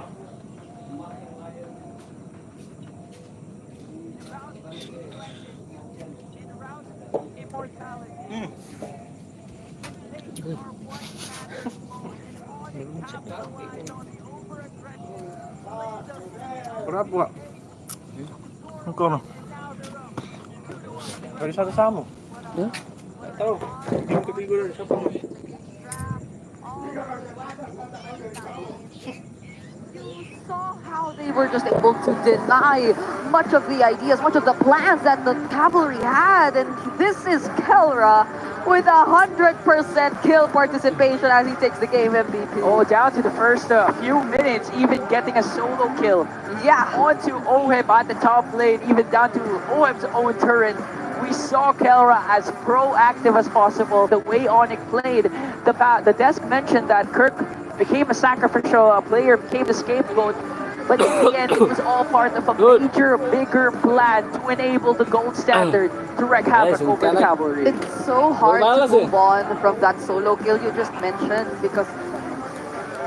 In round immortality. Berapa, Pak? Engkau mah. Dari satu sama. Ya? Tak tahu. Yang ketiga dari siapa? saw how they were just able to deny much of the ideas, much of the plans that the cavalry had. And this is Kelra with 100% kill participation as he takes the game MVP. Oh, down to the first few minutes, even getting a solo kill. Yeah. Onto Oheb at the top lane, even down to Oheb's own turret. We saw Kelra as proactive as possible. The way ONIC played, the desk mentioned that Kirk became a sacrificial player, became the scapegoat. But in the end, it was all part of a major, bigger plan to enable the gold standard to wreak havoc over the cavalry. It's so hard to move on from that solo kill you just mentioned because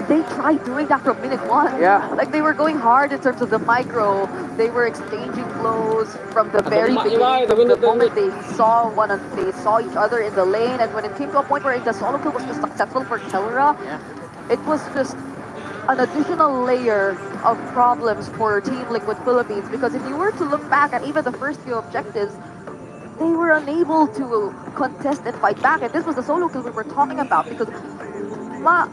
they tried doing that from minute one. Yeah. Like they were going hard in terms of the micro. They were exchanging blows from the very beginning, from the moment they saw they saw each other in the lane. And when it came to a point where the solo kill was just successful for Kelra, it was just an additional layer of problems for Team Liquid Philippines, because if you were to look back at even the first few objectives, they were unable to contest and fight back. And this was the solo kill we were talking about, because more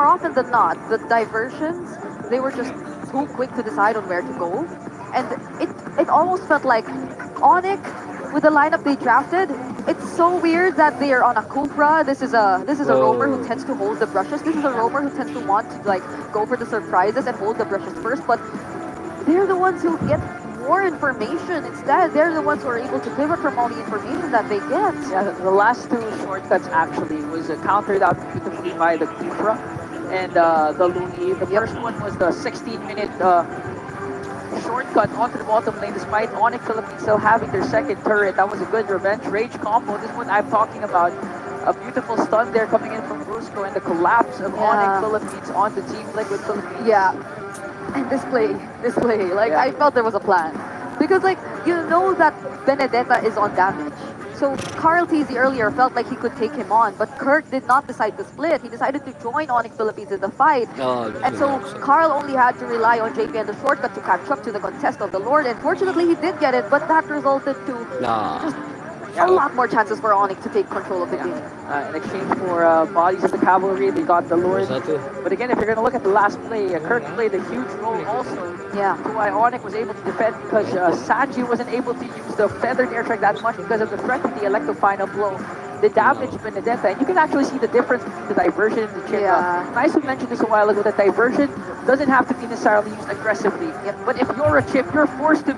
often than not, the diversions, they were just too quick to decide on where to go. And it almost felt like ONIC, with the lineup they drafted, it's so weird that they are on a Cupra. This is a roamer who tends to hold the brushes. This is a roamer who tends to want to like go for the surprises and hold the brushes first. But they're the ones who get more information instead. They're the ones who are able to pivot from all the information that they get. Yeah, the last two shortcuts actually was countered out beautifully by the Cupra and the Luni. The first one was the 16-minute shortcut onto the bottom lane, despite ONIC Philippines still having their second turret. That was a good revenge rage combo. This is what I'm talking about. A beautiful stun there coming in from Brusco, and the collapse of ONIC Philippines onto Team Liquid Philippines. Yeah. And this play, like I felt there was a plan. Because like, you know that Benedetta is on damage. So Carl TZ earlier felt like he could take him on, but Kirk did not decide to split. He decided to join ONIC Philippines in the fight. And so Carl only had to rely on JP and the shortcut to catch up to the contest of the Lord. And fortunately he did get it, but that resulted to just a lot more chances for ONIC to take control of the game. In exchange for bodies of the cavalry, they got the Lord. But again, if you're going to look at the last play, Kirk played a huge role also. Yeah. To why ONIC was able to defend, because Sanji wasn't able to use the feathered airstrike that much because of the threat of the Electro Final Blow. The damage Benedetta, and you can actually see the difference between the diversion and the chip. Nice to mention this a while ago, that diversion doesn't have to be necessarily used aggressively. But if you're a chip, you're forced to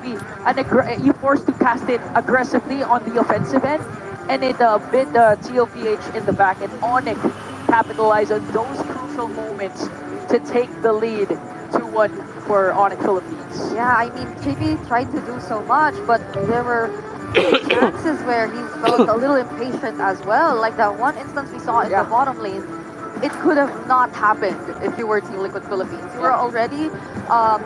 cast it aggressively on the offensive end, and it bit the TOPH in the back, and ONIC capitalized on those crucial moments to take the lead 2-1 for ONIC Philippines. Yeah, I mean, JP tried to do so much, but there were chances where he felt a little impatient as well. Like that one instance we saw in the bottom lane, it could have not happened if you were Team Liquid Philippines. You were already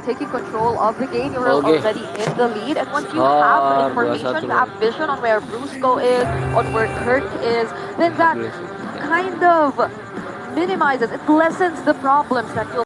taking control of the game. You were already in the lead. And once you have information, have vision on where Brusco is, on where Kirk is, then that kind of minimizes, it lessens the problems that you'll